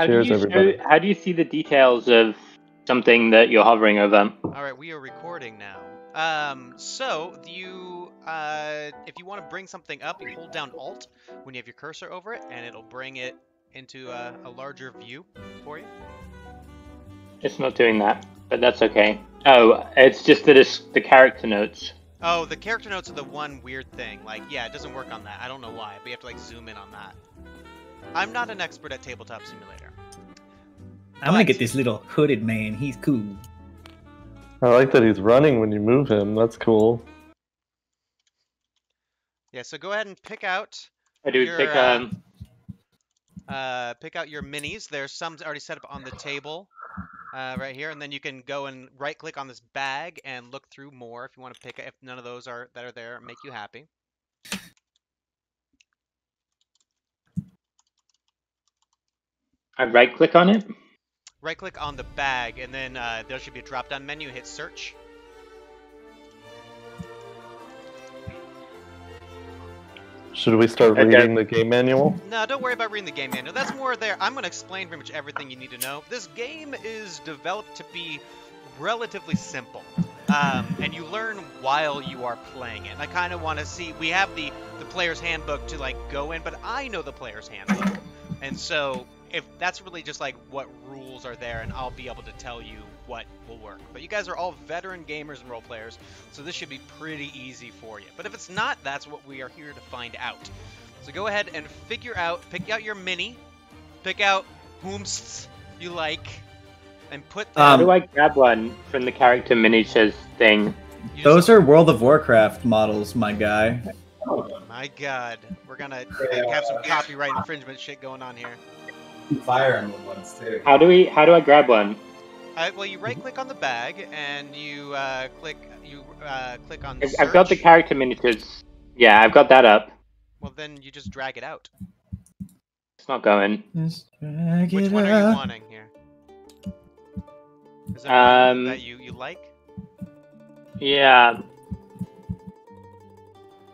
Cheers, everybody. How do you see the details of something that you're hovering over? All right, we are recording now. So you, if you want to bring something up, you hold down Alt when you have your cursor over it, and it'll bring it into a larger view for you. It's not doing that, but that's okay. Oh, it's just that it's the character notes. Oh, the character notes are the one weird thing. Like, yeah, it doesn't work on that. I don't know why, but you have to like zoom in on that. I'm not an expert at Tabletop Simulator. I'm gonna get this little hooded man. He's cool. I like that he's running when you move him. That's cool. Yeah, so go ahead and pick out. I do pick pick out your minis. There's some already set up on the table right here, and then you can go and right-click on this bag and look through more if you want to pick it. If none of those are there make you happy. I right-click on it. Right-click on the bag, and then there should be a drop-down menu. Hit search. Should we start reading the game manual? No, don't worry about reading the game manual. That's more there. I'm going to explain pretty much everything you need to know. This game is developed to be relatively simple, and you learn while you are playing it. And I kind of want to see. We have the player's handbook to like go in, but I know the player's handbook, and so if that's really just like what rules are there, and I'll be able to tell you what will work. But you guys are all veteran gamers and role players, so this should be pretty easy for you. But if it's not, that's what we are here to find out. So go ahead and pick out your mini, pick out whomst you like, and put them. How do I grab one from the character miniatures thing? Those are World of Warcraft models, my guy. Oh my god. We're gonna have some copyright infringement shit going on here. Fire Emblem ones too. How do I grab one? Well, you right-click on the bag and you click on. Search. I've got the character miniatures. Yeah, I've got that up. Well, then you just drag it out. It's not going. Which one are you wanting here? Is there one that you like? Yeah.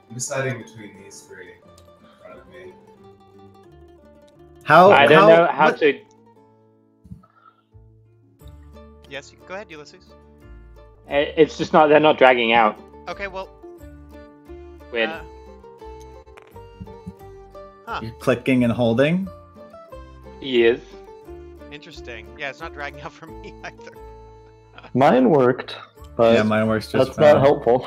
I'm deciding between these three in front of me. I don't know how to. Yes, go ahead, Ulysses. It's just not. They're not dragging out. Okay, well. Weird. You're clicking and holding. Yes. Interesting. Yeah, it's not dragging out for me either. Mine worked, but yeah, mine works just that's not helpful.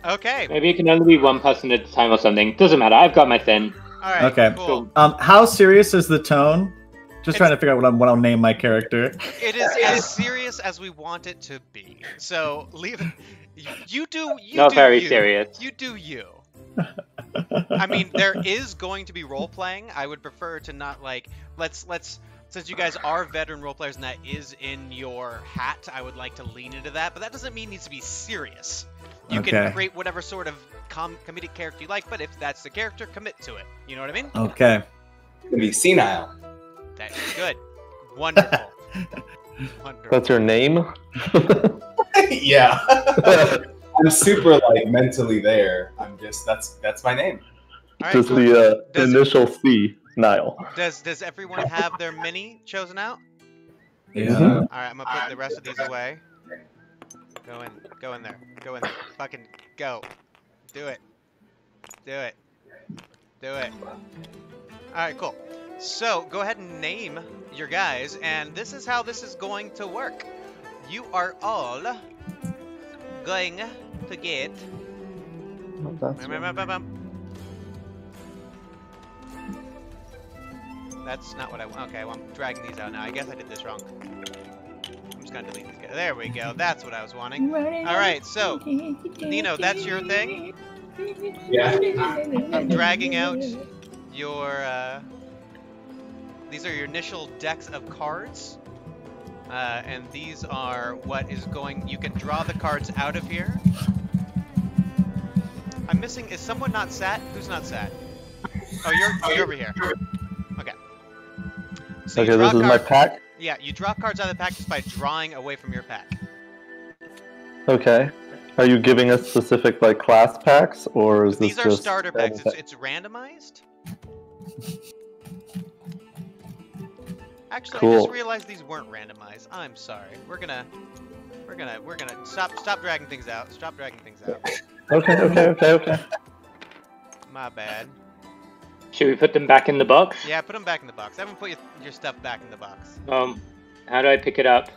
Okay. Maybe it can only be one person at a time or something. Doesn't matter. I've got my thing. All right. Okay. Cool. How serious is the tone? Just trying to figure out what I'll name my character. It is as serious as we want it to be. So leave it. You do. Not very serious. You do you. I mean, there is going to be role playing. I would prefer to not like. Let's. Since you guys are veteran role players and that is in your hat, I would like to lean into that. But that doesn't mean it needs to be serious. You can create whatever sort of comedic character you like, but if that's the character, commit to it. You know what I mean? Okay. It's gonna be senile. That is good. Wonderful. Wonderful. That's your name? Yeah. I'm super like mentally there. I'm just that's my name. All right, Just cool. the initial C, Nile. Does everyone have their mini chosen out? Yeah. All right, I'm gonna put the rest of these away. Go in there. Fucking go. Do it. All right, cool. So go ahead and name your guys, and this is how this is going to work. You are all going to get. That's not what I want. Okay, well, I'm dragging these out now. I guess I did this wrong. I'm just gonna delete these guys. There we go. That's what I was wanting. All right, so Nino, that's your thing. Yeah. I'm dragging out your. These are your initial decks of cards, and these are what is going. You can draw the cards out of here. I'm missing. Is someone not sat? Who's not sat? Oh, you're over here. Okay. So Okay, this is my pack? Yeah, you draw cards out of the pack just by drawing away from your pack. Okay. Are you giving us specific like class packs, or is this These are just starter packs. It's randomized. Actually, I Cool. just realized these weren't randomized. I'm sorry. We're gonna stop dragging things out. Stop dragging things out. Okay. My bad. Should we put them back in the box? Yeah, put them back in the box. Everyone put your stuff back in the box. How do I pick it up?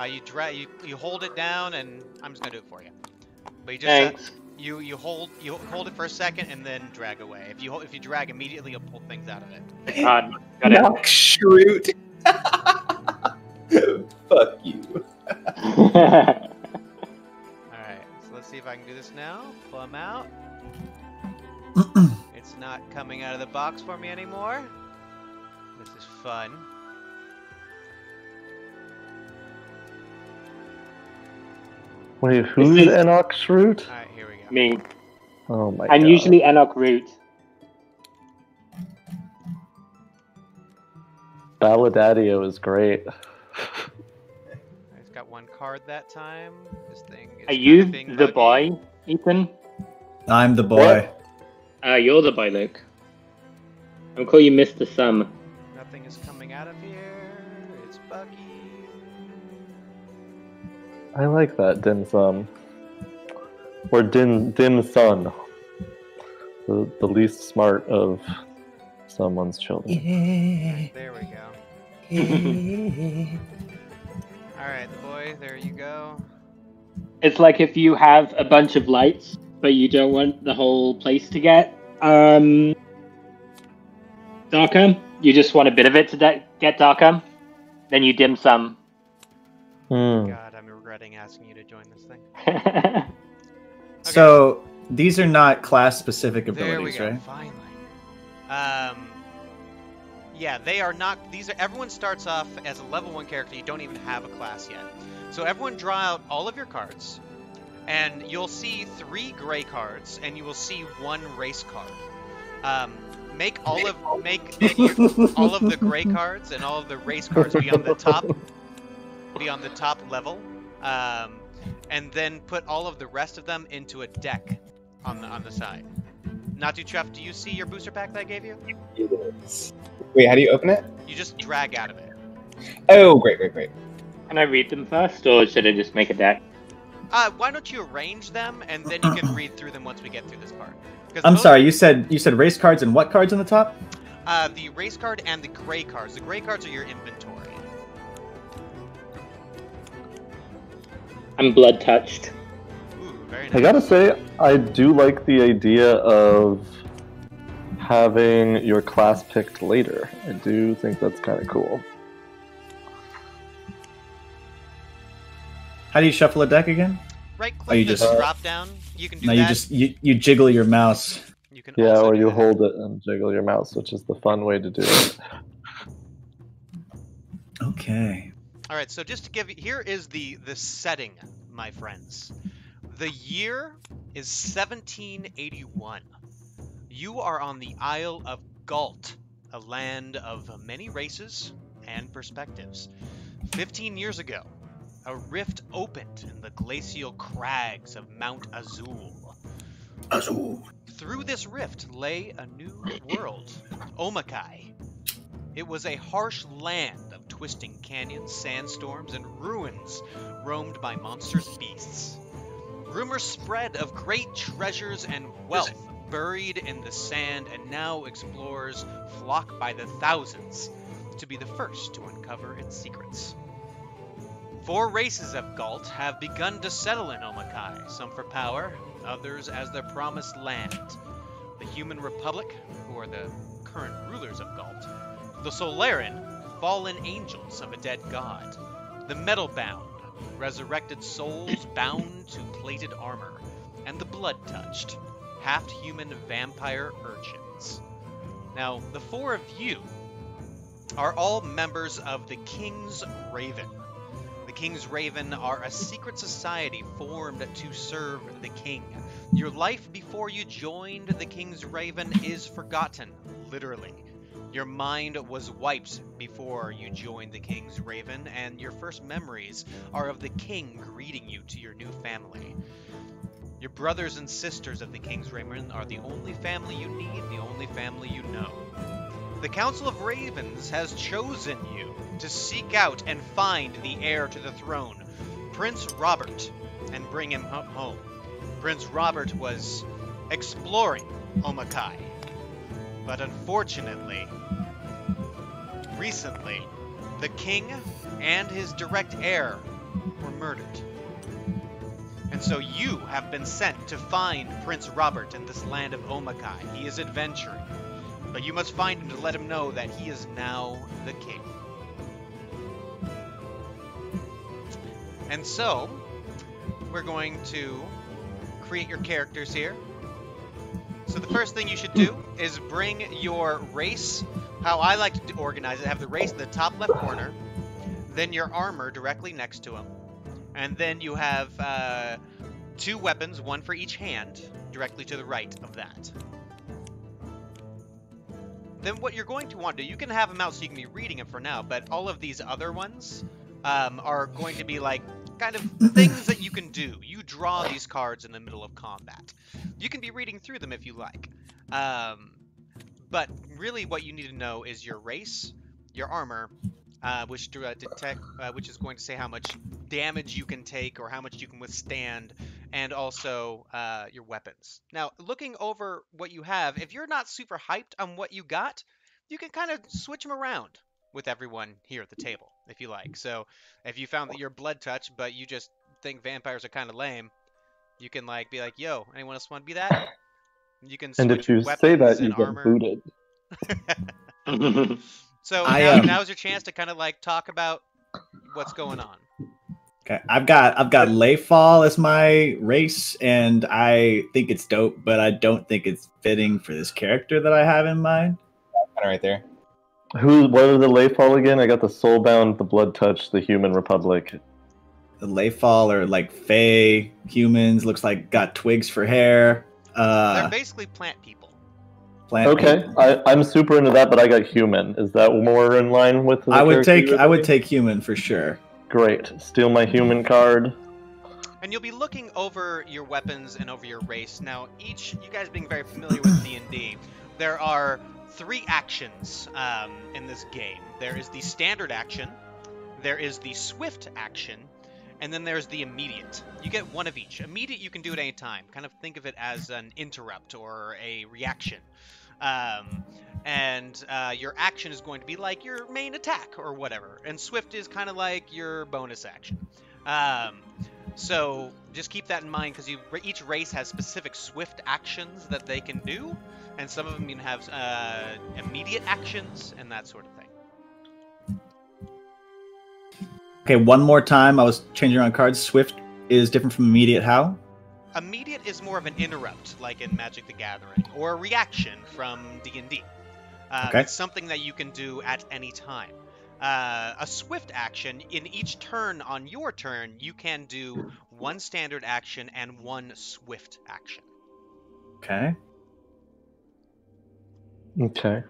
You hold it down, and I'm just gonna do it for you. But you just Thanks. you hold it for a second and then drag away. If you drag immediately, you'll pull things out of it. Got it. Knock shroot. Fuck you. All right, so let's see if I can do this now. Pull them out. It's not coming out of the box for me anymore. This is fun. Wait, who's This is- Enoch Shroot? All right, here we go. Me. Oh my god. I'm usually Enoch Root. Balladadio is great. I just got one card that time. This thing is Are you kinda being the buggy. boy, Ethan? I'm the boy. You're the boy, Luke. I'll call you Mr. Sum. Nothing is coming out of here. It's buggy. I like that dim sum. Or dim sun. The least smart of someone's children. There we go. All right, the boy. There you go. It's like if you have a bunch of lights, but you don't want the whole place to get darker. You just want a bit of it to get darker. Then you dim sum. God, I'm regretting asking you to join this thing. So these are not class-specific There we abilities, go. right? Finally. Yeah, they are not. These are. Everyone starts off as a level 1 character. You don't even have a class yet. So everyone draw out all of your cards, and you'll see 3 gray cards, and you will see 1 race card. Make all of the gray cards and all of the race cards be on the top level, and then put all of the rest of them into a deck on the side. Natu Chuff, do you see your booster pack that I gave you? Wait, how do you open it? You just drag out of it. Oh, great. Can I read them first, or should I just make a deck? Why don't you arrange them, and then you can read through them once we get through this part. 'Cause I'm those- sorry, you said race cards and what cards on the top? The race card and the gray cards. The gray cards are your inventory. I'm blood touched. Ooh, very nice. I gotta say, I do like the idea of having your class picked later. I do think that's kind of cool. How do you shuffle a deck again? Right click Oh, you this just- drop down. You can do No, that. you jiggle your mouse. You can Yeah, also or do you that. hold it and jiggle your mouse, which is the fun way to do it. Okay. All right, so just to give you, here is the setting, my friends. The year is 1781. You are on the Isle of Galt, a land of many races and perspectives. 15 years ago, a rift opened in the glacial crags of Mount Azul. Through this rift lay a new world, Ohmakai. It was a harsh land of twisting canyons, sandstorms, and ruins roamed by monstrous beasts. Rumors spread of great treasures and wealth buried in the sand, and now explorers flock by the thousands to be the first to uncover its secrets. 4 races of Galt have begun to settle in Ohmakai, some for power, others as their promised land. The Human Republic, who are the current rulers of Galt. The Solaran, fallen angels of a dead god. The Metalbound, resurrected souls bound to plated armor. And the Blood-touched, half-human vampire urchins. Now, the 4 of you are all members of the King's Raven. The King's Raven are a secret society formed to serve the king. Your life before you joined the King's Raven is forgotten, literally. Your mind was wiped before you joined the King's Raven, and your first memories are of the king greeting you to your new family. Your brothers and sisters of the King's Raven are the only family you need, the only family you know. The Council of Ravens has chosen you to seek out and find the heir to the throne, Prince Robert, and bring him home. Prince Robert was exploring Ohmakai, but unfortunately, recently, the king and his direct heir were murdered. And so you have been sent to find Prince Robert in this land of Ohmakai. He is adventuring, but you must find him to let him know that he is now the king. And so, we're going to create your characters here. So the first thing you should do is bring your race. How I like to organize it, have the race in the top left corner, then your armor directly next to him, and then you have 2 weapons, one for each hand, directly to the right of that. Then what you're going to want to do, you can have them out so you can be reading them for now, but all of these other ones are going to be like kind of things that you can do. You draw these cards in the middle of combat. You can be reading through them if you like. But really what you need to know is your race, your armor, which is going to say how much damage you can take or how much you can withstand, and also your weapons. Now, looking over what you have, if you're not super hyped on what you got, you can kind of switch them around with everyone here at the table, if you like. So, if you found that you're blood touch, but you just think vampires are kind of lame, you can like be like, "Yo, anyone else want to be that?" You can switch And if you weapons say that, you and get armor. booted. So now's your chance to kind of like talk about what's going on. Okay, I've got Legendfall as my race, and I think it's dope, but I don't think it's fitting for this character that I have in mind. Kind of right there. What are the Legendfall again? I got the Soulbound, the Blood Touch, the Human Republic. The Legendfall are like Fae humans. Looks like got twigs for hair. They're basically plant people. Okay, I'm super into that, but I got human. Is that more in line with the I would take human for sure. Great. Steal my human card. And you'll be looking over your weapons and over your race. Now, you guys being very familiar with D&D, there are 3 actions in this game. There is the standard action, there is the swift action, and then there's the immediate. You get one of each. Immediate you can do at any time. Kind of think of it as an interrupt or a reaction. And your action is going to be like your main attack or whatever. And swift is kind of like your bonus action. So just keep that in mind, because each race has specific swift actions that they can do. And some of them even have immediate actions and that sort of thing. Okay, one more time. I was changing around cards. Swift is different from immediate. How? Immediate is more of an interrupt, like in Magic the Gathering, or a reaction from D&D. Okay. It's something that you can do at any time. A swift action, in each turn on your turn, you can do 1 standard action and 1 swift action. Okay. Okay.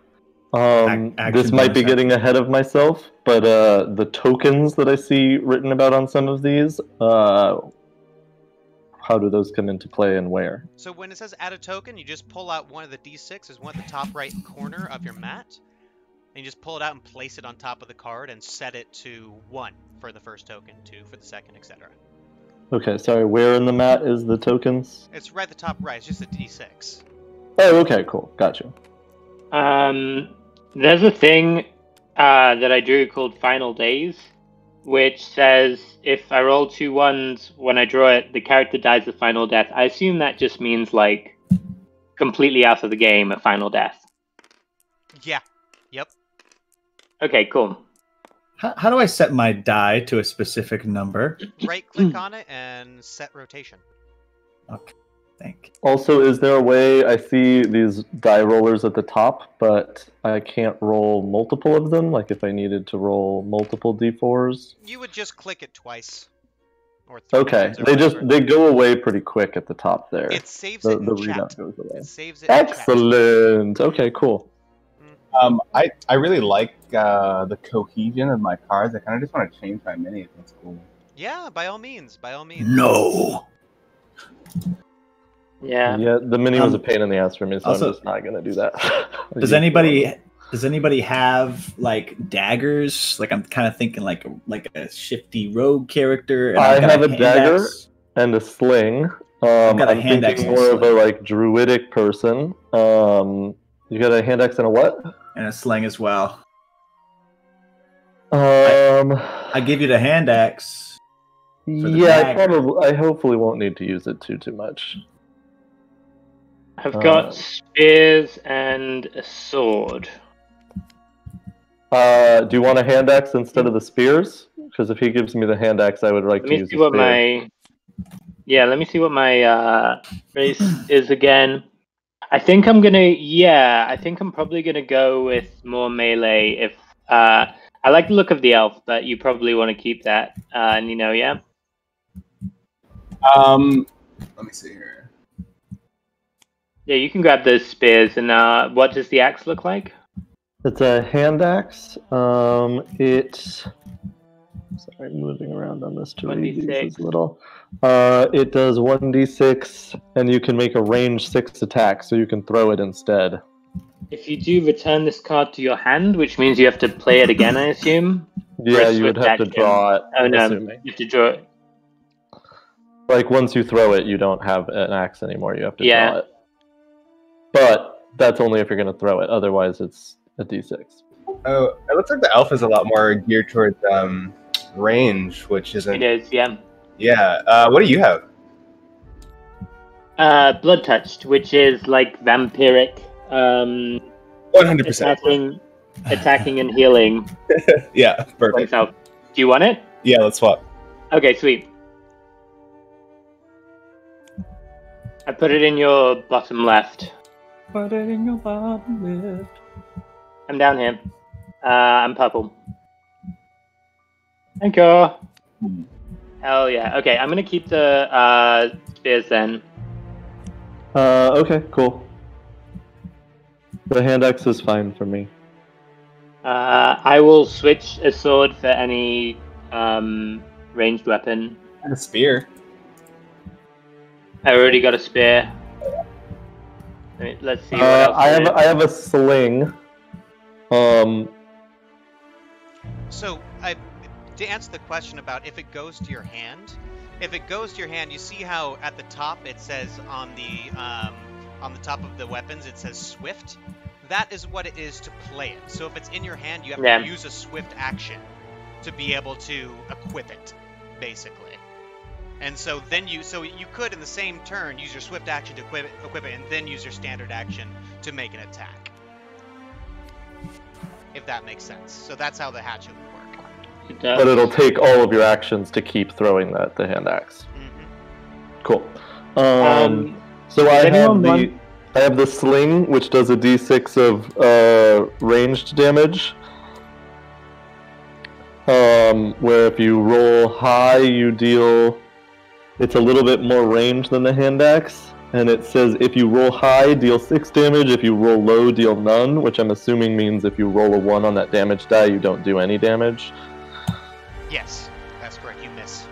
Action This might be bonus getting ahead of myself, but the tokens that I see written about on some of these, how do those come into play and where? So when it says add a token, you just pull out one of the D6. There's one at the top right corner of your mat. And you just pull it out and place it on top of the card and set it to 1 for the first token, 2 for the second, etc. Okay, sorry, where in the mat is the tokens? It's right at the top right. It's just a D6. Oh, okay, cool. Gotcha. There's a thing that I drew called Final Days, which says if I roll 2 1s when I draw it, the character dies a final death. I assume that just means like completely out of the game, a final death. Yeah. Yep. Okay, cool. How do I set my die to a specific number? Right-click on it and set rotation. Okay, thank you. Also, is there a way, I see these die rollers at the top, but I can't roll multiple of them? Like if I needed to roll multiple d4s? You would just click it twice. Or 3 Okay, times or whatever. they go away pretty quick at the top there. It saves the it in readout chat. goes away. It saves it in chat. Excellent. Okay, cool. I really like the cohesion of my cards. I kind of just want to change my mini. It's cool. Yeah, by all means. By all means. No. Yeah. Yeah, the mini was a pain in the ass for me, so also- I'm just not going to do that. Does anybody Does anybody have like daggers? Like I'm kind of thinking like a shifty rogue character. And I I've got have a hand dagger axe. and a sling. got a I'm hand axe thinking and a more of a sling. like druidic person. You got a hand axe and a what? And a sling as well. I give you the hand axe. yeah, I hopefully won't need to use it too much. I've got spears and a sword. Do you want a hand axe instead of the spears? Because if he gives me the hand axe, I would like to use the spear. Let me see what my race is again. I think I'm probably gonna go with more melee. If I like the look of the elf, but you probably want to keep that, Nino. Yeah. Let me see here. Yeah, you can grab those spears. And what does the axe look like? It's a hand axe. Sorry, moving around on this to read these is little. It does 1d6, and you can make a range 6 attack, so you can throw it instead. If you do return this card to your hand, which means you have to play it again, I assume? Yeah, you would have to draw it. Oh no, you have to draw it. Like, once you throw it, you don't have an axe anymore, you have to draw it. But that's only if you're going to throw it, otherwise it's a d6. Oh, it looks like the elf is a lot more geared towards range, which isn't... It is, yeah. Yeah, what do you have? Blood Touched, which is like vampiric. 100%. Attacking and healing. Yeah, perfect. Do you want it? Yeah, let's swap. Okay, sweet. I put it in your bottom left. Put it in your bottom left. I'm down here. I'm purple. Thank you. Hell yeah. Okay, I'm gonna keep the spears then. Okay, cool. The hand axe is fine for me. I will switch a sword for any ranged weapon. And a spear. I already got a spear. Let's see what else. I have a sling. So, to answer the question about if it goes to your hand, you see how at the top it says on the top of the weapons it says Swift. That is what it is to play it. So if it's in your hand, you have to use a Swift action to be able to equip it, basically. And so then you could in the same turn use your Swift action to equip it, and then use your standard action to make an attack. If that makes sense. So that's how the hatchet would work. But it'll take all of your actions to keep throwing the hand axe. Mm-hmm. Cool. So I have the sling, which does a d6 of ranged damage. Where if you roll high, you deal... It's a little bit more range than the hand axe. And it says if you roll high, deal 6 damage. If you roll low, deal none. Which I'm assuming means if you roll a 1 on that damage die, you don't do any damage. Yes, that's correct. You miss.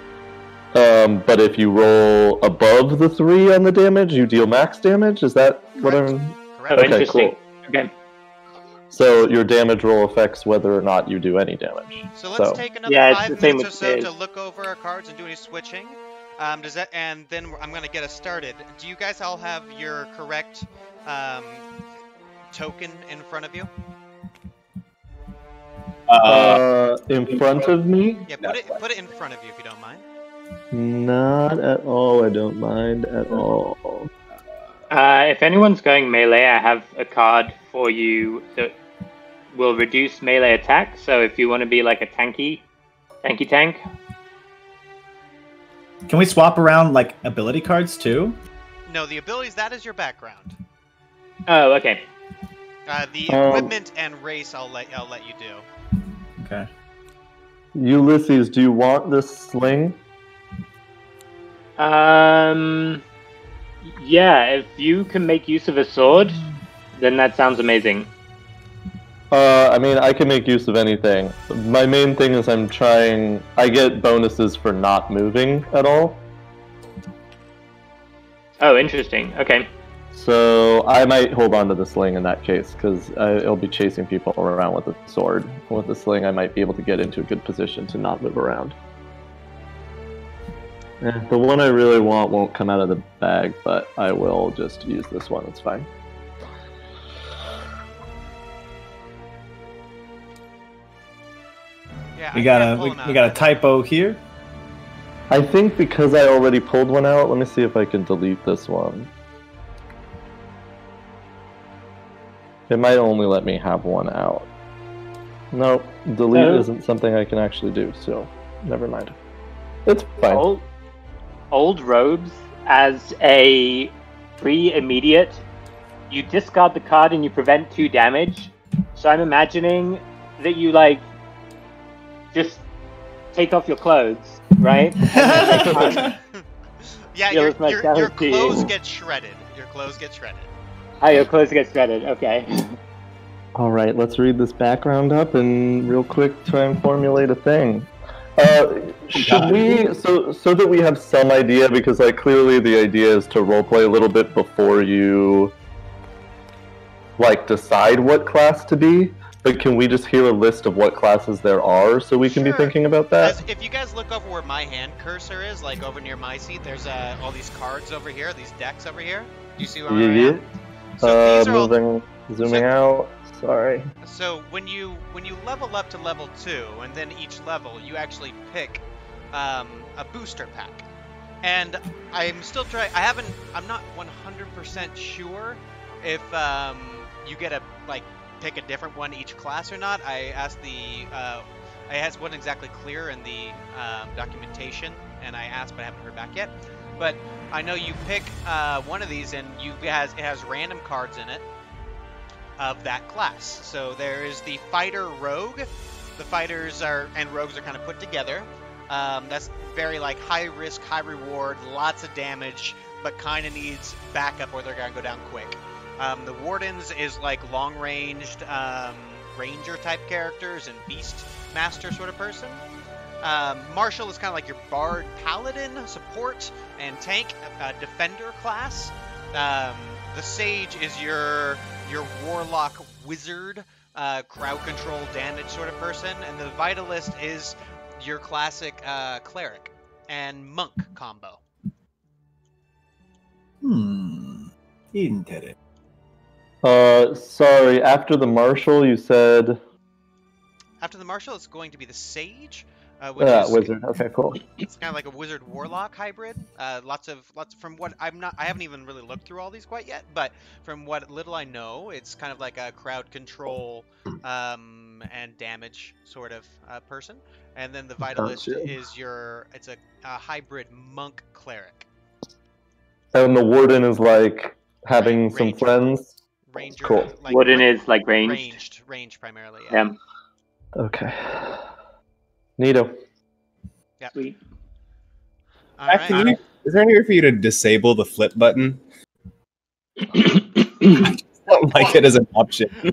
But if you roll above the 3 on the damage, you deal max damage? Is that what I'm... Correct. Okay, cool. Okay. So your damage roll affects whether or not you do any damage. So let's take another 5 minutes or so to look over our cards and do any switching. And then I'm going to get us started. Do you guys all have your correct token in front of you? In front of me? Yeah, put it in front of you if you don't mind. Not at all. I don't mind at all. If anyone's going melee, I have a card for you that will reduce melee attack. So if you want to be like a tanky tank. Can we swap around like ability cards too? No, the abilities, that is your background. Oh, okay. The equipment and race, I'll let you do. Okay. Ulysses, do you want this sling? Yeah, if you can make use of a sword, then that sounds amazing. I mean, I can make use of anything. My main thing is I get bonuses for not moving at all. Oh, interesting. Okay. So I might hold on to the sling in that case, because it'll be chasing people around with a sword. With the sling, I might be able to get into a good position to not move around. The one I really want won't come out of the bag, but I will just use this one. It's fine. Yeah, We got a typo here. I think because I already pulled one out, let me see if I can delete this one. It might only let me have one out. Nope, delete isn't something I can actually do, so never mind. It's fine. Old robes as a free immediate. You discard the card and you prevent 2 damage. So I'm imagining that you just take off your clothes, right? Yeah, your clothes get shredded. Your clothes get shredded. Oh, your clothes get shredded. Okay. All right, let's read this background up and real quick try and formulate a thing. Should we, so that we have some idea, because clearly the idea is to roleplay a little bit before you decide what class to be, but can we just hear a list of what classes there are so we can be thinking about that? If you guys look over where my hand cursor is, over near my seat, there's all these cards over here, these decks over here. Do you see where I am? So these are zooming out. Sorry. So when you level up to level 2, and then each level you actually pick a booster pack. And I'm still trying. I'm not 100% sure if you get a pick a different one each class or not. I asked wasn't exactly clear in the documentation, and I asked, but I haven't heard back yet. But I know you pick one of these, and it has random cards in it of that class. So there is the fighter rogue. The fighters and rogues are kind of put together. That's very high risk, high reward, lots of damage, but kind of needs backup or they're gonna go down quick. The wardens is long ranged ranger type characters and beast master sort of person. Marshal is kind of your bard paladin support and tank defender class. The sage is your warlock wizard, crowd control damage sort of person, and the vitalist is your classic cleric and monk combo. Interesting. Sorry, after the marshal you said... After the marshal it's going to be the sage. Wizard. Okay, cool. It's kind of like a wizard warlock hybrid. Lots of from what I haven't even really looked through all these quite yet, but from what little I know, it's kind of like a crowd control and damage sort of person. And then the vitalist is it's a hybrid monk cleric. And the warden is having some friends. Ranger. Cool. Warden is ranged. Ranged primarily. Yeah. Okay. Neato. Yeah. Sweet. Actually, is there any way for you to disable the flip button? I don't like it as an option. You're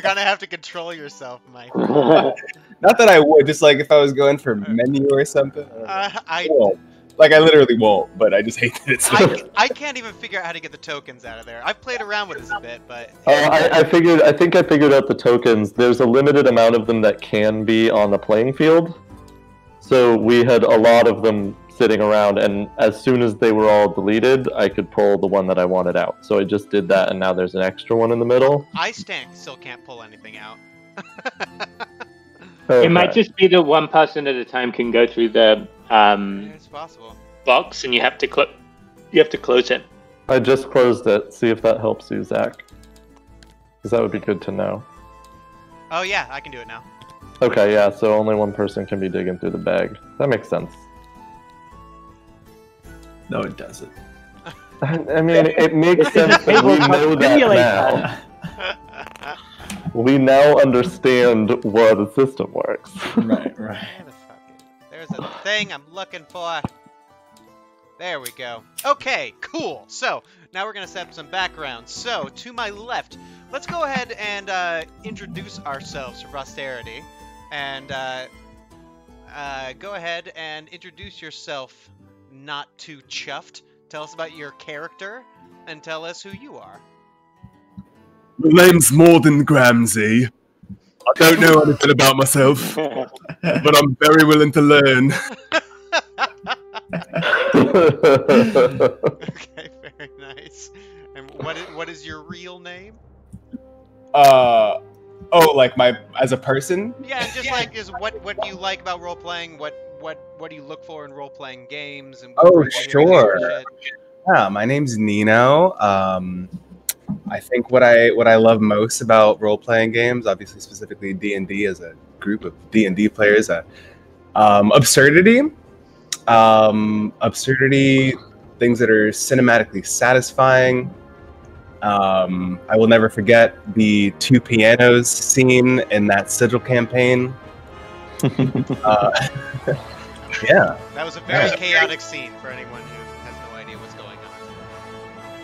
gonna have to control yourself, Mike. Not that I would, just if I was going for menu or something. I literally won't, but I just hate that it's. I can't even figure out how to get the tokens out of there. I've played around with this a bit, but. I think I figured out the tokens. There's a limited amount of them that can be on the playing field. So we had a lot of them sitting around, and as soon as they were all deleted, I could pull the one that I wanted out. So I just did that, and now there's an extra one in the middle. I still can't pull anything out. Okay. It might just be that one person at a time can go through the it's possible. box, and you have to close it. I just closed it. See if that helps you, Zach. Because that would be good to know. Oh yeah, I can do it now. Okay, yeah. So only one person can be digging through the bag. That makes sense. No, it doesn't. I mean, it makes sense that we know that now. We now understand why the system works. Right. There's a thing I'm looking for. There we go. Okay, cool. So, now we're going to set up some background. So, to my left, let's go ahead and introduce ourselves for posterity. And go ahead and introduce yourself, not too chuffed, Tell us about your character, and tell us who you are. My name's Morden Gramsey. I don't know anything about myself, but I'm very willing to learn. Okay, very nice. And what is your real name? Like as a person? Yeah, just what do you like about role playing? What do you look for in role playing games? And Sure. Yeah, my name's Nino. I think what I love most about role playing games, obviously specifically D&D as a group of D&D players, absurdity. Absurdity, things that are cinematically satisfying. I will never forget the 2 pianos scene in that Sigil campaign. Yeah. That was a very chaotic scene for anyone who has no idea what's going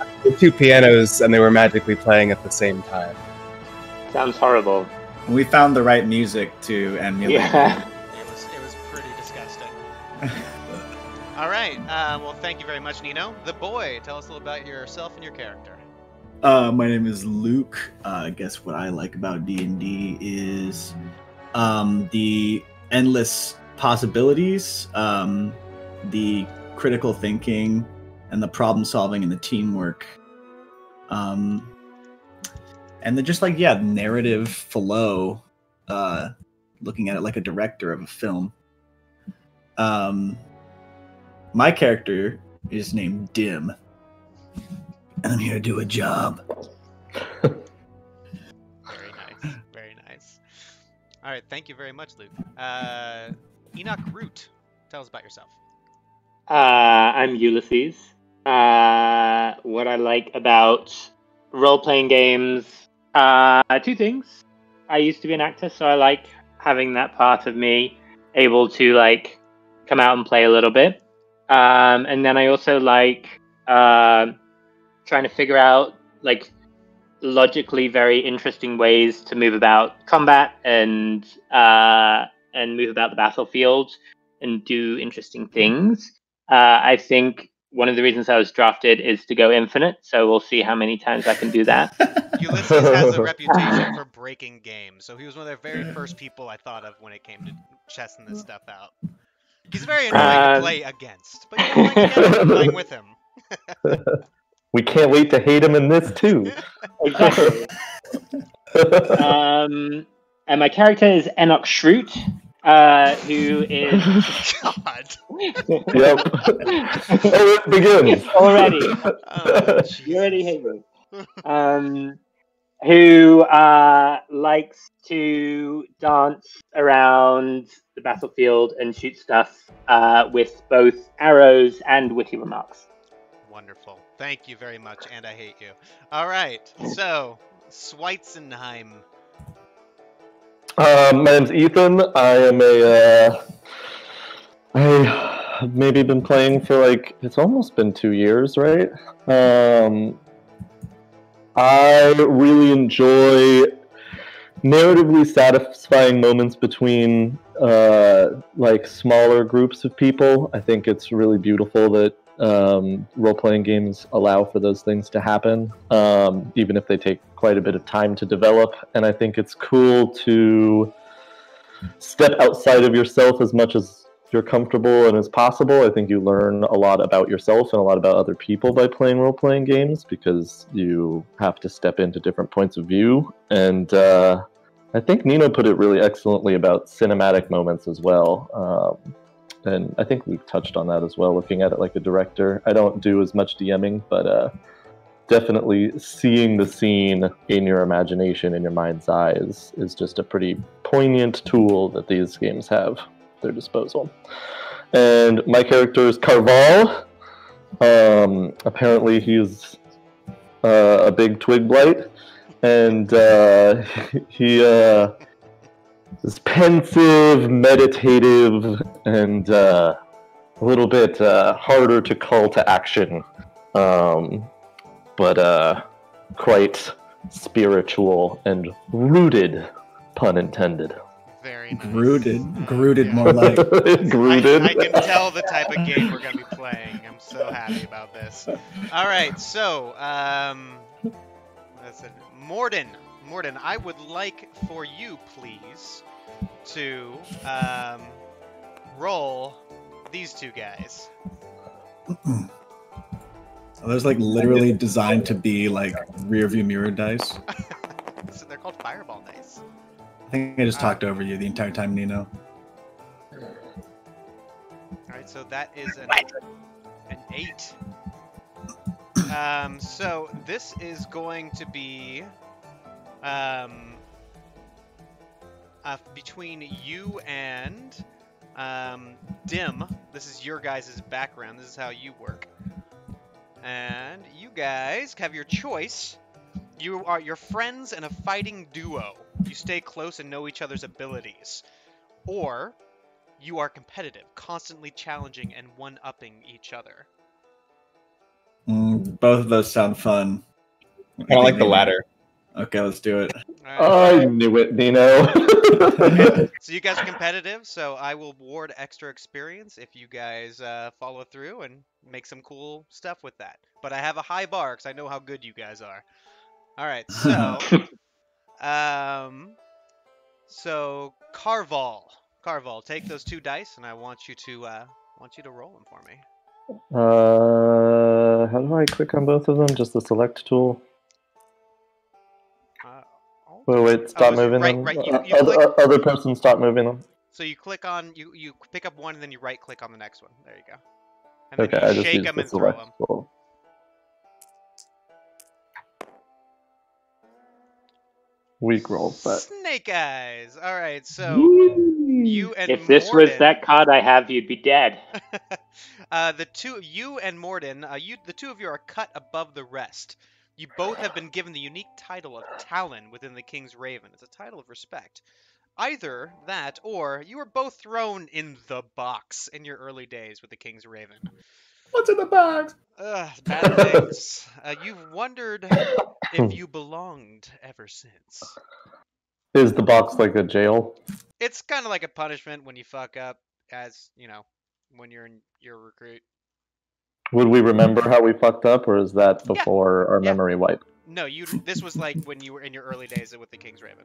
on. The 2 pianos, and they were magically playing at the same time. Sounds horrible. We found the right music to emulate. Yeah. It was pretty disgusting. All right. Well, thank you very much, Nino. The boy, tell us a little about yourself and your character. My name is Luke. I guess what I like about D&D is the endless possibilities, the critical thinking, and the problem solving and the teamwork. And then just narrative flow, looking at it like a director of a film. My character is named Dim, and I'm here to do a job. Very nice. All right, thank you very much, Luke. Enoch Root, tell us about yourself. I'm Ulysses. What I like about role-playing games, 2 things. I used to be an actor, so I like having that part of me able to come out and play a little bit. And then I also like trying to figure out logically very interesting ways to move about combat and move about the battlefield and do interesting things. I think one of the reasons I was drafted is to go infinite, so we'll see how many times I can do that. Ulysses has a reputation for breaking games, so he was one of the very first people I thought of when it came to chessing this stuff out. He's very annoying to play against, but you don't like playing with him. We can't wait to hate him in this too. Exactly. And my character is Enoch Shroot, who is... God. Yep. Oh, it begins. Already. Oh, You already hate me. Who likes to dance around the battlefield and shoot stuff with both arrows and witty remarks. Wonderful. Thank you very much, and I hate you. All right, so, Schweitzenheim. My name's Ethan. I am I've maybe been playing for it's almost been 2 years, right? I really enjoy narratively satisfying moments between smaller groups of people. I think it's really beautiful that role-playing games allow for those things to happen, even if they take quite a bit of time to develop. And I think it's cool to step outside of yourself as much as you're comfortable and as possible. I think you learn a lot about yourself and a lot about other people by playing role-playing games, because you have to step into different points of view. And I think Nino put it really excellently about cinematic moments as well. And I think we've touched on that as well, looking at it like a director. I don't do as much DMing, but definitely seeing the scene in your imagination, in your mind's eye, is just a pretty poignant tool that these games have at their disposal. And my character is Carval. Apparently he's a big twig blight, and he is pensive, meditative, and a little bit harder to call to action, but quite spiritual and rooted, pun intended. Very nice. Grooted more like. Grooted. I can tell the type of game we're going to be playing. I'm So happy about this. All right, so that's it. Morden, I would like for you, please, to roll these two guys. Those like literally designed to be like rear view mirror dice. So they're called fireball dice. I think I just talked over you the entire time, Nino. All right, so that is an 8. So this is going to be between you and Dim. This is your guys' background. This is how you work. And you guys have your choice. You are your friends in a fighting duo. You stay close and know each other's abilities. Or you are competitive, constantly challenging and one-upping each other. Both of those sound fun. I like the latter. Okay, let's do it. I knew it, Nino. Okay. So you guys are competitive, so I will award extra experience if you guys follow through and make some cool stuff with that. But I have a high bar because I know how good you guys are. All right, so so Carval, take those 2 dice, and I want you to roll them for me. How do I click on both of them? Just the select tool. Wait, stop moving them. Right. You click... Other person, stop moving them. So you click on you pick up one, and then you right click on the next one. There you go. And Okay, then I you just shake used them the and throw select them. tool. Weak roll, but Snake Eyes. All right, so you and if this Morden, was that card I have, you'd be dead. the two of you are cut above the rest. You both have been given the unique title of Talon within the King's Raven. It's a title of respect. Either that, or you were both thrown in the box in your early days with the King's Raven. What's in the box? Bad things. You've wondered if you belonged ever since. is the box like a jail? It's kind of like a punishment when you fuck up, as you know, when you're in your recruit. Would we remember how we fucked up, or is that before our memory wipe? No, this was like when you were in your early days with the King's Raven.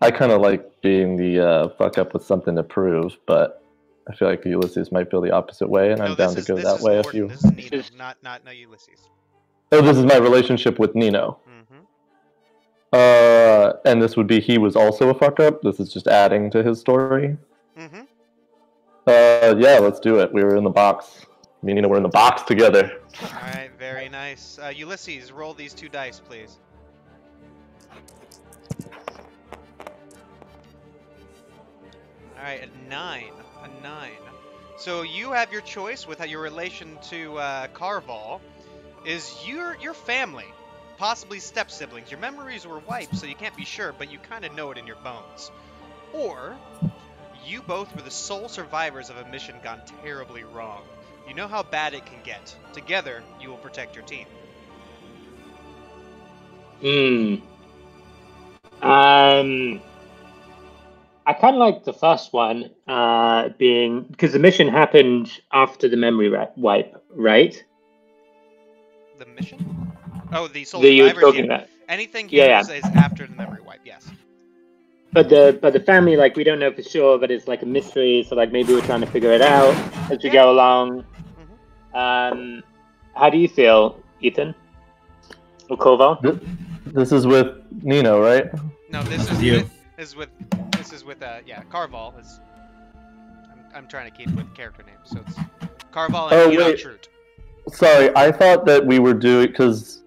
I kind of like being the fuck up with something to prove, but I feel like Ulysses might feel the opposite way, and I'm down to go that way if you... This is Nino, not Ulysses. Oh, this is my relationship with Nino. And this would be he was also a fuck up? This is just adding to his story? Yeah, let's do it. We were in the box. Me and Nino were in the box together. Alright, very nice. Ulysses, roll these 2 dice, please. Alright, a 9. So you have your choice with your relation to Carval. Is your family, possibly step-siblings. Your memories were wiped, so you can't be sure, but you kind of know it in your bones. Or you both were the sole survivors of a mission gone terribly wrong. You know how bad it can get. Together, you will protect your team. I kind of like the first one, being because the mission happened after the memory wipe, right? The mission? Oh, the sole That you were survivors. talking about. Anything here is after the memory wipe. Yes. But the family, like, we don't know for sure, but it's like a mystery. So like maybe we're trying to figure it out as we go along. How do you feel, Ethan? Or Koval? This is with Nino, right? No, this is you. This is with Carval is. I'm trying to keep with character names, so it's Carval and Enoch Trute. Sorry, I thought that we were doing because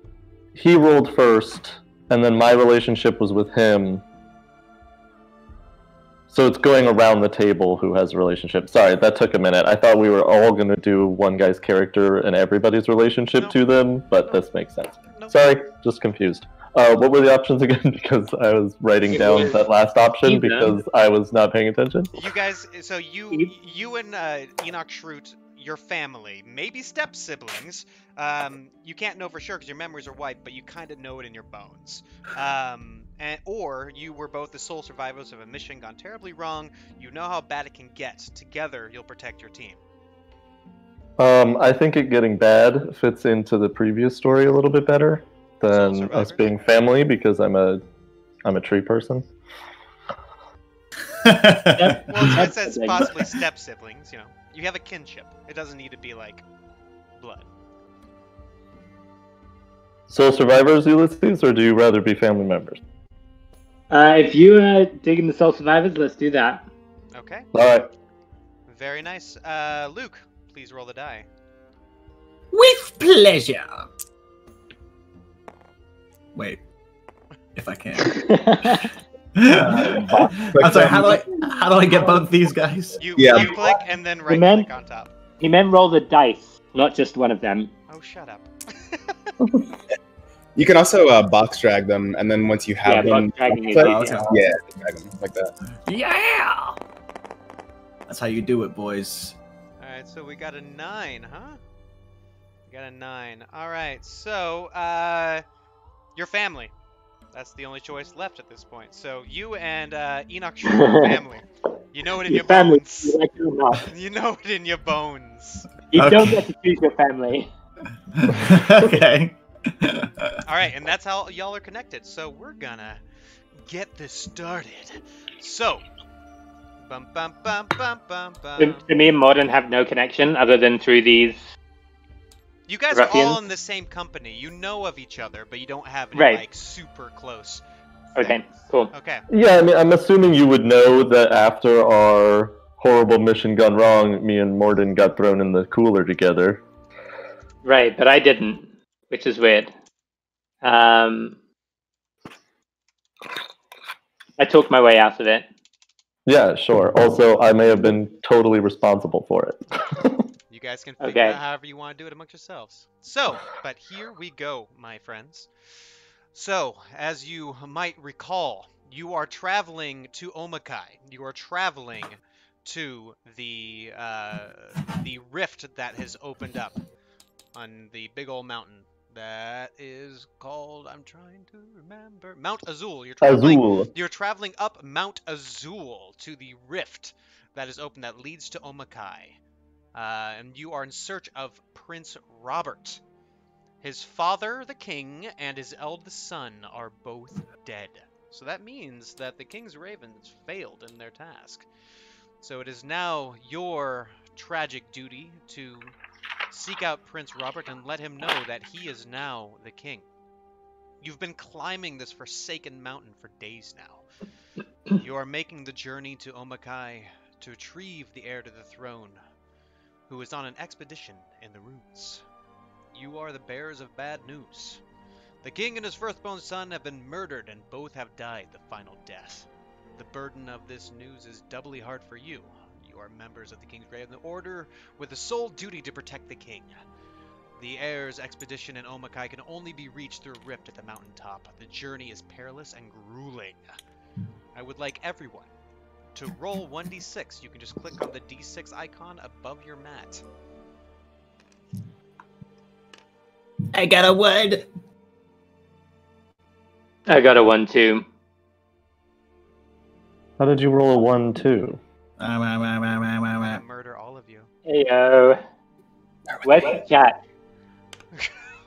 he rolled first, and then my relationship was with him. So it's going around the table who has a relationship. Sorry, that took a minute. I thought we were all going to do one guy's character and everybody's relationship to them, but this makes sense. Sorry, just confused. What were the options again? Because I was writing down that last option because I was not paying attention. You guys, so you and Enoch Trute, your family, maybe step-siblings. You can't know for sure because your memories are wiped, but you kind of know it in your bones. or you were both the sole survivors of a mission gone terribly wrong. You know how bad it can get. Together, you'll protect your team. I think it getting bad fits into the previous story a little bit better than us being family because I'm a tree person. Well, it says possibly step siblings. You know, you have a kinship. It doesn't need to be like blood. Soul survivors, Ulysses, or do you rather be family members? If you are digging the soul survivors, let's do that. Okay. All right. Very nice. Luke, please roll the die. With pleasure. Wait, if I can. I'm sorry. How do I get both these guys? You click and then right click on top. He meant roll the dice, not just one of them. Oh, shut up. You can also box drag them, and then once you have them, box dragging is drag them like that. Yeah. That's how you do it, boys. All right, so we got a 9, huh? We got a 9. All right, so your family. That's the only choice left at this point. So you and Enoch should be family. You know it in your bones. You like it or not. You know it in your bones. You don't get to choose your family. Okay. All right, and that's how y'all are connected. So we're gonna get this started. So, bum bum bum bum bum bum. To me and Morden have no connection other than through these. You guys ruffians. are all in the same company. You know of each other, but you don't have any like super close. Okay, cool. Okay. Yeah, I mean, I'm assuming you would know that after our horrible mission gone wrong, me and Morden got thrown in the cooler together. Right, but I didn't, which is weird. I talked my way out of it. Yeah, sure. Also, I may have been totally responsible for it. You guys can figure out however you want to do it amongst yourselves. So, but here we go, my friends. So, as you might recall, you are traveling to Ohmakai. You are traveling to the rift that has opened up on the big old mountain. That is called, I'm trying to remember, Mount Azul. You're traveling up Mount Azul to the rift that is open that leads to Ohmakai. And you are in search of Prince Robert. His father, the king, and his eldest son are both dead. So that means that the king's ravens failed in their task. So it is now your tragic duty to seek out Prince Robert and let him know that he is now the king. You've been climbing this forsaken mountain for days now. You are making the journey to Ohmakai to retrieve the heir to the throne, who is on an expedition in the ruins. You are the bearers of bad news. The king and his firstborn son have been murdered, and both have died the final death. The burden of this news is doubly hard for you. You are members of the King's Graven Order with the sole duty to protect the king. The heir's expedition in Ohmakai can only be reached through a rift at the mountaintop. The journey is perilous and grueling. I would like everyone to roll 1d6. You can just click on the d6 icon above your mat. I got a 1. I got a 1 too. How did you roll a 1, 2? I'm gonna murder all of you. Heyo. Where's the chat?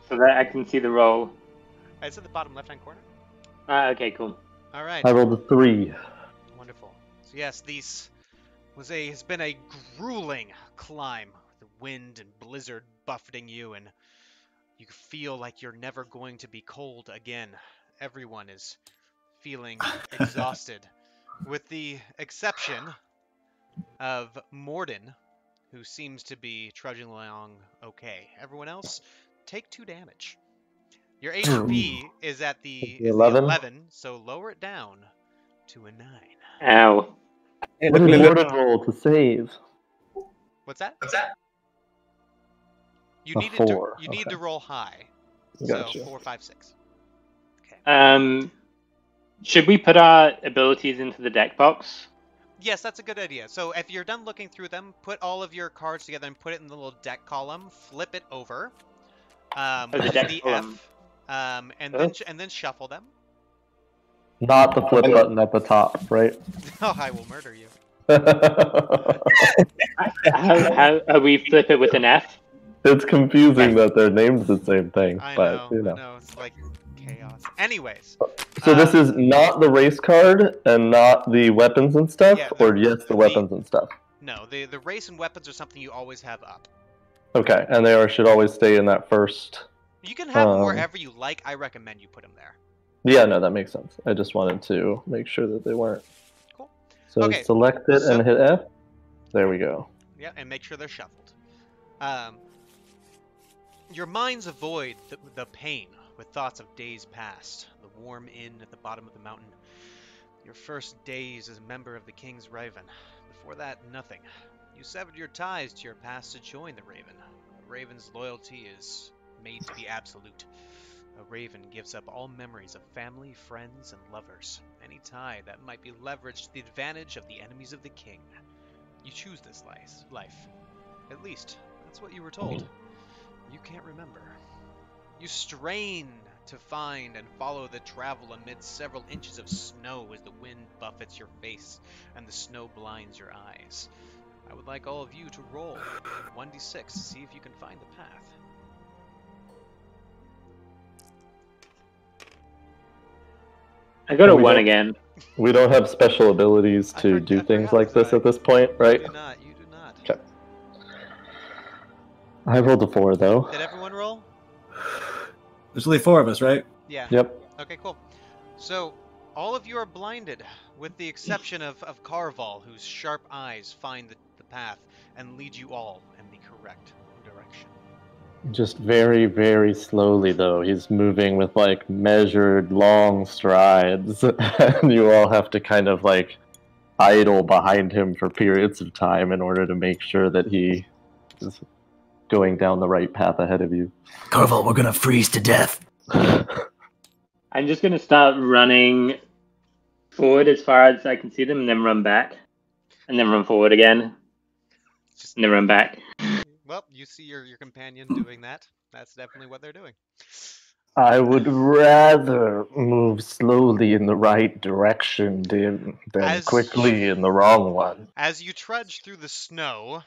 So that I can see the roll. It's at the bottom left-hand corner. Okay, cool. All right. I rolled a 3. Wonderful. So yes, has been a grueling climb. The wind and blizzard buffeting you, and you feel like you're never going to be cold again. Everyone is feeling exhausted, with the exception of Morden, who seems to be trudging along okay. Everyone else, take 2 damage. Your HP is at the 11, so lower it down to a 9. Ow. What did Morden roll to save? What's that? You A need 4. You need to roll high. Gotcha. So 4, 5, 6. Okay. Should we put our abilities into the deck box? Yes, that's a good idea. So if you're done looking through them, put all of your cards together and put it in the little deck column. Flip it over. The deck column. F. And then shuffle them. Not the flip button at the top, right? Oh, I will murder you. How we flip it with an F? It's confusing that they're named the same thing, I but know, it's like chaos. Anyways. So this is not the race card and not the weapons and stuff, Yeah, or yes, the weapons and stuff? No, the race and weapons are something you always have up. Okay, and they should always stay in that first... You can have them wherever you like. I recommend you put them there. Yeah, no, that makes sense. I just wanted to make sure that they weren't. Cool. So Okay, select it and hit F. There we go. Yeah, and make sure they're shuffled. Your minds avoid the pain with thoughts of days past. The warm inn at the bottom of the mountain. Your first days as a member of the King's Raven. Before that, nothing. You severed your ties to your past to join the Raven. A Raven's loyalty is made to be absolute. A Raven gives up all memories of family, friends, and lovers. Any tie that might be leveraged to the advantage of the enemies of the King. You choose this life. At least, that's what you were told. You can't remember. You strain to find and follow the travel amid several inches of snow as the wind buffets your face and the snow blinds your eyes. I would like all of you to roll 1d6 to see if you can find the path. I got a 1 again. We don't have special abilities to do things like this at this point, right? You do not. Okay. I rolled a 4, though. Did everyone roll? There's only 4 of us, right? Yeah. Yep. Okay, cool. So, all of you are blinded, with the exception of Carval, whose sharp eyes find the path and lead you all in the correct direction. Just very, very slowly, though. He's moving with, like, measured, long strides. And you all have to kind of, like, idle behind him for periods of time in order to make sure that he is going down the right path ahead of you. Carval, we're gonna freeze to death. I'm just going to start running forward as far as I can see them, and then run back. And then run forward again. And then run back. Well, you see your companion doing that. That's definitely what they're doing. I would rather move slowly in the right direction than quickly in the wrong one. As you trudge through the snow,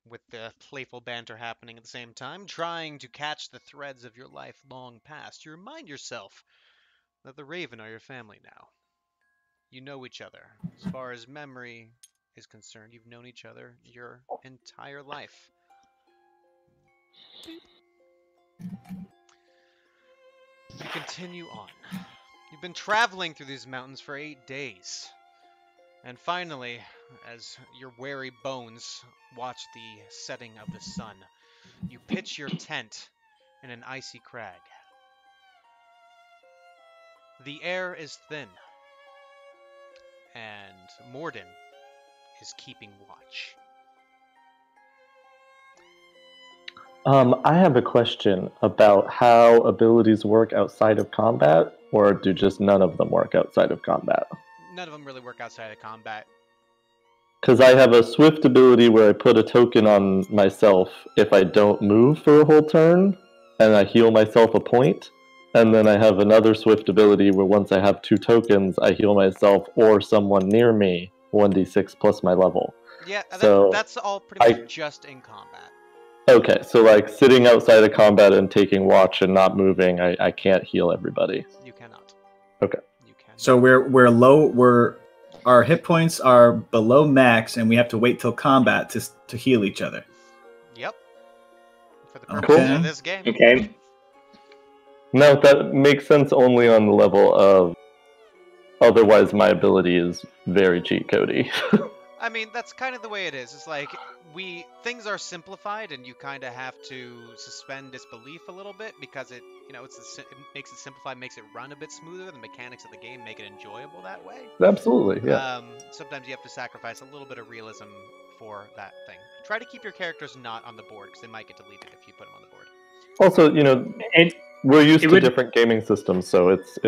with the playful banter happening at the same time, trying to catch the threads of your life long past, you remind yourself that the Raven are your family now. You know each other. As far as memory is concerned, you've known each other your entire life. You continue on. You've been traveling through these mountains for 8 days. And finally, as your weary bones watch the setting of the sun, you pitch your tent in an icy crag. The air is thin, and Morden is keeping watch. I have a question about how abilities work outside of combat, or do just none of them work outside of combat? None of them really work outside of combat. Because I have a swift ability where I put a token on myself if I don't move for a whole turn, and I heal myself a point. And then I have another swift ability where once I have 2 tokens, I heal myself or someone near me 1d6 plus my level. Yeah, so that's all pretty much just in combat. Okay, so like sitting outside of combat and taking watch and not moving, I can't heal everybody. You cannot. Okay. You cannot. So we're low. Our hit points are below max, and we have to wait till combat to heal each other. Yep. For the purposes Okay. of this game. Okay. No, that makes sense only on the level of... Otherwise, my ability is very cheat codey. I mean, that's kind of the way it is. It's like, things are simplified, and you kind of have to suspend disbelief a little bit, because it makes it simplified, makes it run a bit smoother. The mechanics of the game make it enjoyable that way. Absolutely, yeah. Sometimes you have to sacrifice a little bit of realism for that thing. Try to keep your characters not on the board, because they might get deleted if you put them on the board. Also, we're used to different gaming systems, so it's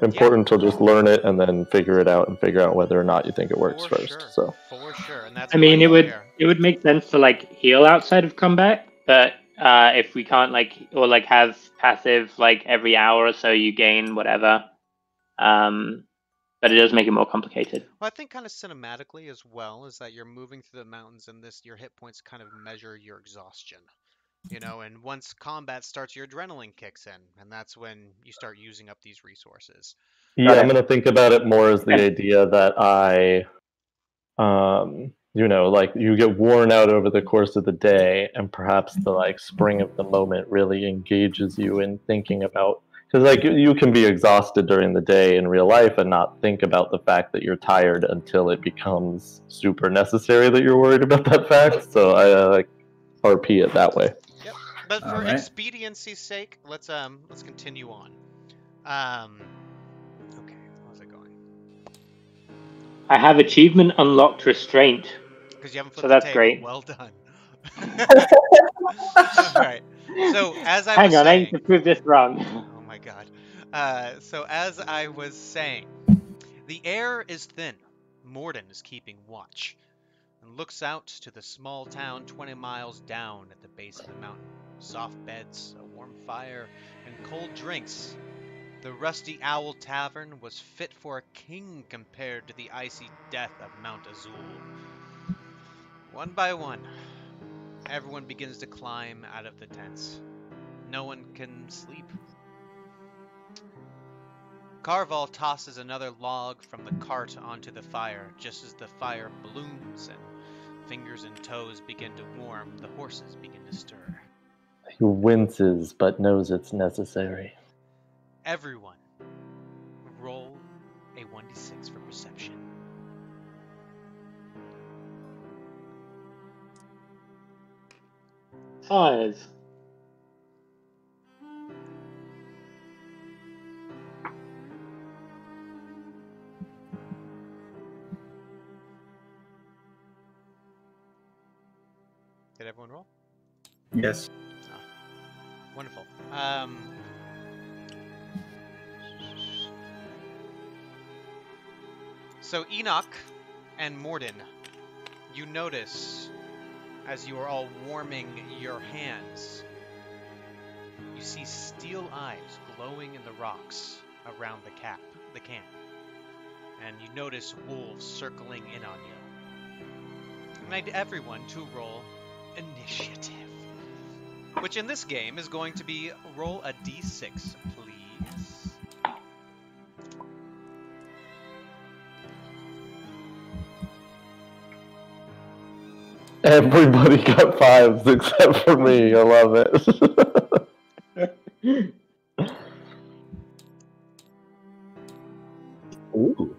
important to just learn it and then figure it out and figure out whether or not you think it works first. Sure. So For sure, and that's. I mean, it would make sense to like heal outside of combat, but if we can't have passive every hour or so you gain whatever, But it does make it more complicated. Well, I think kind of cinematically as well is that you're moving through the mountains, and your hit points kind of measure your exhaustion. You know, and once combat starts, your adrenaline kicks in, and that's when you start using up these resources. Yeah, I'm going to think about it more as the idea that like you get worn out over the course of the day, and perhaps the like spring of the moment really engages you in thinking about, because like you can be exhausted during the day in real life and not think about the fact that you're tired until it becomes super necessary that you're worried about that fact. So I like RP it that way. Yep. But for expediency's sake, let's continue on. Okay, how's it going? I have achievement unlocked restraint. Because you haven't flipped so that's the table. Great. Well done. All right. So as I was Hang on, saying, I need to prove this wrong. Oh my god. So as I was saying, the air is thin. Morden is keeping watch and looks out to the small town 20 miles down at the base of the mountain. Soft beds, a warm fire, and cold drinks. The Rusty Owl Tavern was fit for a king compared to the icy death of Mount Azul. One by one, everyone begins to climb out of the tents. No one can sleep. Carval tosses another log from the cart onto the fire. Just as the fire blooms and fingers and toes begin to warm, the horses begin to stir. He winces, but knows it's necessary. Everyone, roll a 1d6 for perception. Five. Did everyone roll? Yes. Oh, wonderful. So Enoch and Morden, you notice as you are all warming your hands, you see steel eyes glowing in the rocks around the camp. And you notice wolves circling in on you. I need everyone to roll initiative, which in this game is going to be roll a d6, please. Everybody got fives except for me. I love it. Ooh.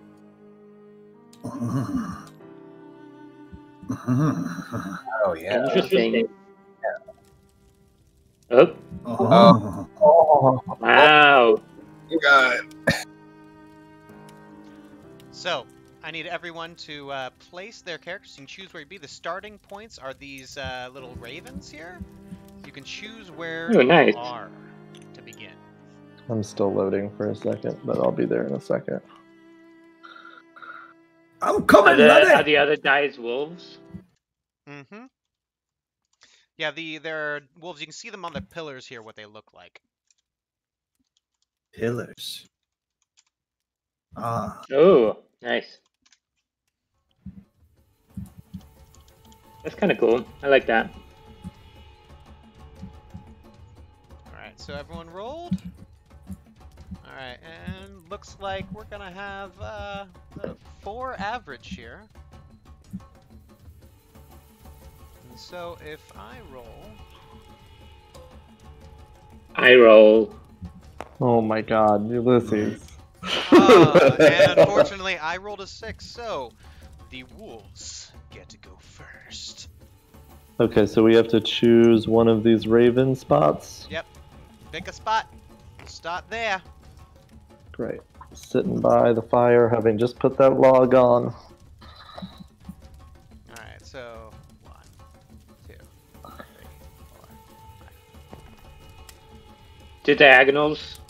Oh yeah. Interesting. Oh. Wow. God. So, I need everyone to place their characters. You can choose where you be. The starting points are these little ravens here. You can choose where nice. you are to begin. I'm still loading for a second, but I'll be there in a second. I'm coming, Are the other guys wolves? Mm-hmm. Yeah, they're wolves. You can see them on the pillars here, what they look like. Pillars. Ah. Oh, nice. That's kind of cool. I like that. Alright, so everyone rolled. Alright, and looks like we're gonna have 4 average here. And so if I roll... Oh my god, Ulysses. And unfortunately, I rolled a 6, so the wolves get to go first. Okay, so we have to choose one of these raven spots. Yep. Pick a spot. Start there. Great. Sitting by the fire, having just put that log on. Alright, so 1, 2, 3, 4, 5. Do diagonals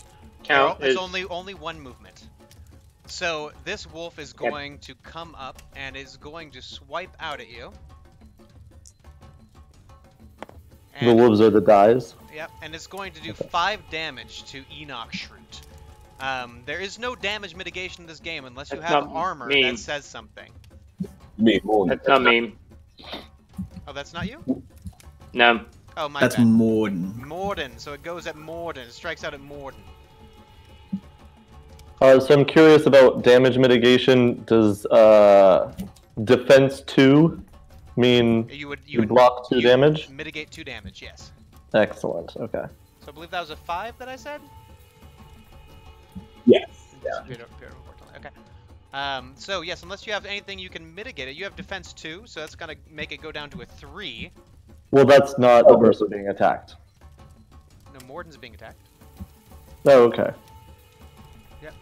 count? It's only one movement. So this wolf is going to come up and is going to swipe out at you. And the wolves are the dies? Yep, and it's going to do 5 damage to Enoch Shroot. There is no damage mitigation in this game unless you That's have not armor me. that says something. Me, Morgan. That's not me. Oh, that's not you? No. Oh, my That's bad. Morden. Morden, so it goes at Morden. It strikes out at Morden. So I'm curious about damage mitigation. Does defense 2 mean You would block 2 damage? Mitigate 2 damage, yes. Excellent. Okay. So I believe that was a 5 that I said? Yes. Okay. So yes, unless you have anything you can mitigate it, you have defense 2, so that's gonna make it go down to a 3. Well, that's not averse to being attacked. No, Morden's being attacked. Oh, okay. Yep.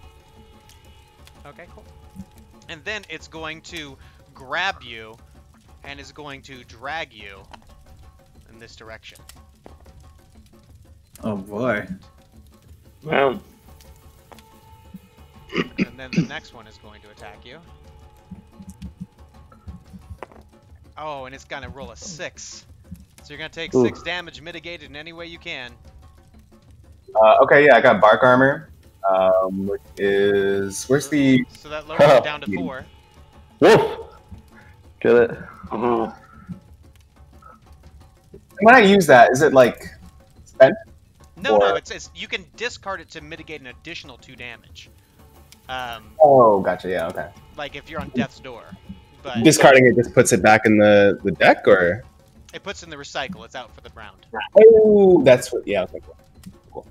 Okay, cool. And then it's going to grab you, and is going to drag you in this direction. Oh boy. Well, And then the next one is going to attack you. Oh, and it's gonna roll a 6. So you're gonna take 6 damage mitigated in any way you can. Okay, yeah, I got bark armor. Which is where's the? So that lowers it down to 4. Woof! Get it? When I use that, is it like spent? No, Or- it's you can discard it to mitigate an additional 2 damage. Oh, gotcha. Yeah, okay. Like if you're on death's door, but Discarding it just puts it back in the deck, or? it puts in the recycle. It's out for the round. Oh, that's what. Yeah. Okay. Cool.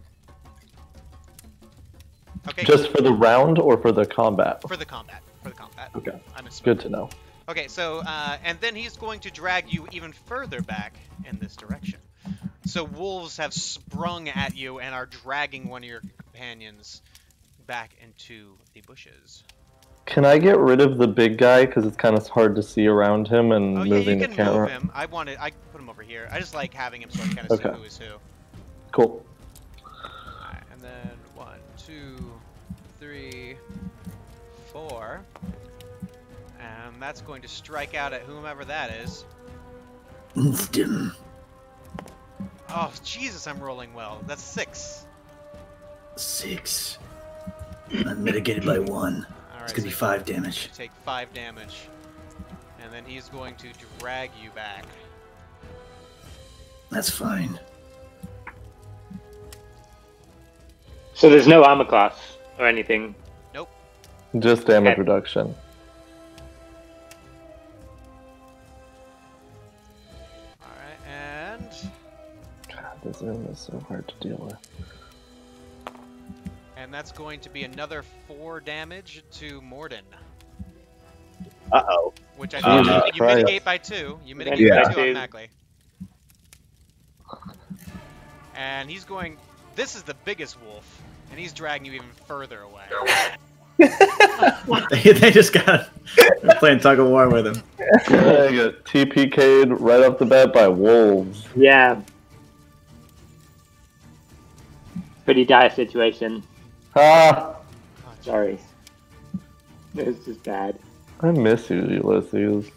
Okay, Just for the round or for the combat? for the combat. For the combat. Okay. I misspoke. Good to know. Okay, so and then he's going to drag you even further back in this direction. So wolves have sprung at you and are dragging one of your companions back into the bushes. Can I get rid of the big guy because it's kind of hard to see around him and Oh yeah, you moving the can camera? move him. I put him over here. I just like having him so I can kind of see Okay. who is who. Cool. Alright, and then 1, 2, 3, 4. And that's going to strike out at whomever that is. Instim. Oh, Jesus, I'm rolling well. That's 6. 6. Unmitigated by 1. Alright, It's gonna be so 5 damage. you take 5 damage. And then he's going to drag you back. That's fine. so there's no armor class or anything. Just damage Okay. reduction. Alright, and... God, this room is so hard to deal with. And that's going to be another 4 damage to Morden. Uh-oh. Which I think Jesus you Christ. mitigate by 2. You mitigate Yeah. by 2 Two. automatically. And he's going... This is the biggest wolf. And he's dragging you even further away. They just got. They're playing tug of war with him. I got TPK'd right off the bat by wolves. Yeah. Pretty dire situation. Ah! Sorry. This is bad. I miss you, Ulysses.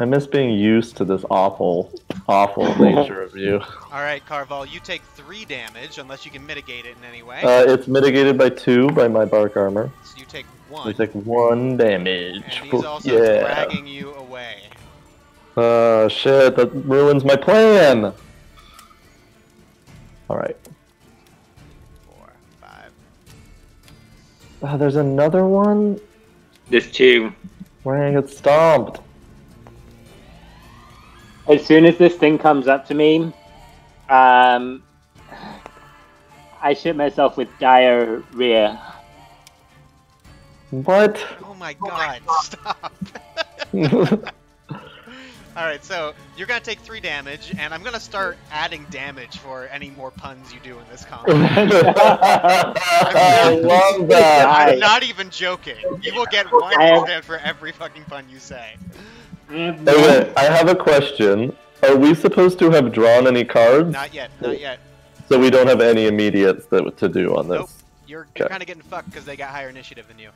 I miss being used to this awful, awful nature of you. Alright, Carval, you take 3 damage, unless you can mitigate it in any way. It's mitigated by 2 by my bark armor. So you take I 1. take 1 damage. And he's also Yeah. dragging you away. Shit, that ruins my plan! Alright. 4, 5. There's another one There's 2. where I get stomped. As soon as this thing comes up to me, I shit myself with diarrhea. What? Oh my god, stop. Alright, so you're gonna take 3 damage, and I'm gonna start adding damage for any more puns you do in this combat. I love that. Nice. I'm not even joking. You will get 1 instant for every fucking pun you say. Okay, I have a question. Are we supposed to have drawn any cards? Not yet, not yet. So we don't have any immediates to do on this? Nope. You're Okay. kind of getting fucked because they got higher initiative than you.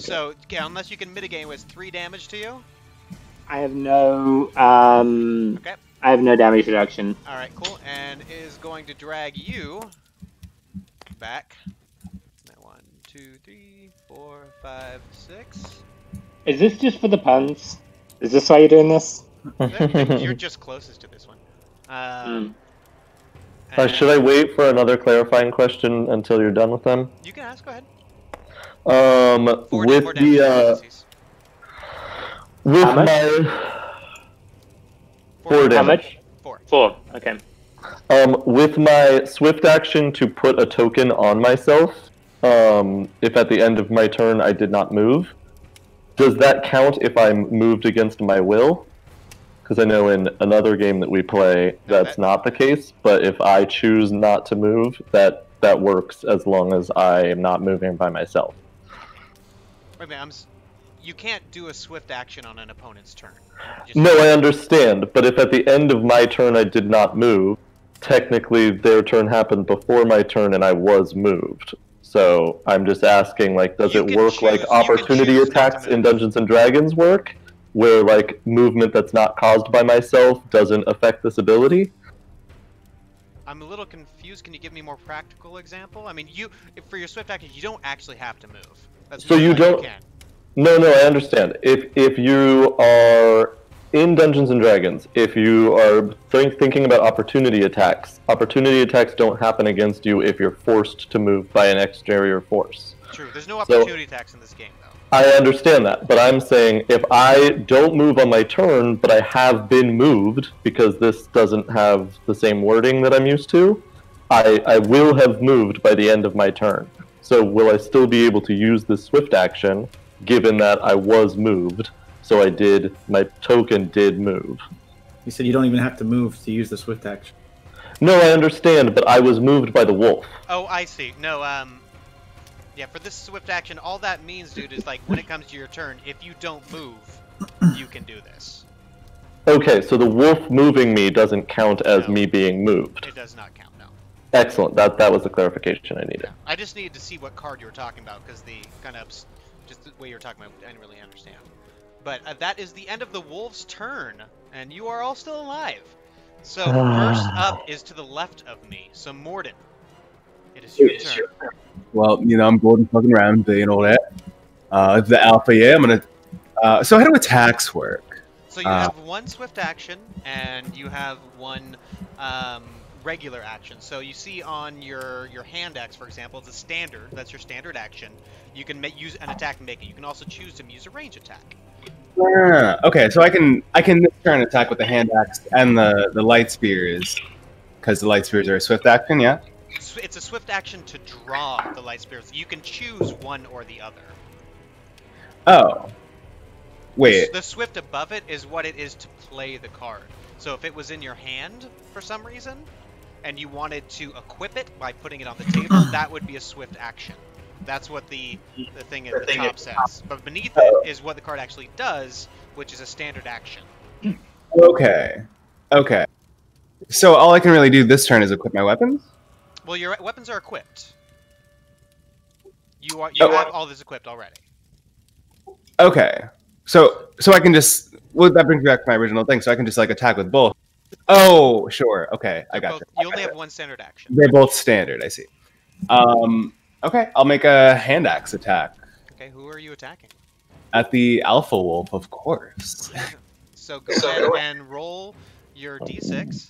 So, yeah, unless you can mitigate, was 3 damage to you? I have no Okay. I have no damage reduction. Alright, cool. And is going to drag you back 2, 3, 4, 5, 6. Is this just for the puns? Is this why you're doing this? You're just closest to this one. Should I wait for another clarifying question until you're done with them? You can ask. Go ahead. With the with How much? my 4 damage. How much? 4. 4. Okay. With my swift action to put a token on myself, if at the end of my turn I did not move, does that count if I'm moved against my will? Because I know in another game that we play, that's not the case. But if I choose not to move, that works as long as I am not moving by myself. Wait a minute, you can't do a swift action on an opponent's turn. No, I understand. But if at the end of my turn I did not move, technically their turn happened before my turn and I was moved. So I'm just asking, like, does it work like opportunity attacks in Dungeons and Dragons work? Where, like, movement that's not caused by myself doesn't affect this ability? I'm a little confused. Can you give me a more practical example? I mean, for your swift action, you don't actually have to move. That's so you don't. You can. No, I understand. If you are in Dungeons and Dragons, if you are thinking about opportunity attacks don't happen against you if you're forced to move by an exterior force. True. There's no opportunity attacks in this game, though. I understand that, but I'm saying if I don't move on my turn, but I have been moved, because this doesn't have the same wording that I'm used to, I will have moved by the end of my turn. So will I still be able to use this swift action, given that I was moved? So my token did move. You said you don't even have to move to use the swift action. No, I understand, but I was moved by the wolf. Oh, I see. No, yeah, for this swift action, all that means, dude, is like when it comes to your turn, if you don't move, you can do this. Okay, so the wolf moving me doesn't count as me being moved. It does not count, no. Excellent. That was the clarification I needed. Yeah. I just needed to see what card you were talking about, because the kind of just the way you were talking about, I didn't really understand. But that is the end of the wolf's turn, and you are all still alive. So first up is to the left of me. So Morden, it is your turn. Well, I'm Gordon fucking Ramsay and all that. The alpha, yeah. I'm gonna. So how do attacks work? So you have one swift action, and you have one regular action. So you see on your hand axe, for example, it's a standard. That's your standard action. You can use an attack and make it. You can also choose to use a range attack. Okay, so I can this turn attack with the hand axe and the light spears, because the light spears are a swift action, yeah. It's a swift action to draw the light spears. You can choose one or the other. Oh, wait. The swift above it is what it is to play the card. So if it was in your hand for some reason, and you wanted to equip it by putting it on the table, that would be a swift action. That's what the thing at the top says. But beneath it is what the card actually does, which is a standard action. Okay. So all I can really do this turn is equip my weapons? Well, your weapons are equipped. You have all this equipped already. Okay. So I can just... Well, that brings me back to my original thing. So I can just, like, attack with both. Oh, sure. Okay, I got you. You only have one standard action. They're both standard, I see. Okay, I'll make a hand axe attack. Okay, who are you attacking? At the alpha wolf, of course. So go ahead and roll your d6.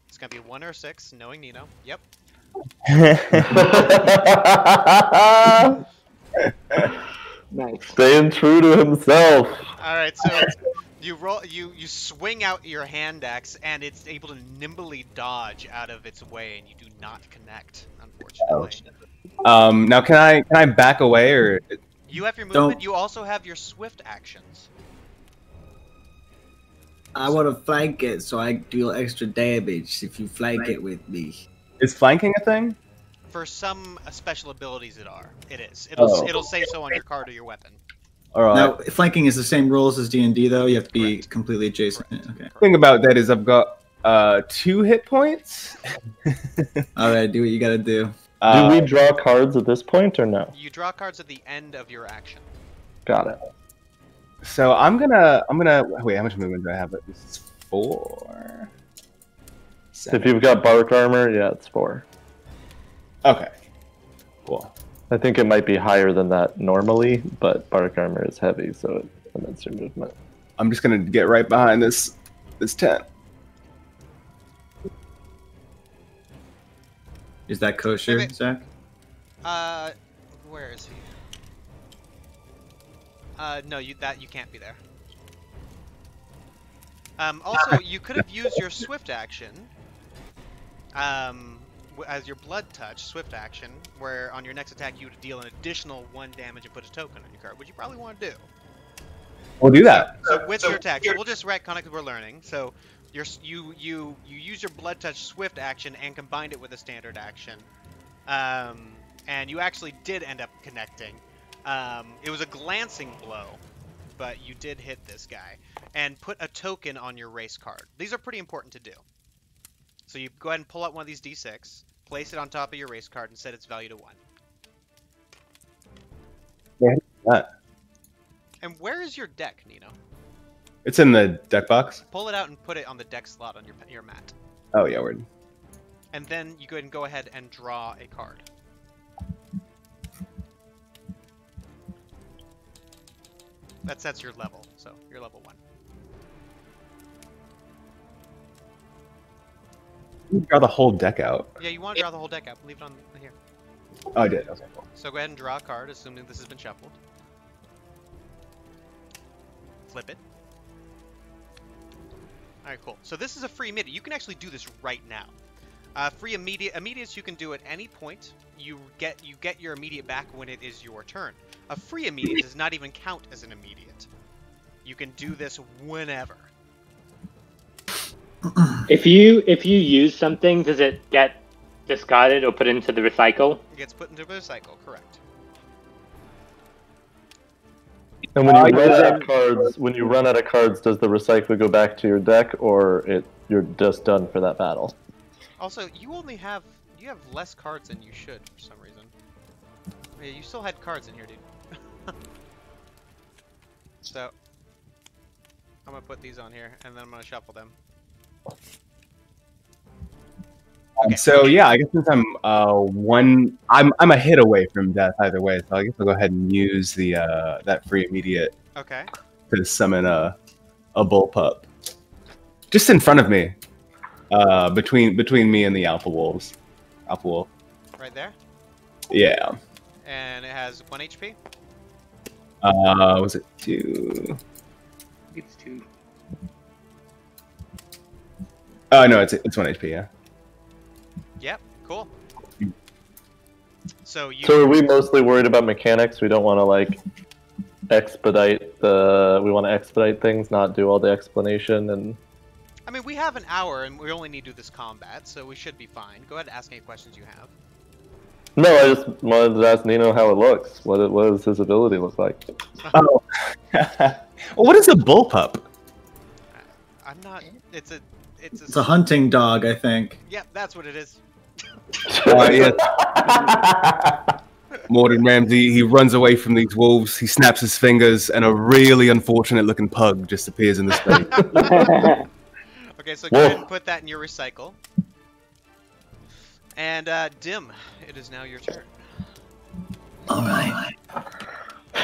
It's going to be a 1 or a 6, knowing Nino. Yep. Nice. Staying true to himself. All right, so you roll, you swing out your hand axe, and it's able to nimbly dodge out of its way, and you do not connect, unfortunately. Now can I back away, or you have your movement? You also have your swift actions. I want to flank it so I deal extra damage if you flank it with me. is flanking a thing? For some special abilities, it is. It'll say so on your card or your weapon. All right. Now, flanking is the same rules as D&D, though. You have to be completely adjacent. Okay. The thing about that is I've got 2 hit points. All right, do what you gotta do. Do we draw cards at this point or no? You draw cards at the end of your action. Got it. So I'm gonna wait. How much movement do I have? This is 4. 7. If you've got bark armor, yeah, it's 4. Okay. Cool. I think it might be higher than that normally, but bark armor is heavy, so it limits your movement. I'm just gonna get right behind this tent. Is that kosher, Wait. Zach? Where is he? No, you can't be there. Also, you could have used your swift action, as your blood touch, swift action, where on your next attack you would deal an additional 1 damage and put a token on your card, which you probably want to do. We'll do that. So with your attack, so we'll just retcon it because we're learning. So you use your blood touch swift action and combined it with a standard action, and you actually did end up connecting. It was a glancing blow, but you did hit this guy and put a token on your race card. These are pretty important to do. So you go ahead and pull out one of these d6, place it on top of your race card, and set its value to 1. Yeah, that. And where is your deck, Nino? It's in the deck box. Pull it out and put it on the deck slot on your mat. Oh yeah, word. And then you go ahead and draw a card. That sets your level, so you're level 1. You draw the whole deck out. Yeah, you want to draw the whole deck out. Leave it on here. Oh, I did. Okay, cool. So go ahead and draw a card, assuming this has been shuffled. Flip it. Alright, cool. So this is a free immediate. You can actually do this right now. Free immediates you can do at any point. You get your immediate back when it is your turn. A free immediate does not even count as an immediate. You can do this whenever. If you use something, does it get discarded or put into the recycle? It gets put into the recycle, correct. And when you run out of cards, does the recycle go back to your deck, or you're just done for that battle? Also, you have less cards than you should for some reason. Yeah, you still had cards in here, dude. So I'm gonna put these on here, and then I'm gonna shuffle them. Okay. So yeah, I guess since I'm I'm a hit away from death either way, so I guess I'll go ahead and use the that free immediate. Okay. To summon a bullpup, just in front of me, between me and the alpha wolves. Alpha wolf. Right there. Yeah. And it has 1 HP. Was it 2? It's 2. Oh no, it's 1 HP. Yeah. Yep. Cool. So are we mostly worried about mechanics? We don't want to like expedite things, not do all the explanation and. I mean, we have an hour, and we only need to do this combat, so we should be fine. Go ahead and ask any questions you have. No, I just wanted to ask Nino how it looks. What does his ability look like? Oh. Well, what is a bullpup? I'm not. It's a hunting dog, I think. Yep, that's what it is. Yeah. Morgan Ramsey, he runs away from these wolves, he snaps his fingers, and a really unfortunate looking pug just appears in the space. Okay, so go ahead and put that in your recycle. And Dim, it is now your turn. Alright.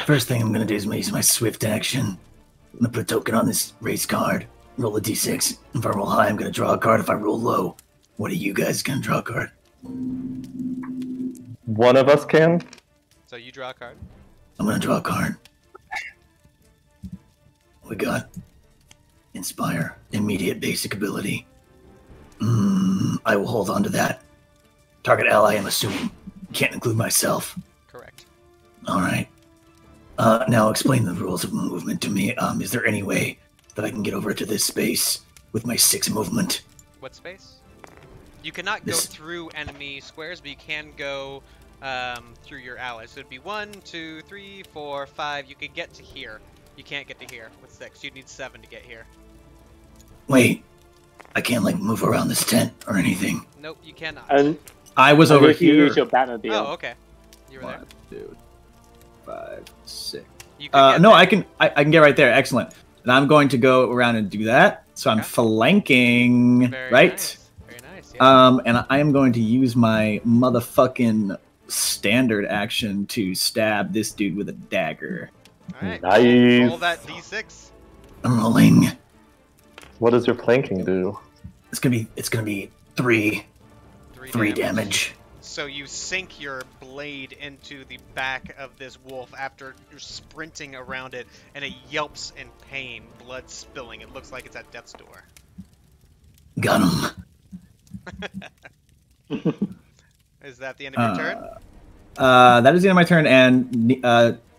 First thing I'm gonna do is use my swift action. I'm gonna put a token on this race card. Roll a d6. If I roll high, I'm gonna draw a card. If I roll low, what are you guys gonna draw a card? One of us can. So you draw a card. I'm gonna draw a card. We got Inspire, immediate basic ability. I will hold on to that. Target ally, I'm assuming. Can't include myself. Correct. Alright. Now explain the rules of movement to me. Is there any way that I can get over to this space with my 6 movement? What space? You cannot go through enemy squares, but you can go through your allies. So it'd be 1, 2, 3, 4, 5. You could get to here. You can't get to here with 6. You'd need 7 to get here. Wait. I can't, like, move around this tent or anything. Nope, you cannot. I was over if you here. use your Batmobile. Oh, okay. You were there. 1, 2, 5, 6. You can no, I can get right there. Excellent. And I'm going to go around and do that. So I'm flanking, Very right? Nice. Very nice. And I am going to use my motherfucking standard action to stab this dude with a dagger. All right. Nice. Roll that d6. I'm rolling. What does your flanking do? It's gonna be three damage. So you sink your blade into the back of this wolf after you're sprinting around it, and it yelps in pain, blood spilling. It looks like it's at death's door. Got him. Is that the end of your turn? That is the end of my turn, and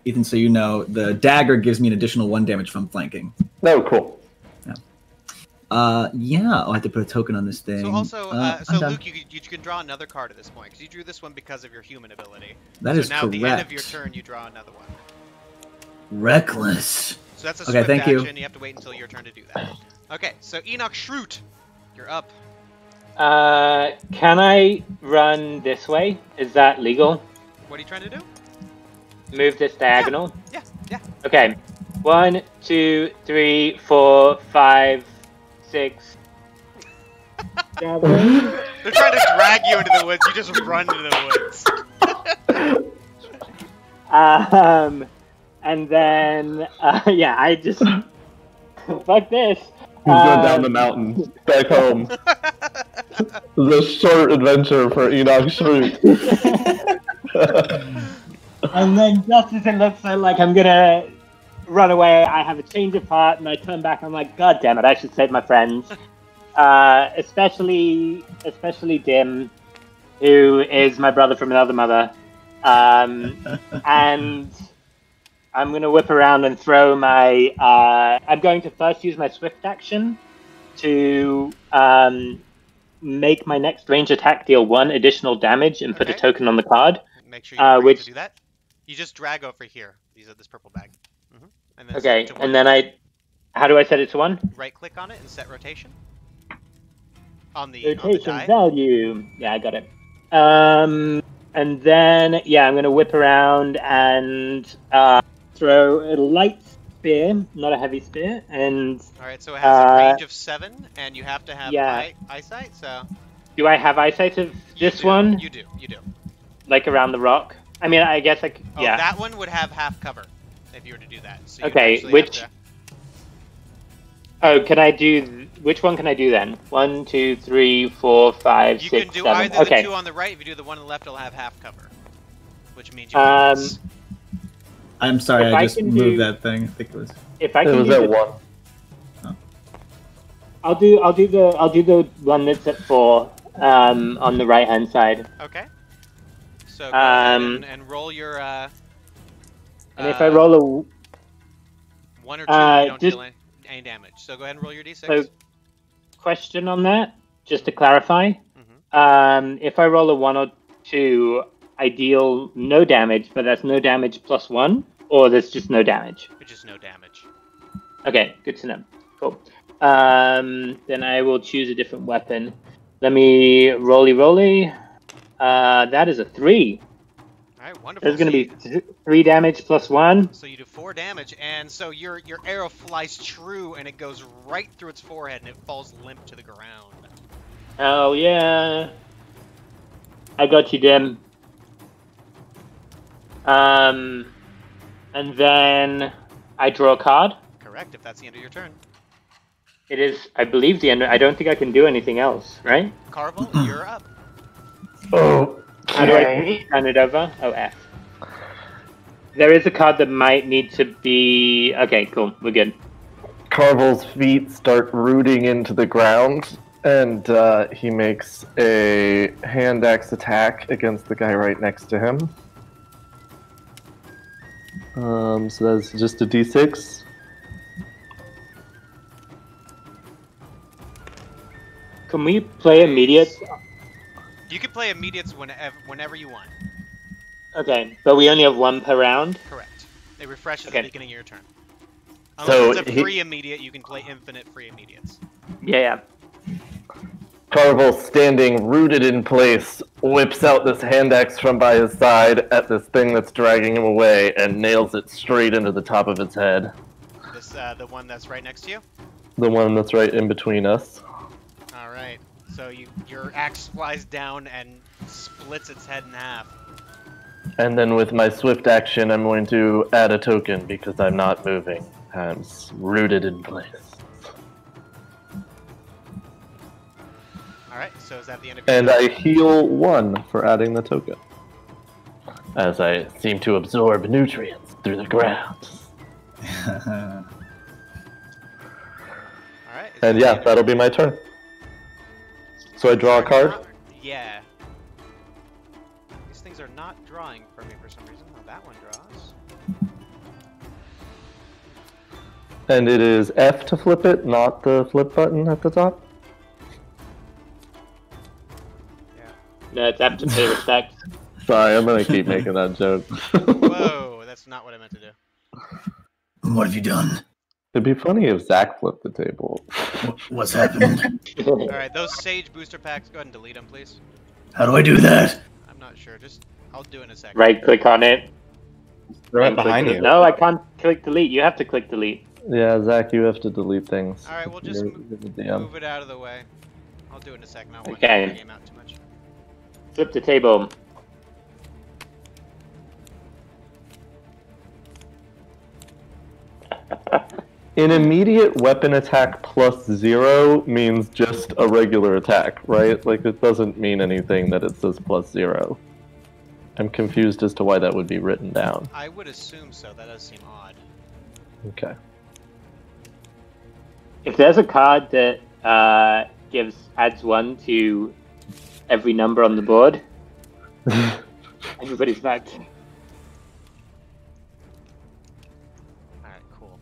Ethan, so you know, the dagger gives me an additional 1 damage from flanking. Oh, cool. Yeah, I'll have to put a token on this thing. So also, I'm Luke, you can draw another card at this point, because you drew this one because of your human ability. That so is now correct. at the end of your turn, you draw another one. Reckless. So that's a Okay, swift thank you. action. You have to wait until your turn to do that. Okay, so Enoch Shroot, you're up. Can I run this way? Is that legal? What are you trying to do? Move this diagonal? Yeah. Okay. 1, 2, 3, 4, 5, 6, 7. They're trying to drag you into the woods. You just run into the woods. And then, yeah, I just fuck this. He's going down the mountain, back home. The short adventure for Enoch Shroot. And then just as it looks like I'm gonna run away, I have a change of heart and I turn back. I'm like, God damn it, I should save my friends. Especially Dim, who is my brother from another mother. And I'm gonna whip around and throw my. I'm going to first use my swift action to make my next range attack deal 1 additional damage and put a token on the card. Make sure you which do that. You just drag over here. These are this purple bag. And then okay, set it to and 1. then how do I set it to 1? Right click on it and set rotation. On the Rotation die. value. Yeah, I got it. And then yeah, I'm gonna whip around and throw a light spear, not a heavy spear, and. All right, so it has a range of 7, and you have to have eyesight. So. Do I have eyesight of this one? You do. Like around the rock. I mean, I guess like Oh, that one would have half cover if you were to do that. So okay, which? Oh, can I do? Which one can I do then? 1, 2, 3, 4, 5, 6, 7. You can do either the 2 on the right. If you do the one on the left, it'll have half cover, which means you. I'm sorry, I just moved that thing. I think it was. If I can It was do at 1. Oh. I'll do the one that's at 4 on the right hand side. Okay. So go ahead and roll your. And if I roll a 1 or 2, you don't deal any damage. So go ahead and roll your d6. So, question on that, just to clarify. If I roll a 1 or 2, I deal no damage, but that's no damage plus 1, or there's just no damage? It's just no damage. Okay, good to know. Cool. Then I will choose a different weapon. Let me rolly. That is a 3. Alright, wonderful. There's going to be 3 damage plus 1. So you do 4 damage, and so your arrow flies true, and it goes right through its forehead, and it falls limp to the ground. Oh, yeah. I got you, Dim. And then I draw a card. Correct, if that's the end of your turn. It is, I believe, the end. I don't think I can do anything else, right? Carvel, you're up. Oh. How do I turn it over? Oh, F. There is a card that might need to be... Okay, cool. We're good. Carvel's feet start rooting into the ground, and he makes a hand axe attack against the guy right next to him. So that's just a d6. Can we play immediate? You can play immediates whenever you want. Okay, but we only have 1 per round? Correct. It refreshes at the beginning of your turn. Unless So it's a free immediate, you can play infinite free immediates. Yeah. Carvel, standing rooted in place, whips out this hand axe from by his side at this thing that's dragging him away and nails it straight into the top of its head. This, the one that's right next to you? The one that's right in between us. Alright. So your axe flies down and splits its head in half. And then with my swift action, I'm going to add a token because I'm not moving. I'm rooted in place. Alright, so is that the end of your And turn? I heal 1 for adding the token. As I seem to absorb nutrients through the ground. Alright. And yeah, that'll be my turn. So I draw a card? Yeah. These things are not drawing for me for some reason. Oh, that one draws. And it is F to flip it, not the flip button at the top? Yeah. No, it's up to pay respect. Sorry, I'm gonna keep making that joke. Whoa, that's not what I meant to do. What have you done? It'd be funny if Zack flipped the table. What's happened? Alright, those Sage booster packs, go ahead and delete them, please. How do I do that? I'm not sure. I'll do it in a second. Right click on it. They're right and click behind delete. you. No, I can't click delete. You have to click delete. Yeah, Zack, you have to delete things. Alright, we'll just You're the DM. move it out of the way. I'll do it in a second. I don't want Okay. to game out too much. Flip the table. An immediate weapon attack plus 0 means just a regular attack, right? Like, it doesn't mean anything that it says plus 0. I'm confused as to why that would be written down. I would assume so. That does seem odd. Okay. If there's a card that adds 1 to every number on the board, everybody's fucked. Alright, cool.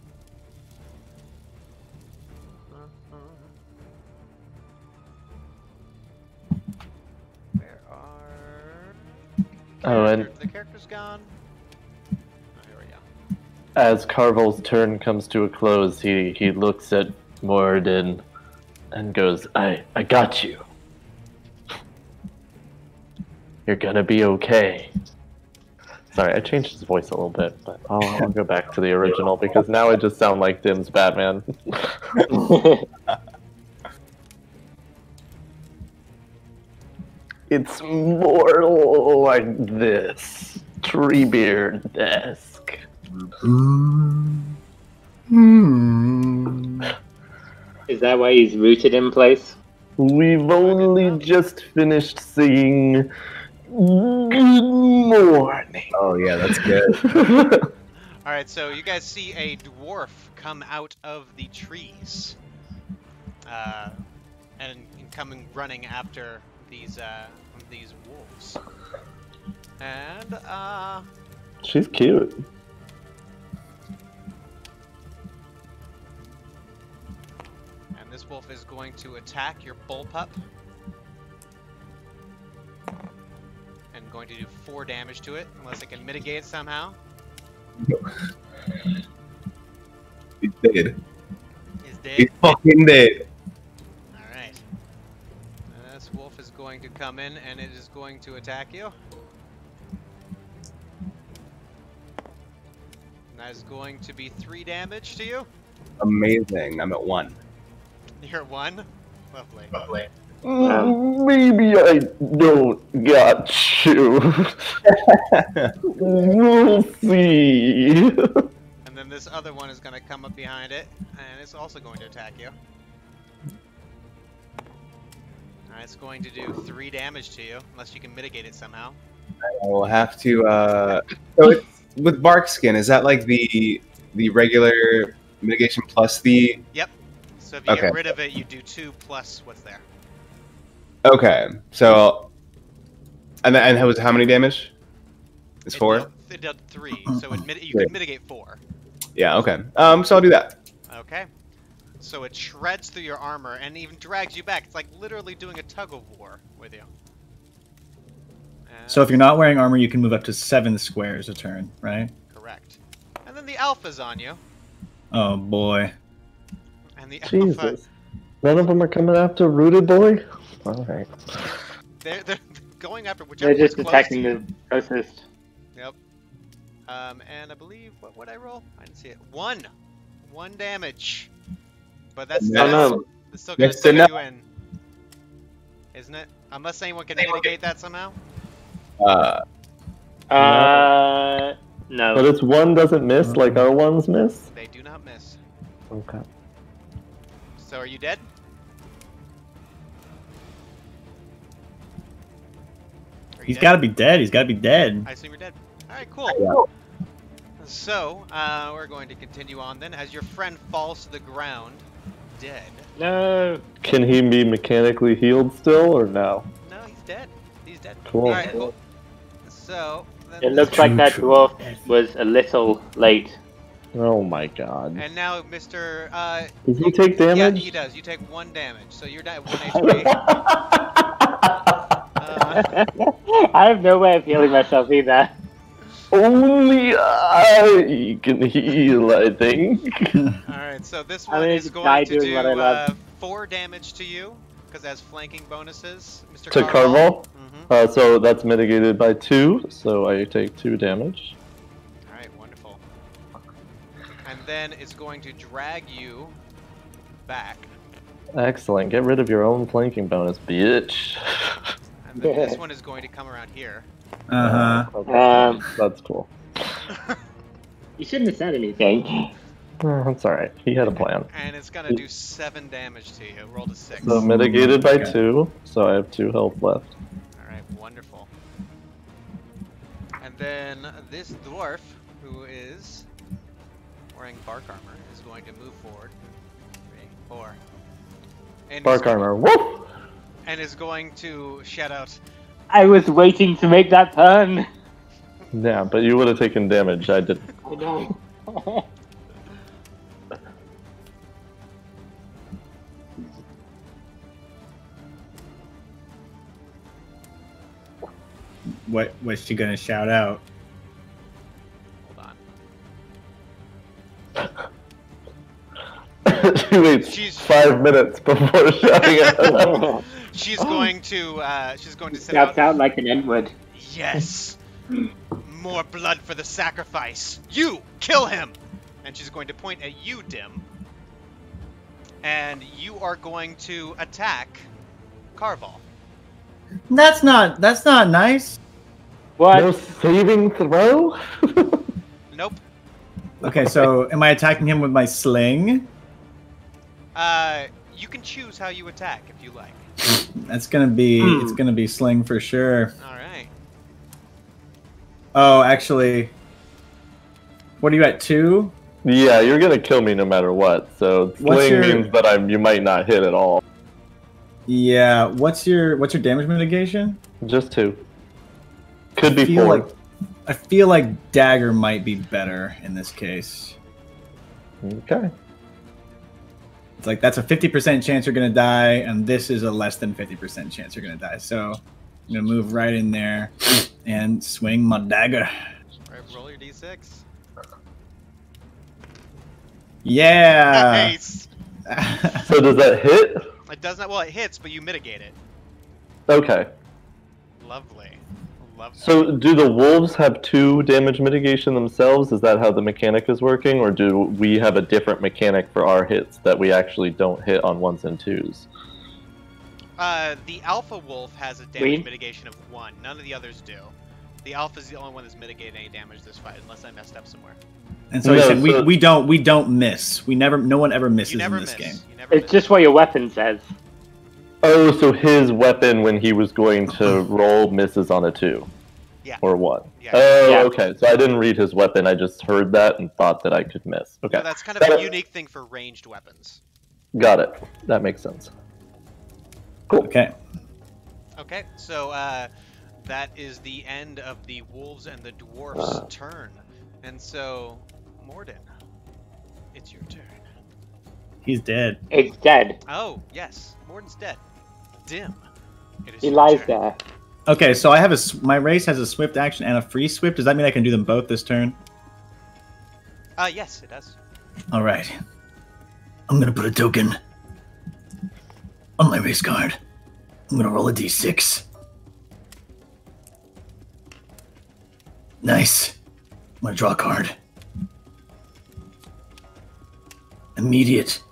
Where are... Oh, and The character's gone. Oh, here we go. as Carvel's turn comes to a close, he looks at Moradin and goes, I got you. You're gonna be okay. Sorry, I changed his voice a little bit, but I'll go back to the original because now I just sound like Dim's Batman. It's more like this. Treebeard-esque. Is that why he's rooted in place? We've only just finished singing Good Morning. Oh yeah, that's good. Alright, so you guys see a dwarf come out of the trees. And coming running after these wolves. And, She's cute. and this wolf is going to attack your bullpup. And going to do 4 damage to it, unless I can mitigate it somehow. He's dead. He's dead. He's fucking dead. Alright. This wolf is going to come in and it is going to attack you. And that is going to be 3 damage to you. Amazing. I'm at 1. You're at 1. Lovely. Maybe I don't got you. We'll see. And then this other one is going to come up behind it, and it's also going to attack you. And it's going to do 3 damage to you, unless you can mitigate it somehow. I will have to. So it's, with bark skin, is that like the regular mitigation plus the? Yep. So if you Okay. get rid of it, you do 2 plus what's there. Okay, so and it was how many damage? It's 4. It did 3, so you could mitigate 4. Yeah. Okay. So I'll do that. Okay. So it shreds through your armor and even drags you back. It's like literally doing a tug of war with you. And So if you're not wearing armor, you can move up to 7 squares a turn, right? correct. And then the alpha's on you. Oh boy. And the alpha, Jesus. None of them are coming after Rooted Boy? Alright. they're going after whichever They're just one's close attacking to the you. closest. Yep. And I believe what would I roll? I didn't see it. 1 damage. But that's No, no. still gonna Next to do you in. isn't it? Unless anyone can mitigate that somehow. No. But its one doesn't miss like our ones miss? They do not miss. Okay. So are you dead? He's got to be dead. He's got to be dead. I assume you're dead. Alright, cool. So, we're going to continue on then. As your friend falls to the ground, dead. No. Can he be mechanically healed still, or no? No, he's dead. He's dead. Cool. Alright, cool. So, then It looks like that dwarf was a little late. Oh my god. And now, Mr. Does he take damage? Yeah, he does. You take 1 damage, so you're down at 1 HP. I have no way of healing myself either. Only I can heal, I think. Alright, so this I one mean, is die going to doing what I do love. 4 damage to you, because it has flanking bonuses. Mr. To Carval? Mm-hmm. So that's mitigated by 2, so I take 2 damage. Alright, wonderful. And then it's going to drag you back. Excellent. Get rid of your own flanking bonus, bitch. And then this one is going to come around here. Okay. That's cool. You shouldn't have said anything. That's alright. He had a plan. And it's going to do 7 damage to you. Roll to 6. So mitigated by 2, so I have 2 health left. Alright, wonderful. And then this dwarf, who is wearing bark armor, is going to move forward. 3, 4. And Bark armor, woof! And is going to shout out, I was waiting to make that pun. Yeah, but you would have taken damage. I didn't. I know. What's she gonna shout out? hold on. She waits She's- 5 minutes before shouting out. She's going to send Shouts out, out like an N-word. yes! More blood for the sacrifice! You! Kill him! And she's going to point at you, Dim. And you are going to attack Carval. That's not nice. What? No saving throw? Nope. Okay, so am I attacking him with my sling? You can choose how you attack if you like. That's gonna be it's gonna be sling for sure. Alright. Oh, actually, what are you at 2? Yeah, you're gonna kill me no matter what. So What's sling your- means that you might not hit at all. Yeah. What's your damage mitigation? Just 2. Could be feel 4. like- I feel like dagger might be better in this case. Okay. It's like that's a 50% chance you're gonna die, and this is a less than 50% chance you're gonna die. So I'm gonna move right in there and swing my dagger. Alright, roll your d6. Yeah. Nice! So does that hit? It does not. Well, it hits, but you mitigate it. Okay. Lovely. Lovely. So do the wolves have 2 damage mitigation themselves? Is that how the mechanic is working? Or do we have a different mechanic for our hits that we actually don't hit on 1s and 2s? The alpha wolf has a damage mitigation of 1. None of the others do. The alpha is the only one that's mitigated any damage this fight, unless I messed up somewhere. And so he said we don't miss. No one ever misses You never in this miss. game. You never It's miss. just what your weapon says. Oh, so his weapon when he was going to roll misses on a 2? Yeah. Or what? Yeah. Oh, Yeah. okay. So I didn't read his weapon. I just heard that and thought that I could miss. Okay. No, that's kind of a unique thing for ranged weapons. Got it. That makes sense. Cool. Okay. Okay, so that is the end of the wolves and the dwarfs' turn. And so, Morden, it's your turn. He's dead. It's dead. Oh, yes, Morden's dead. Dim. It is He your lies turn. there. Okay, so I have my race has a swift action and a free swift. Does that mean I can do them both this turn? Yes, it does. All right. I'm gonna put a token on my race card. I'm gonna roll a d6. Nice. I'm gonna draw a card. Immediate.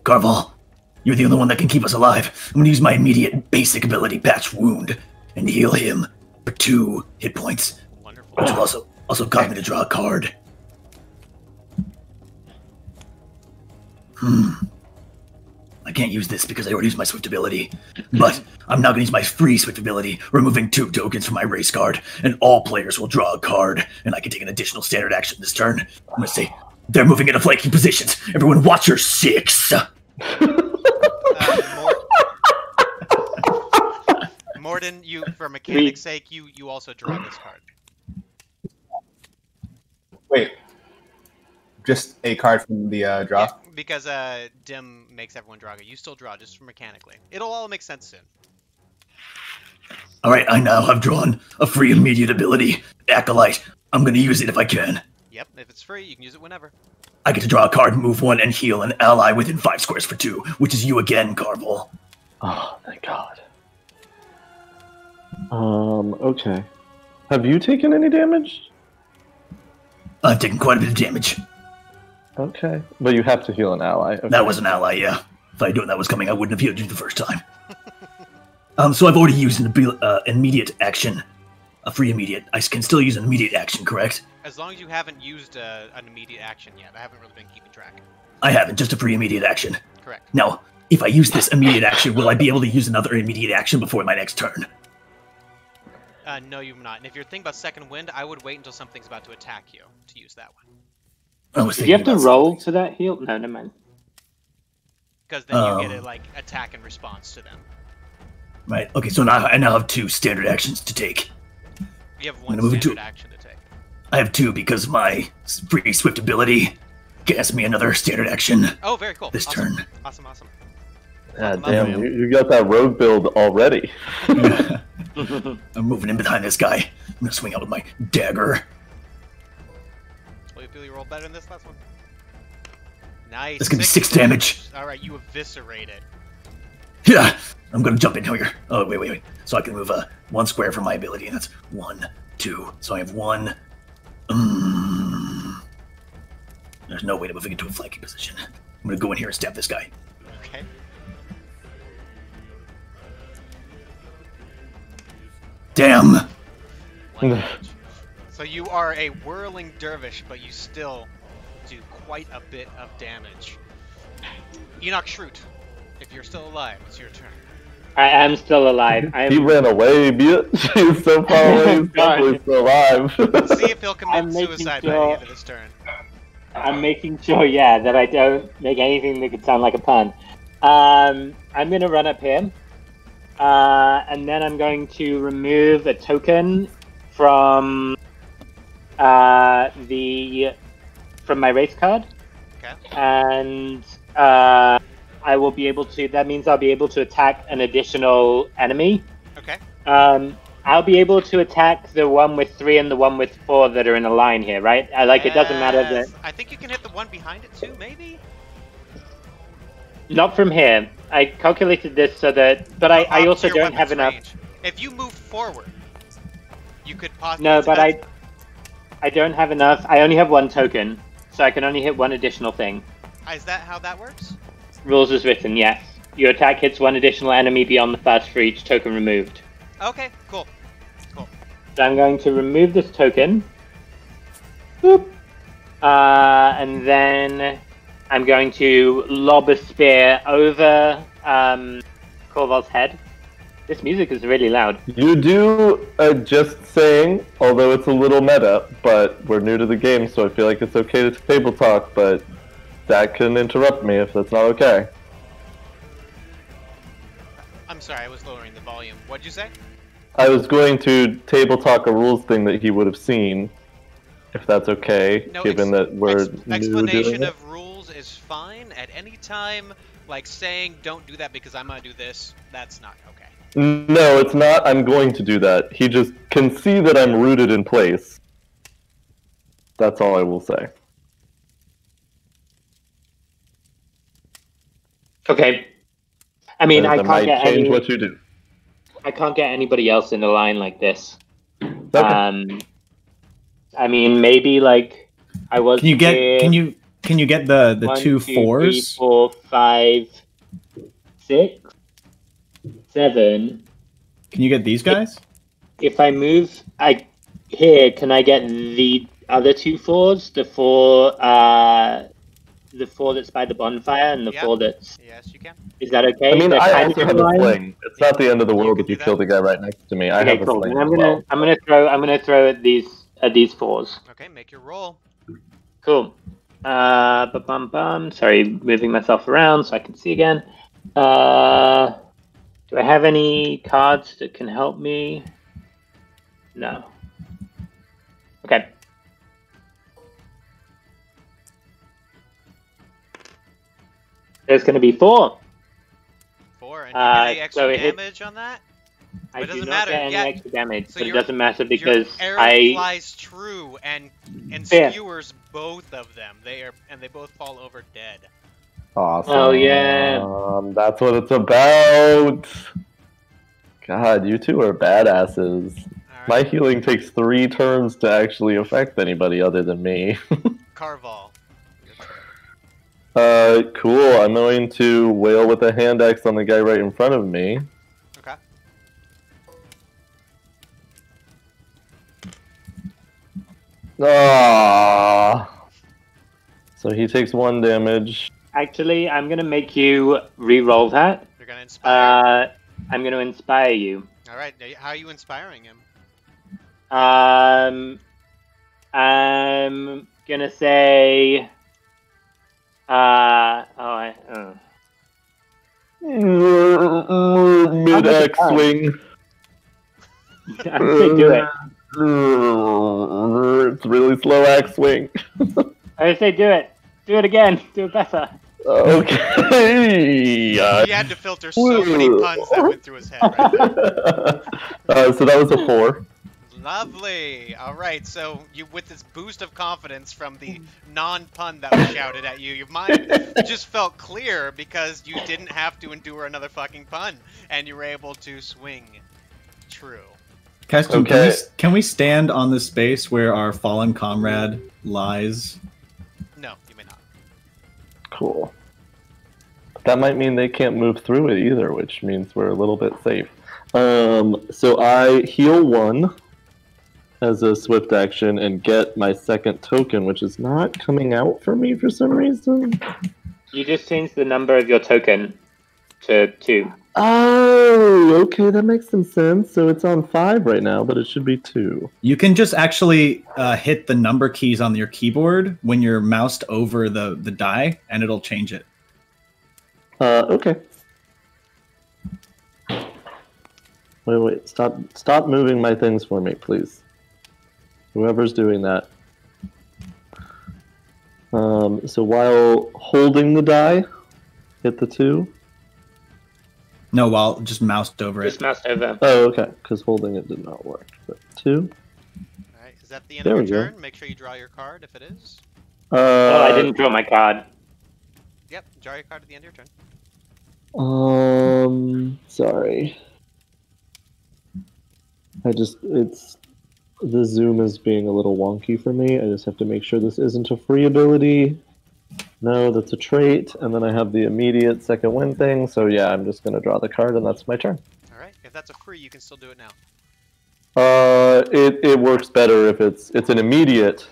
Carval, you're the only one that can keep us alive. I'm gonna use my immediate basic ability, Patch Wound, and heal him for 2 hit points. Wonderful. Which will also cause me to draw a card. I can't use this because I already used my Swift ability. But I'm now going to use my free Swift ability, removing 2 tokens from my race card, and all players will draw a card, and I can take an additional standard action this turn. I'm going to say, they're moving into flanking positions. Everyone watch your 6. Morden, you, for mechanic's sake, you also draw this card. Wait. Just a card from the draw? Yeah, because Dim makes everyone draw. You still draw, just mechanically. It'll all make sense soon. Alright, I now have drawn a free immediate ability, Acolyte. I'm going to use it if I can. Yep, if it's free, you can use it whenever. I get to draw a card, move 1, and heal an ally within 5 squares for 2, which is you again, Carval. Oh, thank God. Okay. Have you taken any damage? I've taken quite a bit of damage. Okay. But you have to heal an ally. Okay. That was an ally, yeah. If I knew that was coming, I wouldn't have healed you the first time. So I've already used an immediate action. A free immediate. I can still use an immediate action, correct? As long as you haven't used an immediate action yet. I haven't really been keeping track. I haven't, just a free immediate action. Correct. Now, if I use this immediate action, will I be able to use another immediate action before my next turn? No, you're not. And if you're thinking about second wind, I would wait until something's about to attack you to use that one. Do you have to roll to that heal? No, never mind. Because then you get a attack and response to them. Right. Okay. So now I have 2 standard actions to take. You have 1 standard action to take. I have 2 because my free Swift ability gives me another standard action. Oh, very cool. This awesome. turn. Awesome. God damn, you got that rogue build already. I'm moving in behind this guy. I'm gonna swing out with my dagger. Well, you feel you rolled better than this last one? Nice. That's gonna be 6 damage. Alright, you eviscerate it. Yeah, I'm gonna jump in here. Oh, wait. So I can move 1 square from my ability, and that's 1, 2. So I have 1. There's no way to move into a flanking position. I'm gonna go in here and stab this guy. Okay. Damn! So you are a whirling dervish, but you still do quite a bit of damage. Enoch Shroot, if you're still alive, it's your turn. I am still alive. He ran away, bitch. He's so far away, he's probably still alive. See if he'll commit suicide by the end of this turn. I'm making sure, yeah, that I don't make anything that could sound like a pun. I'm going to run up here. And then I'm going to remove a token from my race card. Okay. And I will be able to. That means I'll be able to attack an additional enemy. Okay. I'll be able to attack the one with 3 and the one with 4 that are in a line here, right? It doesn't matter that. I think you can hit the one behind it too, maybe. Not from here. I calculated this so that, but I also don't have enough. Range. If you move forward, you could possibly. No, but I don't have enough. I only have 1 token, so I can only hit 1 additional thing. Is that how that works? Rules is written, yes. Your attack hits 1 additional enemy beyond the first for each token removed. Okay, cool. So I'm going to remove this token. Boop. And then I'm going to lob a spear over Corval's head. This music is really loud. You do just saying, although it's a little meta, but we're new to the game, so I feel like it's okay to table talk, but that can interrupt me if that's not okay. I'm sorry, I was lowering the volume. What'd you say? I was going to table talk a rules thing that he would have seen, if that's okay, No, given that we're new explanation doing it. of rules is fine at any time. Like saying don't do that because I'm gonna do this, that's not okay. No, it's not. I'm going to do that. He just can see that I'm rooted in place. That's all I will say. Okay. I mean, That I can't might get change what you do. I can't get anybody else in the line like this. Okay. I mean, maybe like I was. Can you Can you get the 1, 2 2, 3, fours? 4, 5, 6, 7. Can you get these guys? If I move here, can I get the other 2 4s? The 4 that's by the bonfire and the Yep. 4 that's... Yes, you can. Is that okay? I mean, They're I kind also of have in a line. sling. It's not the end of the world can if you do kill that. the guy right next to me. I Okay, have a cool. sling And as well. I'm gonna throw at these 4s. Okay, make your roll. Cool. Sorry, moving myself around so I can see again. Do I have any cards that can help me? No. Okay. There's going to be 4. 4, and you get any extra so it hit- damage on that? I It do doesn't not matter. get any Yeah. extra damage, So but it your- doesn't matter Your because arrow flies true and Yeah. skewers both of them. They both fall over dead. Awesome. Oh, yeah. That's what it's about. God, you two are badasses. All My right, healing takes 3 turns to actually affect anybody other than me. Carval. Cool. I'm going to wail with a hand axe on the guy right in front of me. Okay. Ah. So he takes 1 damage. Actually, I'm going to make you re-roll that. You're gonna inspire. I'm going to inspire you. All right. How are you inspiring him? I'm gonna say. Mid-axe swing. I'm gonna do it. It's really slow axe swing. I say do it. Do it again. Do it better. Okay. He had to filter so many puns that went through his head right there. So that was a 4. Lovely. All right. So you, with this boost of confidence from the non-pun that was shouted at you, your mind just felt clear because you didn't have to endure another fucking pun, and you were able to swing true. Keston, Okay. can we stand on the space where our fallen comrade lies? No, you may not. Cool. That might mean they can't move through it either, which means we're a little bit safe. So I heal 1 as a swift action and get my second token, which is not coming out for me for some reason. You just changed the number of your token to 2. Oh, okay, that makes some sense. So it's on 5 right now, but it should be 2. You can just actually hit the number keys on your keyboard when you're moused over the die, and it'll change it. Okay. Wait, stop moving my things for me, please. Whoever's doing that. So while holding the die, hit the 2. No, while just moused over Just it. moused over. Oh, okay, because holding it did not work. But 2. All right. Is that the end There of your we go. turn? Make sure you draw your card if it is. Oh, I didn't draw my card. Yep. Draw your card at the end of your turn. Sorry. The zoom is being a little wonky for me. I just have to make sure this isn't a free ability. No, that's a trait, and then I have the immediate second win thing, so yeah, I'm just gonna draw the card and that's my turn. All right. If that's a free, you can still do it now. It works better if it's an immediate,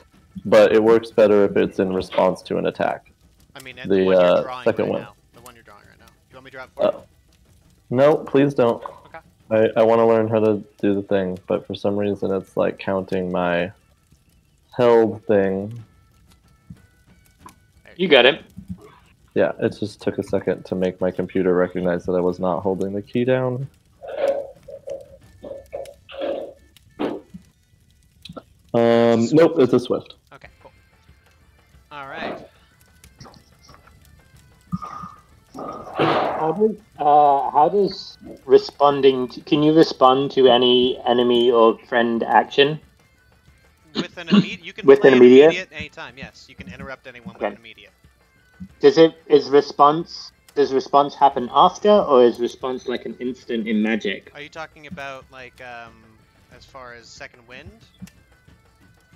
but it works better if it's in response to an attack. I mean, The, the one you're drawing second right one. now. The one you're drawing right now. You want me to draw it for you? No, please don't. Okay. I want to learn how to do the thing, but for some reason it's like counting my held thing. You got it. Yeah, it just took a second to make my computer recognize that I was not holding the key down. Nope, it's a swift. Okay, cool. All right. How does responding can you respond to any enemy or friend action? With an immediate, you can With play an an immediate? immediate anytime. Yes, you can interrupt anyone with Okay. an immediate. Does response happen after, or is response like an instant in Magic? Are you talking about like as far as second wind?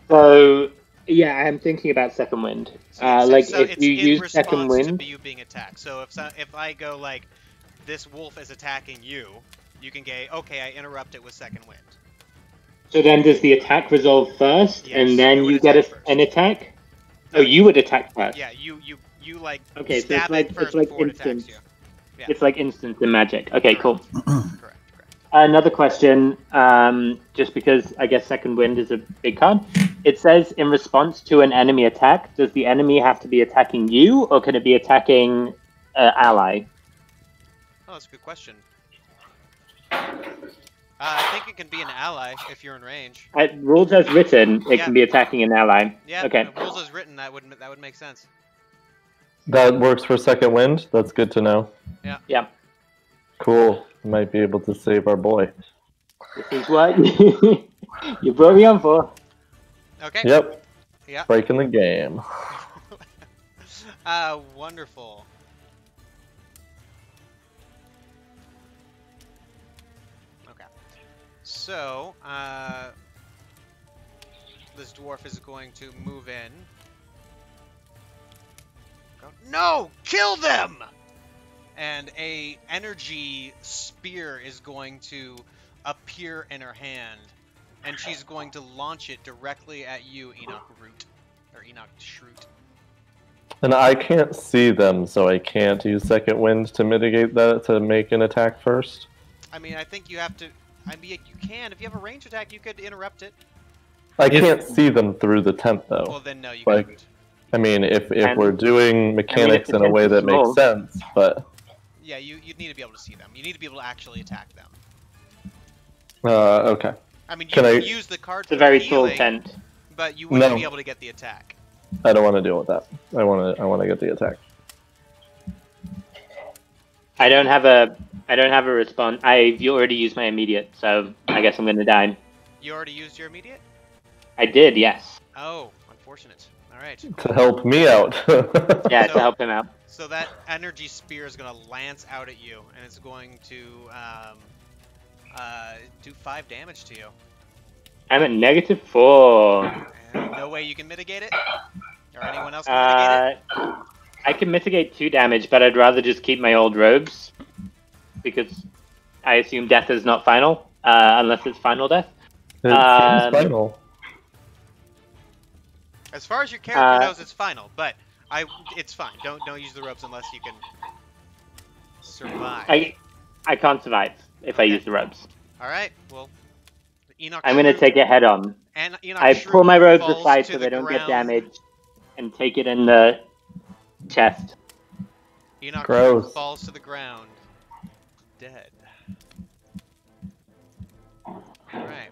So Yeah, I'm thinking about second wind. So Like so if it's you in use response second wind, to you being attacked. So if I go like, this wolf is attacking you, you can get, okay, I interrupt it with second wind. so then does the attack resolve first, Yes, and then you would you get attack an first. attack? No, Oh, you would attack first. Yeah, you like Okay, so stab it first it's like before it attacks instant. you. Yeah. It's like instant in Magic. Okay, cool. Correct. Another question, just because I guess second wind is a big card. It says in response to an enemy attack, does the enemy have to be attacking you, or can it be attacking an ally? Oh, that's a good question. I think it can be an ally if you're in range. Rules as written, it Yeah. can be attacking an ally. Yeah, Okay. rules as written, that would make sense. That works for second wind. That's good to know. Yeah. Cool. Might be able to save our boy. This is what you brought me on for. Okay. Yep. Yeah. Breaking the game. Wonderful. Okay. So, this dwarf is going to move in. No! Kill them! And a energy spear is going to appear in her hand, and she's going to launch it directly at you, Enoch Root, or Enoch Shroot. And I can't see them, so I can't use second wind to mitigate that, to make an attack first. I mean, I think you have to. I mean, you can. If you have a range attack, you could interrupt it. I can't see them through the tent, though. Well, then no, you Like, couldn't. I mean, if we're doing mechanics the in a way tent is that makes small. sense, but... Yeah, you'd need to be able to see them. You need to be able to actually attack them. Okay. I mean, you Can can I- use the card It's a for very healing, tall tent. but you wouldn't No. be able to get the attack. I don't want to deal with that. I want to get the attack. I don't have a response. You already used my immediate, so I guess I'm gonna die. You already used your immediate? I did, yes. Oh, unfortunate. All right. To help me out. Yeah, So- to help him out. So that energy spear is going to lance out at you, and it's going to do 5 damage to you. I'm at -4. And no way you can mitigate it? Or anyone else can mitigate it? I can mitigate 2 damage, but I'd rather just keep my old robes. Because I assume death is not final, unless it's final death. It seems final. As far as your character knows, it's final, but it's fine. Don't use the ropes unless you can survive. I can't survive if I use the robes. All right. Well, Enoch. I'm gonna Shroot- take it head on. And Enoch I Shroot pull my robes falls aside to so the they don't get ground. damaged, and take it in the chest. Enoch Gross. Shroot falls to the ground, dead. All right.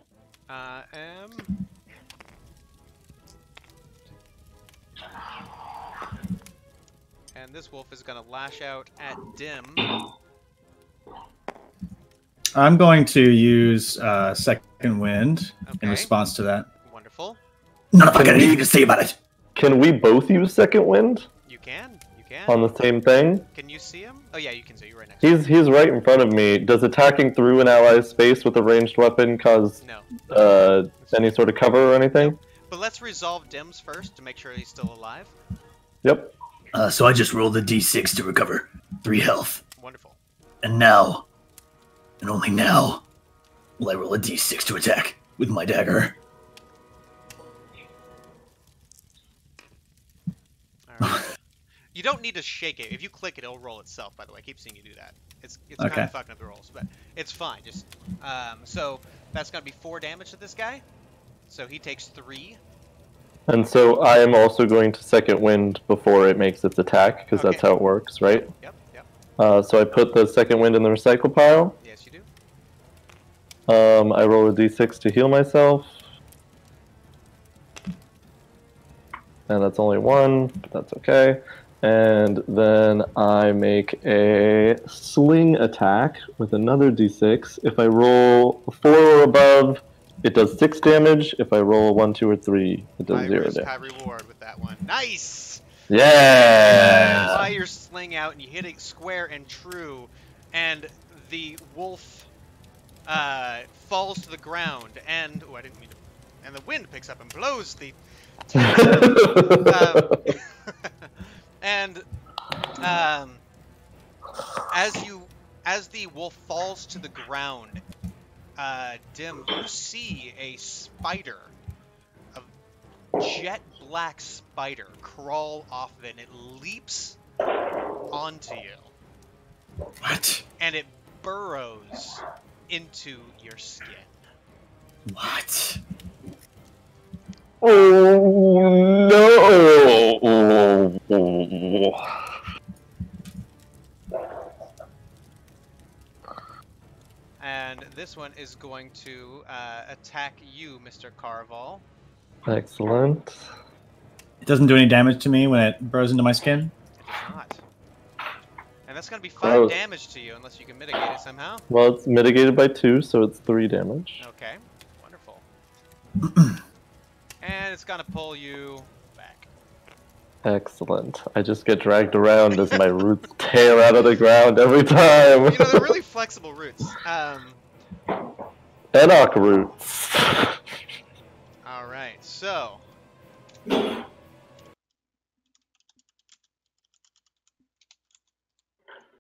And this wolf is gonna lash out at Dim. I'm going to use second wind in Okay. response to that. Wonderful. None of I got anything to say about it. Can we both use second wind You can. on the same thing? Can you see him? Oh yeah, you can see. You're right next to him. He's right in front of me. Does attacking through an ally's space with a ranged weapon cause No. any sort of cover or anything? But let's resolve Dim's first to make sure he's still alive. Yep. So I just rolled a d6 to recover 3 health. Wonderful. And now, and only now, will I roll a d6 to attack with my dagger. All right. You don't need to shake it. If you click it, it'll roll itself. By the way, I keep seeing you do that. It's kind Okay. of fucking up the rolls, but it's fine. Just so that's gonna be 4 damage to this guy. So he takes 3. And so I am also going to second wind before it makes its attack, because that's Okay. how it works, right? Yep. So I put the second wind in the recycle pile. Yes, you do. I roll a d6 to heal myself. And that's only 1, but that's okay. And then I make a sling attack with another d6. If I roll a 4 or above, it does 6 damage. If I roll a 1, 2, or 3, it does High 0 risk, damage. high reward with that one. Nice. Yeah! Fly your sling out and you hit it square and true, and the wolf falls to the ground. And I didn't mean to. And the wind picks up and blows the And as the wolf falls to the ground, Dim, you see a spider, a jet black spider, crawl off of it, and it leaps onto you. What? And it burrows into your skin. What? Oh no! And this one is going to attack you, Mr. Carval. Excellent. It doesn't do any damage to me when it burrows into my skin? It does not. And that's going to be 5 Gross. damage to you, unless you can mitigate it somehow. Well, it's mitigated by 2, so it's 3 damage. Okay, wonderful. And it's going to pull you back. Excellent. I just get dragged around as my roots tear out of the ground every time. You know, they're really flexible roots. Enoch roots. Alright, so...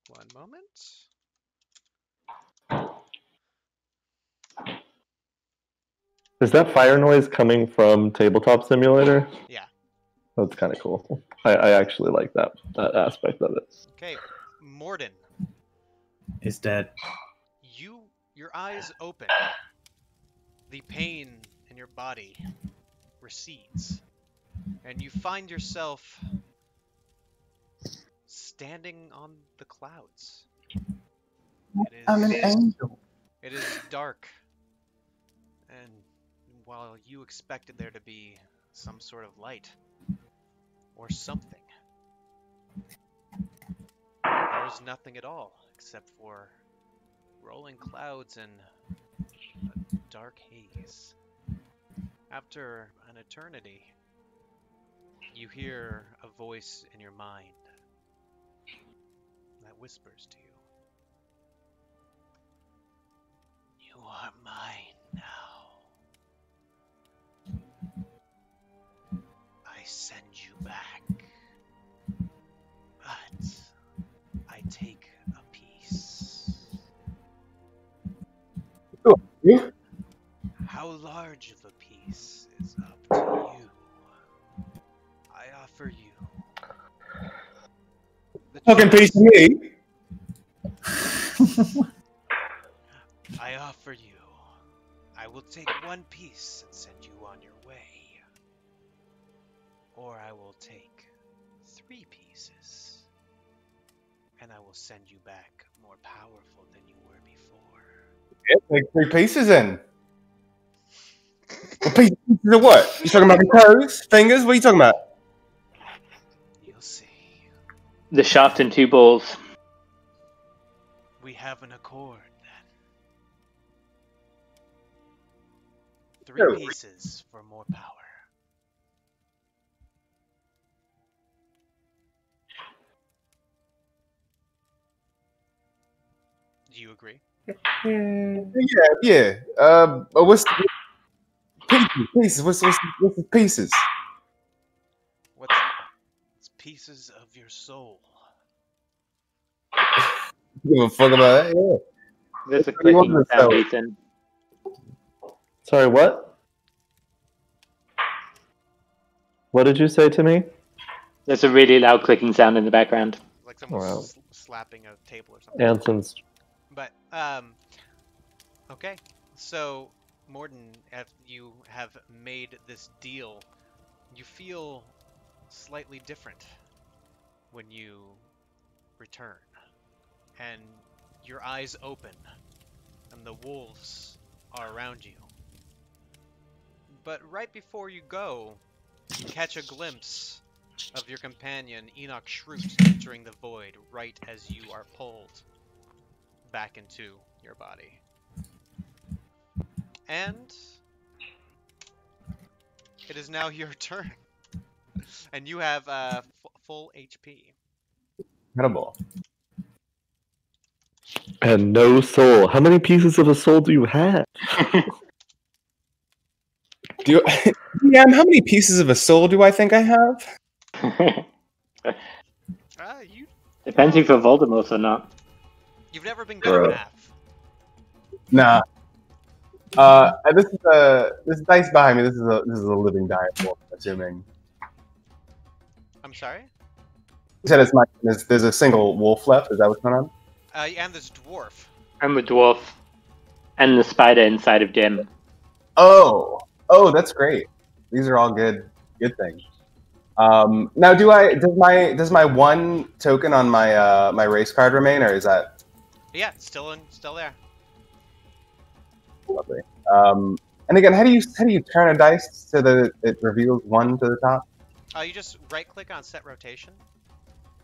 One moment. Is that fire noise coming from Tabletop Simulator? Yeah. That's kind of cool. I actually like that aspect of it. Okay, Morden. It's dead. Your eyes open. The pain in your body recedes. And you find yourself standing on the clouds. I'm an angel. It is dark. And while you expected there to be some sort of light or something, there is nothing at all except for rolling clouds and a dark haze. After an eternity, you hear a voice in your mind that whispers to you. You are mine now. I send you back. But I take a piece. Yeah. How large of a piece is up to you. I offer you the Fucking piece of me. I offer you. I will take 1 piece and send you on your way. Or I will take 3 pieces and I will send you back more powerful than you were before. Yeah, take 3 pieces in. Well, pieces of what? You talking about the toes, fingers? What are you talking about? You'll see. The shaft and 2 balls. We have an accord then. 3 pieces for more power. Do you agree? Yeah. What's the pieces? What's the pieces? It's pieces of your soul. Give a fuck about that. Yeah. There's a clicking sound, Ethan. Sorry, what? What did you say to me? There's a really loud clicking sound in the background. Like someone Wow. slapping a table or something. Anson's. But, okay. So, Morden, if you have made this deal, you feel slightly different when you return. And your eyes open, and the wolves are around you. But right before you go, you catch a glimpse of your companion, Enoch Schrute, entering the void right as you are pulled back into your body. And it is now your turn. And you have full HP. Incredible. And no soul. How many pieces of a soul do you have? DM, how many pieces of a soul do I think I have? You Depends if you're Voldemort or not. You've never been good at math. Nah. This dice behind me. This is a living die wolf, I'm assuming. I'm sorry? You said there's a single wolf left. Is that what's going on? And this dwarf. I'm the dwarf. And the spider inside of Dim. Oh, that's great. These are all good things. Now, does my one token on my my race card remain, or is that? Yeah, still there. Lovely. And again, how do you turn a dice so that it reveals one to the top? You just right-click on set rotation.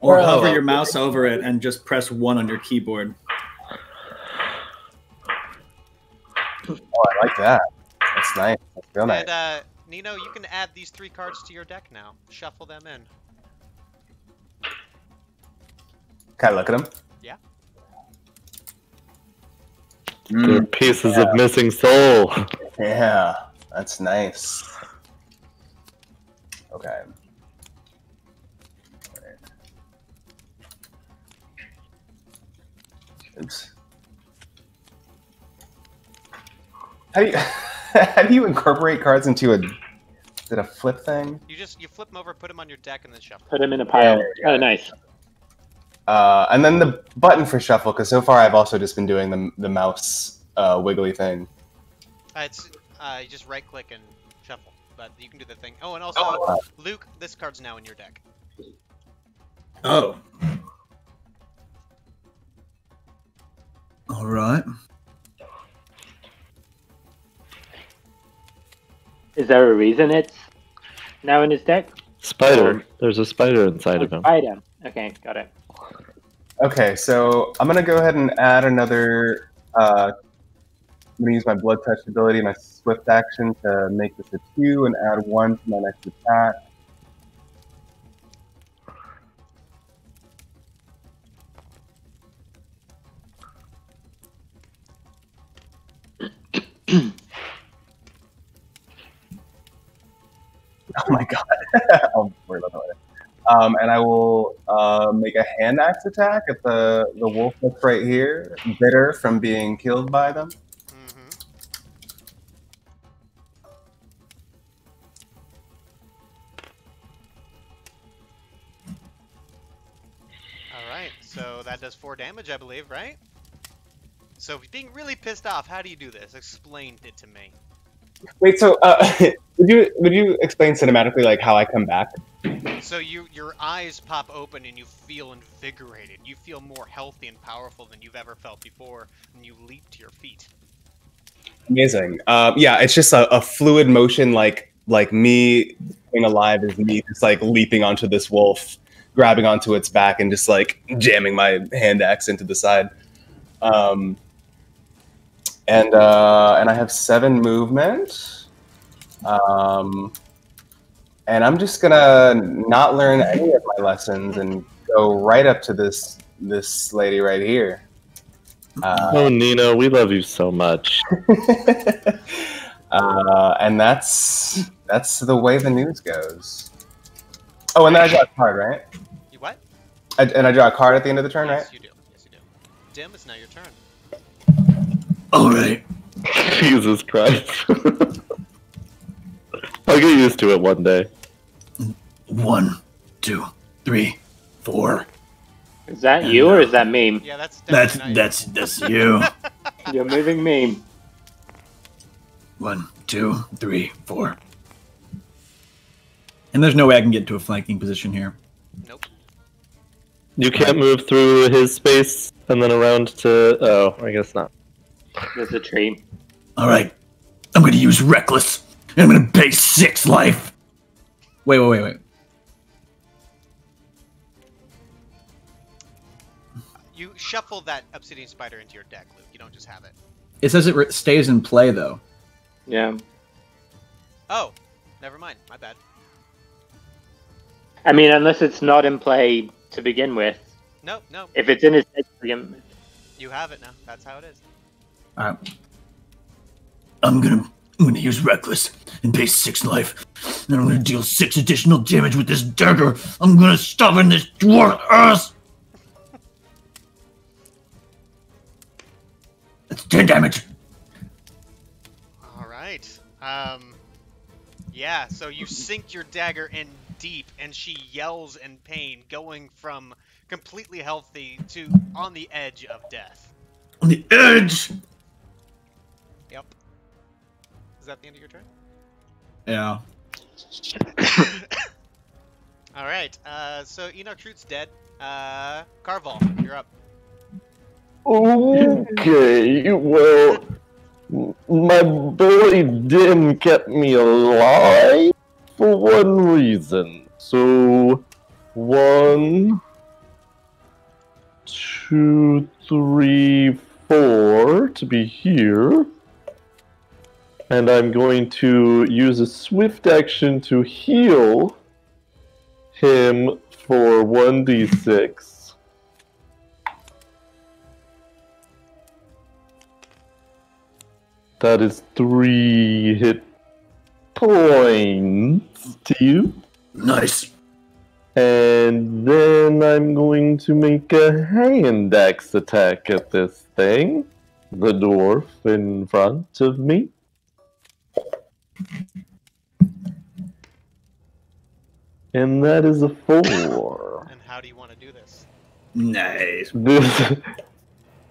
Or hover your mouse over it and just press 1 on your keyboard. Oh, I like that. That's nice. That's real nice. And Nino, you can add these 3 cards to your deck now. Shuffle them in. Can I look at them? Yeah. They're pieces of missing soul. Yeah, that's nice. Okay. Oops. How do you incorporate cards into is it a flip thing? You flip them over, put them on your deck, and then shuffle. Put them in a pile. Yeah. Oh, nice. And then the button for shuffle, because so far I've also just been doing the mouse wiggly thing. It's you just right click and shuffle, but you can do the thing. Oh, and also, Luke, this card's now in your deck. Oh. All right. Is there a reason it's now in his deck? Spider. There's a spider inside of him. Spider. Okay, got it. Okay, so I'm gonna go ahead and add another. I'm gonna use my blood touch ability, my swift action, to make this a 2 and add 1 to my next attack. Oh my god. I'll worry about that later. And I will make a hand axe attack at the wolf that's right here, bitter from being killed by them. Alright, so that does 4 damage, I believe, right? So if you're being really pissed off, how do you do this? Explain it to me. Wait, so would you explain cinematically like how I come back? So your eyes pop open and you feel invigorated. You feel more healthy and powerful than you've ever felt before, and you leap to your feet. Amazing. Yeah, it's just a fluid motion, like me being alive is me just like leaping onto this wolf, grabbing onto its back, and just like jamming my hand axe into the side. And I have 7 movement. And I'm just gonna not learn any of my lessons and go right up to this lady right here. Oh, Nino, we love you so much. And that's the way the news goes. Oh, and then I draw a card, right? You what? And I draw a card at the end of the turn, Yes, right? you do. Yes, you do. Dim, it's now your turn. All right. Jesus Christ. I'll get used to it one day. 1, 2, 3, 4. Is that you or is that me? Yeah, that's That's you. You're moving me. 1, 2, 3, 4. And there's no way I can get into a flanking position here. Nope. You can't move through his space and then around to... Oh, I guess not. There's a tree. All right. I'm going to use Reckless. And I'm going to pay 6 life. Wait. You shuffle that obsidian spider into your deck, Luke. You don't just have it. It says it stays in play, though. Yeah. Oh, never mind. My bad. I mean, unless it's not in play to begin with. No. If it's in his deck to begin with. You have it now. That's how it is. I'm going to I'm gonna use Reckless and pay 6 life. And I'm gonna deal 6 additional damage with this dagger. I'm gonna stop in this dwarf ass! That's 10 damage. Alright. Yeah, so you sink your dagger in deep, and she yells in pain, going from completely healthy to on the edge of death. On the edge! Yep. Is that the end of your turn? Yeah. Alright, so Enoch Shroot's dead. Carval, you're up. Okay, well, my boy Dim kept me alive for one reason. So, 1, 2, 3, 4 to be here. And I'm going to use a swift action to heal him for 1d6. That is 3 hit points to you. Nice. And then I'm going to make a hand axe attack at this thing. The dwarf in front of me. And that is a 4. And how do you want to do this? Nice. This,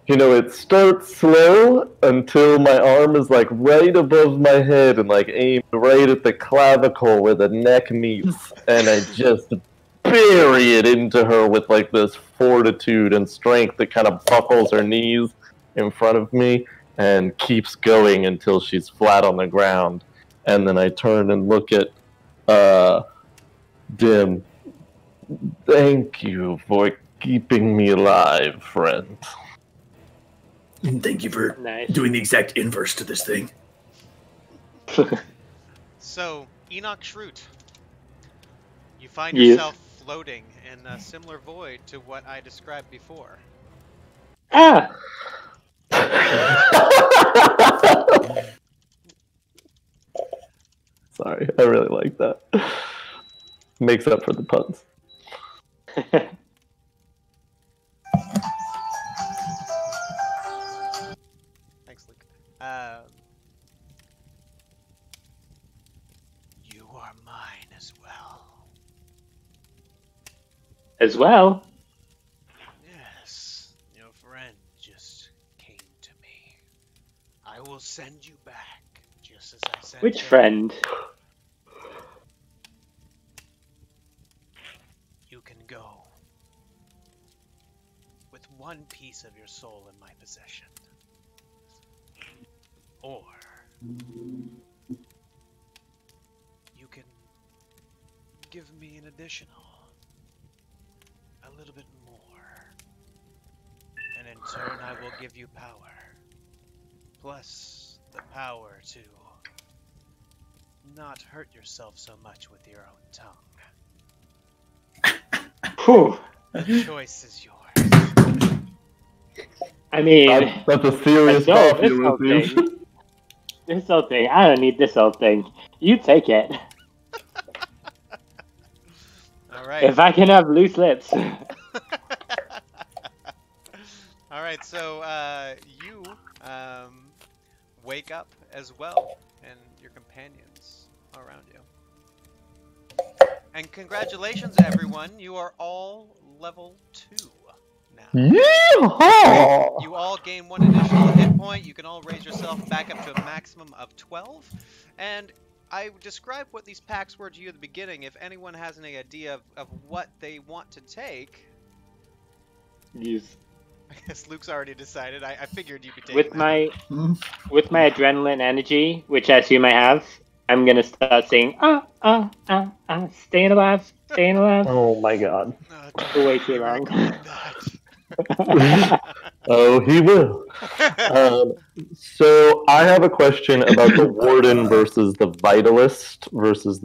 you know, it starts slow until my arm is like right above my head and like aimed right at the clavicle where the neck meets, and I just bury it into her with like this fortitude and strength that kind of buckles her knees in front of me and keeps going until she's flat on the ground. And then I turn and look at Dim. Thank you for keeping me alive, friend. And thank you for doing the exact inverse to this thing. So, Enoch Shroot, you find yourself floating in a similar void to what I described before. Ah! Sorry, I really like that. Makes up for the puns. Thanks, Luke. You are mine as well. As well? Yes, your friend just came to me. I will send you back, just as I sent Which him. friend? You can go with one piece of your soul in my possession. Or you can give me an additional, a little bit more. And in turn I will give you power. Plus the power to not hurt yourself so much with your own tongue. Whew. The choice is yours. I mean, That's a serious no, coffee, this whole Ulysses. thing. This whole thing. I don't need this whole thing. You take it. Alright. If I can have loose lips. Alright, so you wake up as well, and your companions are around you. And congratulations, everyone. You are all level 2 now. Yeehaw! You all gain 1 additional hit point. You can all raise yourself back up to a maximum of 12. And I described what these packs were to you at the beginning. If anyone has any idea of what they want to take... Yes. I guess Luke's already decided. I figured you'd be taking With that. my adrenaline energy, which I assume I have, I'm gonna start saying, staying alive, staying alive. Oh my god. For way too long. Oh, he will. So I have a question about the Warden versus the Vitalist versus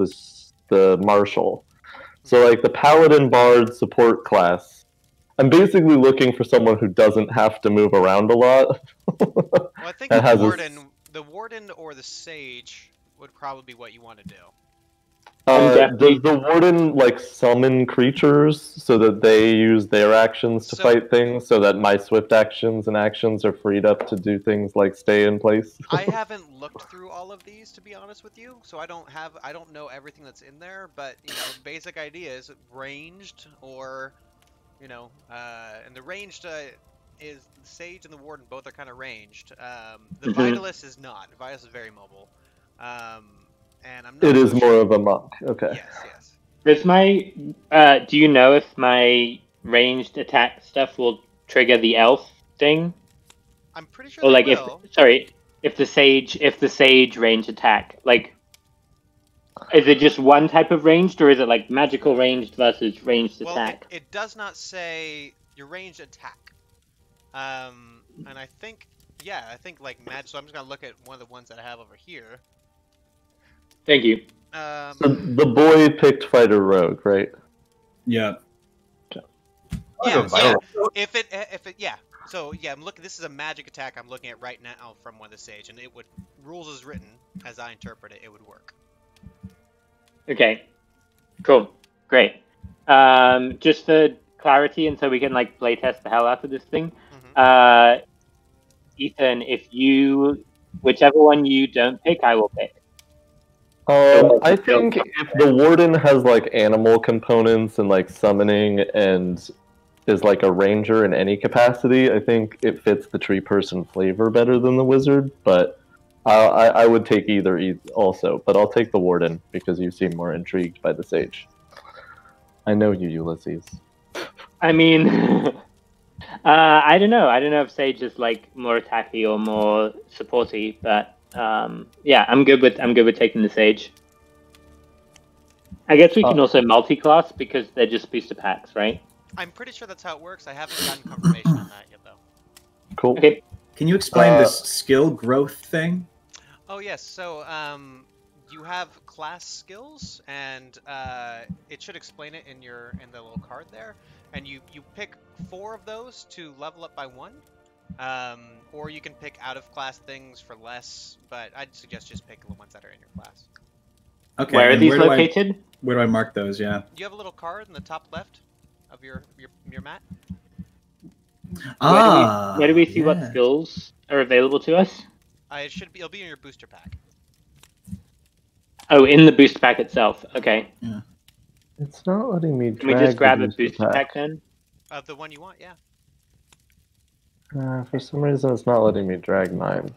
the Marshal. So like the Paladin Bard support class, I'm basically looking for someone who doesn't have to move around a lot. Well, I think the the warden or the sage would probably be what you want to do. Does the warden like summon creatures so that they use their actions to fight things, so that my swift actions and actions are freed up to do things like stay in place? I haven't looked through all of these, to be honest with you, so I don't know everything that's in there. But basic idea is ranged, or and the ranged is the sage and the warden both are kind of ranged. The vitalist is not. The vitalist is very mobile. And I'm not it is more of a monk. Okay. Yes. Does my do you know if my ranged attack stuff will trigger the elf thing? I'm pretty sure. Or like will. if the sage range attack, like, is it just one type of ranged, or is it like magical ranged versus ranged attack? It does not say your ranged attack. And I think like magic. So I'm just gonna look at one of the ones that I have over here. Thank you. So the boy picked fighter rogue, right? Yeah. Yeah. So I'm looking. This is a magic attack I'm looking at right now from one of the sage, and it would rules as written, as I interpret it, it would work. Okay. Cool. Great. Just for clarity, and so we can like playtest the hell out of this thing. Ethan, whichever one you don't pick, I will pick. I think if the warden has like animal components and like summoning and is like a ranger in any capacity, I think it fits the tree person flavor better than the wizard. But I would take either also. But I'll take the warden because you seem more intrigued by the sage. I know you, Ulysses. I mean, I don't know. I don't know if sage is like more attacky or more supporty, but. Yeah, I'm good with taking the sage. I guess we can also multi-class because they're just booster packs, right? I'm pretty sure that's how it works. I haven't gotten confirmation on that yet, though. Cool. Okay. Can you explain this skill growth thing? Oh yes. So you have class skills, and it should explain it in the little card there. And you pick 4 of those to level up by 1. Or you can pick out-of-class things for less, but I'd suggest just pick the ones that are in your class. Okay. Where are these located? Where do I mark those? Yeah. You have a little card in the top left of your mat. Where do we see what skills are available to us? It'll be in your booster pack. Oh, in the booster pack itself. Okay. Yeah. It's not letting me. Can we just grab a booster pack then? The one you want, yeah. For some reason, it's not letting me drag mine.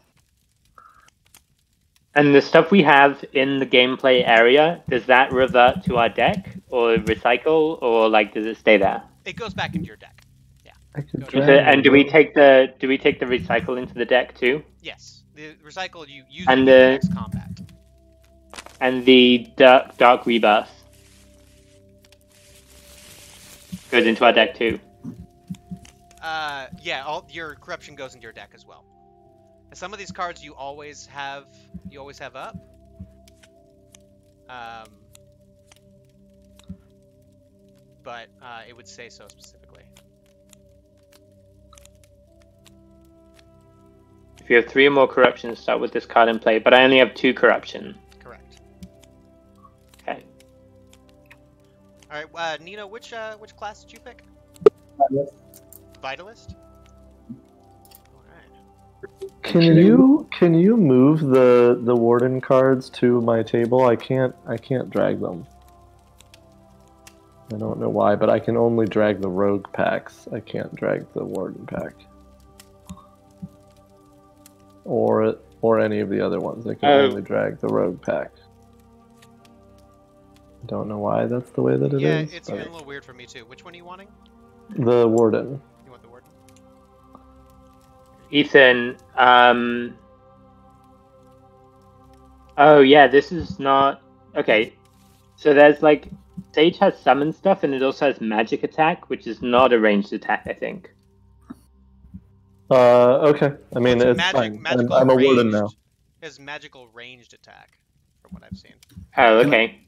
And the stuff we have in the gameplay area, does that revert to our deck, or recycle, or like does it stay there? It goes back into your deck. Yeah. And do we take the recycle into the deck too? Yes. The recycle you use in the next combat. And the dark rebirth goes into our deck too. Yeah, all your corruption goes into your deck as well. And some of these cards you always have up. But it would say so specifically. If you have 3 or more corruption, start with this card in play. But I only have 2 corruption. Correct. Okay. All right, Nino, which class did you pick? Vitalist. Can you move the warden cards to my table? I can't drag them. I don't know why, but I can only drag the rogue packs. I can't drag the warden pack. Or any of the other ones. I can only drag the rogue pack. I don't know why that's the way that it is. Yeah, it's been a little weird for me too. Which one are you wanting? The warden. You want the warden? Ethan, oh yeah, this is not... Okay, so there's like... Sage has summon stuff, and it also has magic attack, which is not a ranged attack, I think. Okay. I mean, it's fine. I'm a warden now. It has magical ranged attack, from what I've seen. Oh, okay.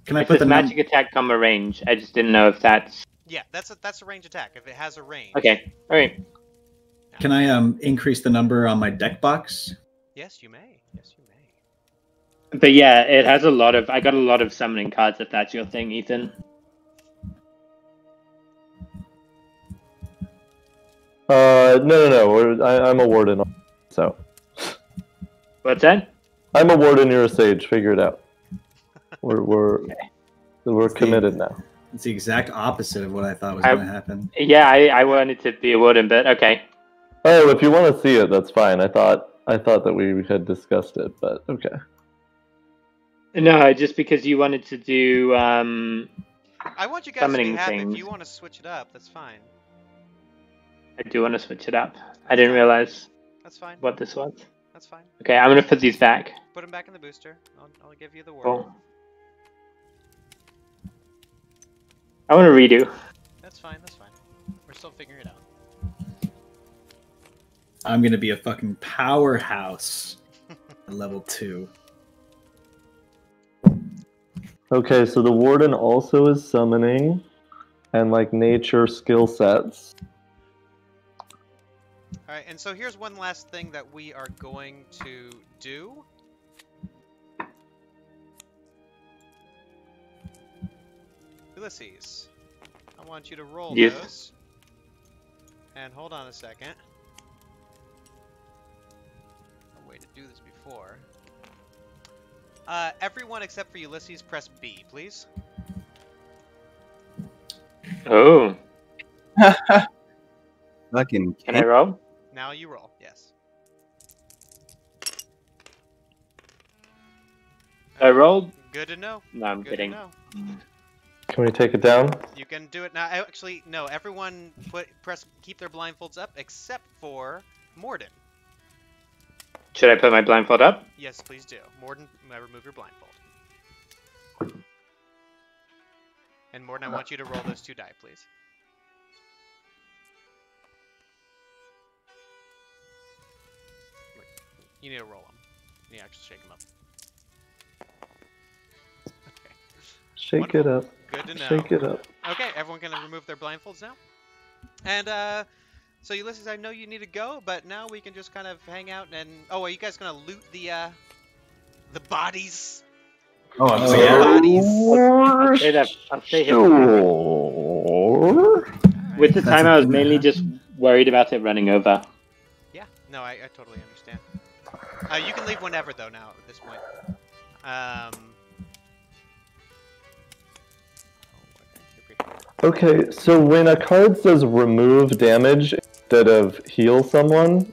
Can I put the magic attack comma range? I just didn't know if that's... Yeah, that's a range attack, if it has a range. Okay, alright. Can I increase the number on my deck box? Yes, you may. Yes, you may. But yeah, it has a lot of. I got a lot of summoning cards. If that's your thing, Ethan. No. I'm a warden, so. What's that? I'm a warden. You're a sage. Figure it out. We're committed now. It's the exact opposite of what I thought was going to happen. Yeah, I wanted to be a warden, but okay. Oh, if you want to see it, that's fine. I thought that we had discussed it, but okay. No, just because you wanted to do. I want you guys to be summoning happy. things. If you want to switch it up, that's fine. I do want to switch it up. I didn't realize That's fine. what this was. That's fine. Okay, I'm gonna put these back. Put them back in the booster. I'll give you the word. Cool. I want to redo. That's fine. That's fine. We're still figuring it out. I'm going to be a fucking powerhouse at level 2. Okay, so the warden also is summoning and like nature skill sets. Alright, and so here's one last thing that we are going to do. Ulysses, I want you to roll Yes. those. And hold on a second. A way to do this before. Everyone except for Ulysses, press B, please. Oh, Fucking can I roll? Now you roll, yes. I rolled. Good to know. No, I'm Good kidding. to know. Can we take it down? You can do it now. Actually, no. Everyone keep their blindfolds up except for Morden. Should I put my blindfold up? Yes, please do. Morden, remove your blindfold. And Morden, I want you to roll those 2 die, please. Wait, you need to roll them. You need to actually shake them up. Okay. Shake Wonderful. it up. Good to know. Shake it up. Okay, everyone can remove their blindfolds now. And, so Ulysses, I know you need to go, but now we can just kind of hang out and... Oh, are you guys gonna loot the bodies? Oh, I'm so Bodies? I'll stay there. I'll stay here. Sure. With the That's time, a I was thing that mainly just worried about it running over. Yeah, no, I totally understand. You can leave whenever, though, now, at this point. Okay, so when a card says remove damage instead of heal someone,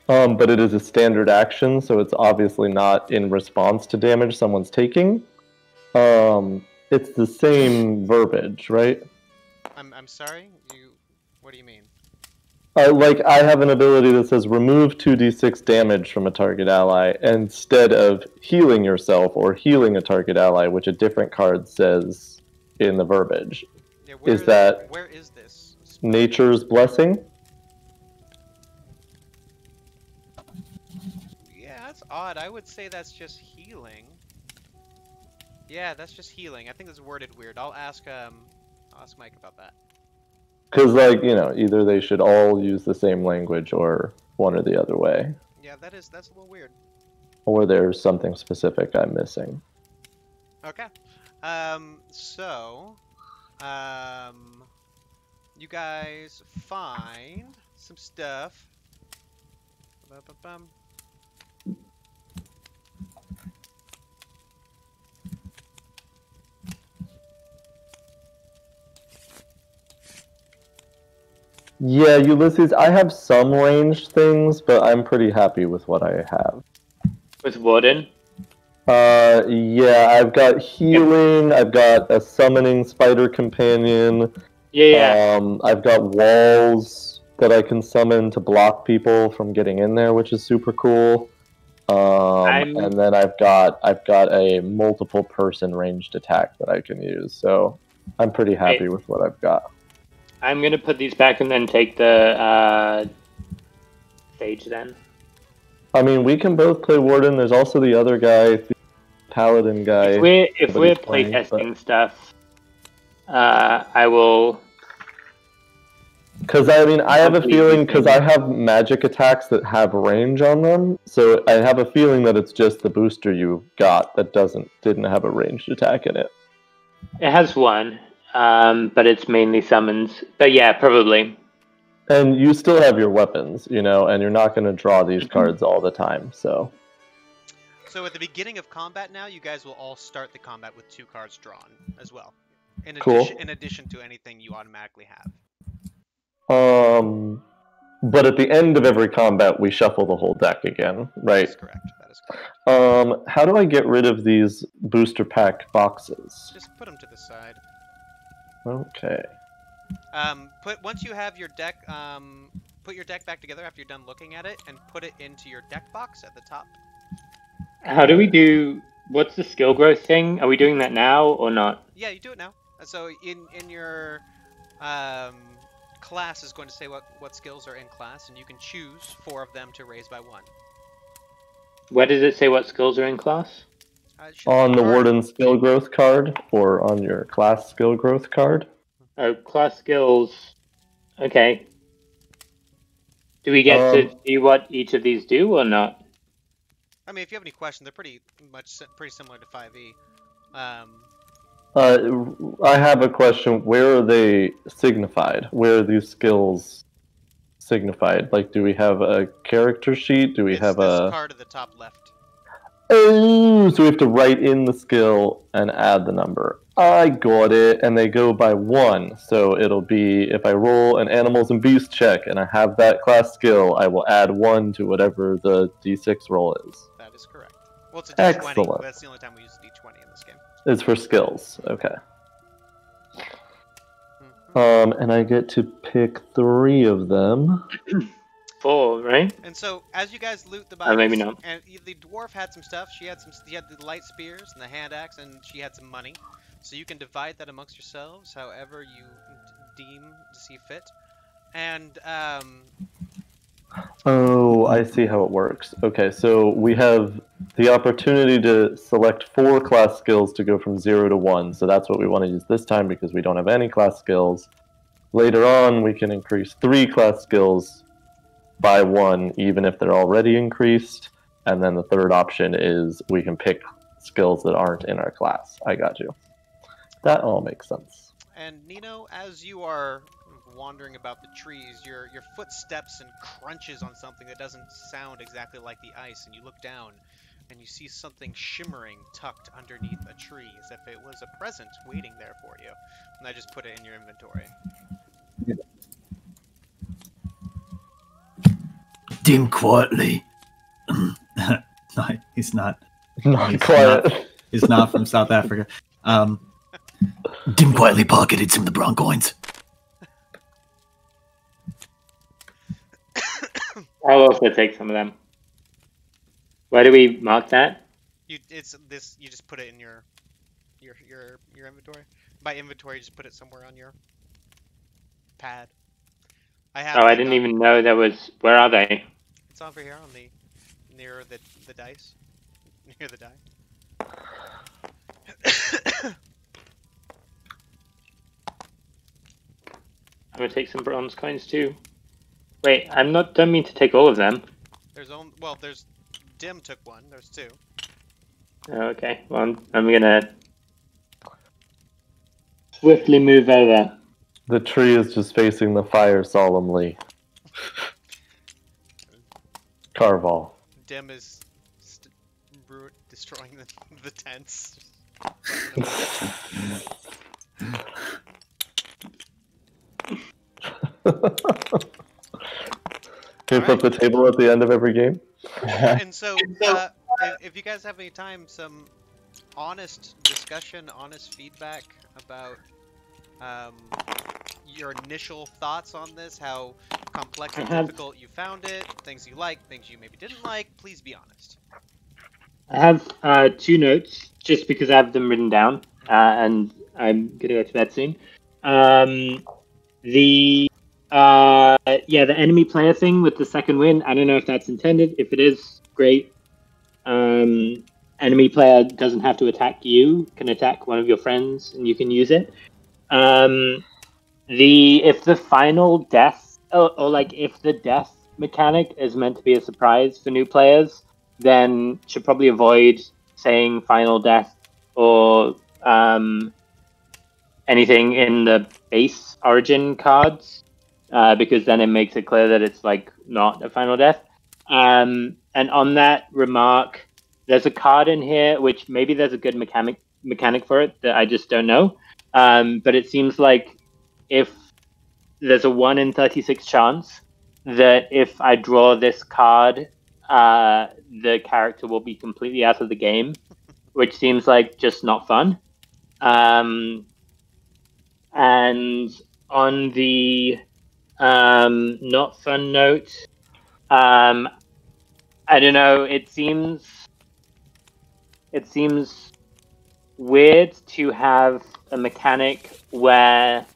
but it is a standard action, so it's obviously not in response to damage someone's taking, it's the same verbiage, right? I'm sorry? What do you mean? Like, I have an ability that says remove 2d6 damage from a target ally instead of healing yourself or healing a target ally, which a different card says in the verbiage. Yeah, Where is this? Nature's Blessing? Yeah, that's odd. I would say that's just healing. Yeah, that's just healing. I think it's worded weird. I'll ask Mike about that. Because, like, you know, either they should all use the same language or one or the other way. Yeah, that's a little weird. Or there's something specific I'm missing. Okay. You guys find some stuff. Ba-ba-bum. Yeah, Ulysses, I have some ranged things, but I'm pretty happy with what I have. With Warden? Yeah, I've got healing, I've got a summoning spider companion. Yeah. I've got walls that I can summon to block people from getting in there, which is super cool. And then I've got a multiple person ranged attack that I can use. So I'm pretty happy with what I've got. I'm gonna put these back and then take the stage then. I mean, we can both play Warden. There's also the other guy, the Paladin guy. If we're playtesting stuff, I will. Because I mean, I have a feeling, because I have magic attacks that have range on them, so I have a feeling that it's just the booster you got that didn't have a ranged attack in it. It has one, but it's mainly summons. But yeah, probably. And you still have your weapons, and you're not going to draw these cards all the time, so... So at the beginning of combat now, you guys will all start the combat with 2 cards drawn as well. In addition to anything you automatically have. But at the end of every combat, we shuffle the whole deck again, right? That is correct. How do I get rid of these booster pack boxes? Just put them to the side. Okay. Once you have your deck, put your deck back together after you're done looking at it, and put it into your deck box at the top. How do we do? What's the skill growth thing? Are we doing that now or not? Yeah, you do it now. So in your class is going to say what skills are in class, and you can choose 4 of them to raise by 1. Where does it say what skills are in class? On the Warden skill growth card, or on your class skill growth card. Oh, class skills. Okay. Do we get to see what each of these do or not? I mean, if you have any questions, they're pretty similar to 5e. I have a question. Where are they signified? Where are these skills signified? Like, do we have a character sheet? Do we have a card at the top left? Oh, so we have to write in the skill and add the number. I got it, and they go by 1. So it'll be, if I roll an Animals and Beasts check and I have that class skill, I will add 1 to whatever the D6 roll is. That is correct. Well, it's a D20, Excellent. but that's the only time we use D20 in this game. It's for skills, okay. And I get to pick 3 of them. 4, right? And so, as you guys loot the bodies, maybe not. and the dwarf had some stuff. She had the light spears and the hand axe, and she had some money. So you can divide that amongst yourselves, however you deem to see fit. And Oh, I see how it works. Okay, so we have the opportunity to select 4 class skills to go from 0 to 1. So that's what we want to use this time because we don't have any class skills. Later on, we can increase 3 class skills by 1, even if they're already increased. And then the third option is we can pick skills that aren't in our class. I got you. That all makes sense. And Nino, as you are wandering about the trees, your foot steps and crunches on something that doesn't sound exactly like the ice, and you look down and you see something shimmering tucked underneath a tree as if it was a present waiting there for you. And I just put it in your inventory. Dim quietly. No, he's not. Not quiet. He's not from South Africa. Dim quietly pocketed some of the brown coins. I'll also take some of them. Where do we mark that? You just put it in your inventory. By inventory, you just put it somewhere on your pad. I didn't even know there was. Where are they? It's over here on near the dice. Near the die. I'm gonna take some bronze coins too. Wait, don't mean to take all of them. There's Dim took 1. There's 2. Oh, okay. Well, I'm gonna swiftly move over. The tree is just facing the fire solemnly. Carval. Dim is destroying the tents. Can you flip the table at the end of every game? And so, if you guys have any time, some honest discussion, honest feedback about your initial thoughts on this, how complex and difficult you found it, things you liked, things you maybe didn't like, please be honest. I have 2 notes, just because I have them written down, and I'm going to go to bed soon. The enemy player thing with the second win, I don't know if that's intended. If it is, great. Enemy player doesn't have to attack you, can attack one of your friends, and you can use it. if the final death, or like if the death mechanic is meant to be a surprise for new players, then should probably avoid saying final death or anything in the base origin cards, because then it makes it clear that it's like not a final death. And on that remark, there's a card in here which maybe there's a good mechanic for it that I just don't know. But it seems like if there's a 1 in 36 chance that if I draw this card, the character will be completely out of the game, which seems like just not fun. And on the not fun note, I don't know. It seems weird to have a mechanic where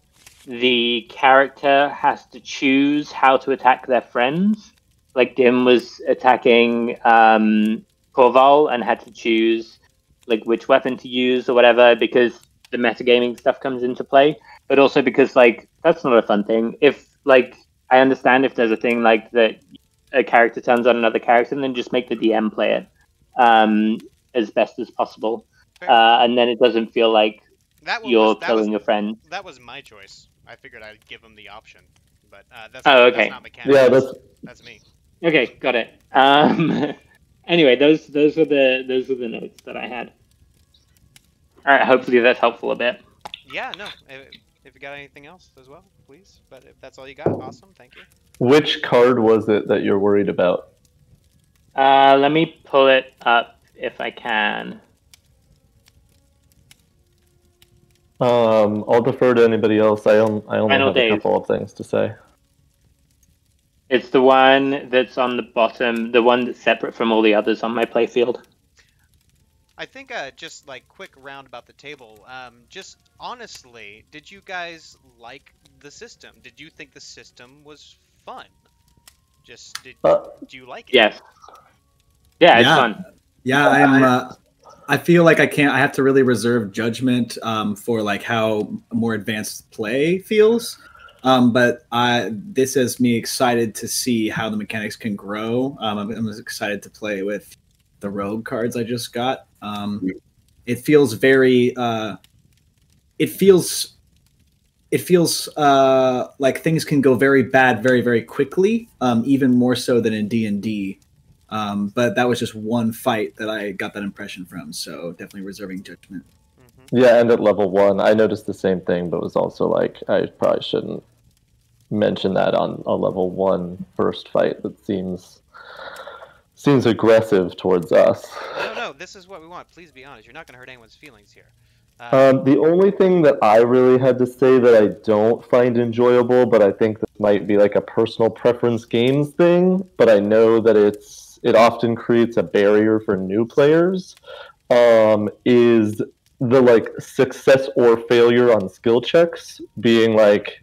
the character has to choose how to attack their friends. Like Dim was attacking Korval and had to choose like which weapon to use or whatever because the metagaming stuff comes into play. But also because like that's not a fun thing. If like I understand if there's a thing like that a character turns on another character and then just make the DM play it as best as possible. And then it doesn't feel like you're killing your friend. That was my choice. I figured I'd give him the option, but that's okay. That's not mechanical. Yeah, that's me. Okay, got it. Anyway, those were the notes that I had. All right, hopefully that's helpful a bit. Yeah, no. If you got anything else as well, please. But if that's all you got, awesome. Thank you. Which card was it that you're worried about? Let me pull it up if I can. I'll defer to anybody else. I only Final have days. a couple of things to say. It's the one that's on the bottom, the one that's separate from all the others on my playfield. I think just like quick round about the table. Just honestly, did you guys like the system? Did you think the system was fun? Just do you like it? Yes. Yeah, it's fun. Yeah, I feel like I have to really reserve judgment for like how more advanced play feels. But this has me excited to see how the mechanics can grow. I'm excited to play with the rogue cards I just got. It feels very. It feels like things can go very bad very, very quickly, even more so than in D&D. But that was just one fight that I got that impression from, so definitely reserving judgment. Yeah, and at level 1, I noticed the same thing, but was also like, I probably shouldn't mention that on a level 1 first fight. That seems aggressive towards us. No, this is what we want. Please be honest. You're not going to hurt anyone's feelings here. The only thing that I really had to say that I don't find enjoyable, but I think this might be like a personal preference games thing, but I know that it often creates a barrier for new players, is the like success or failure on skill checks being like,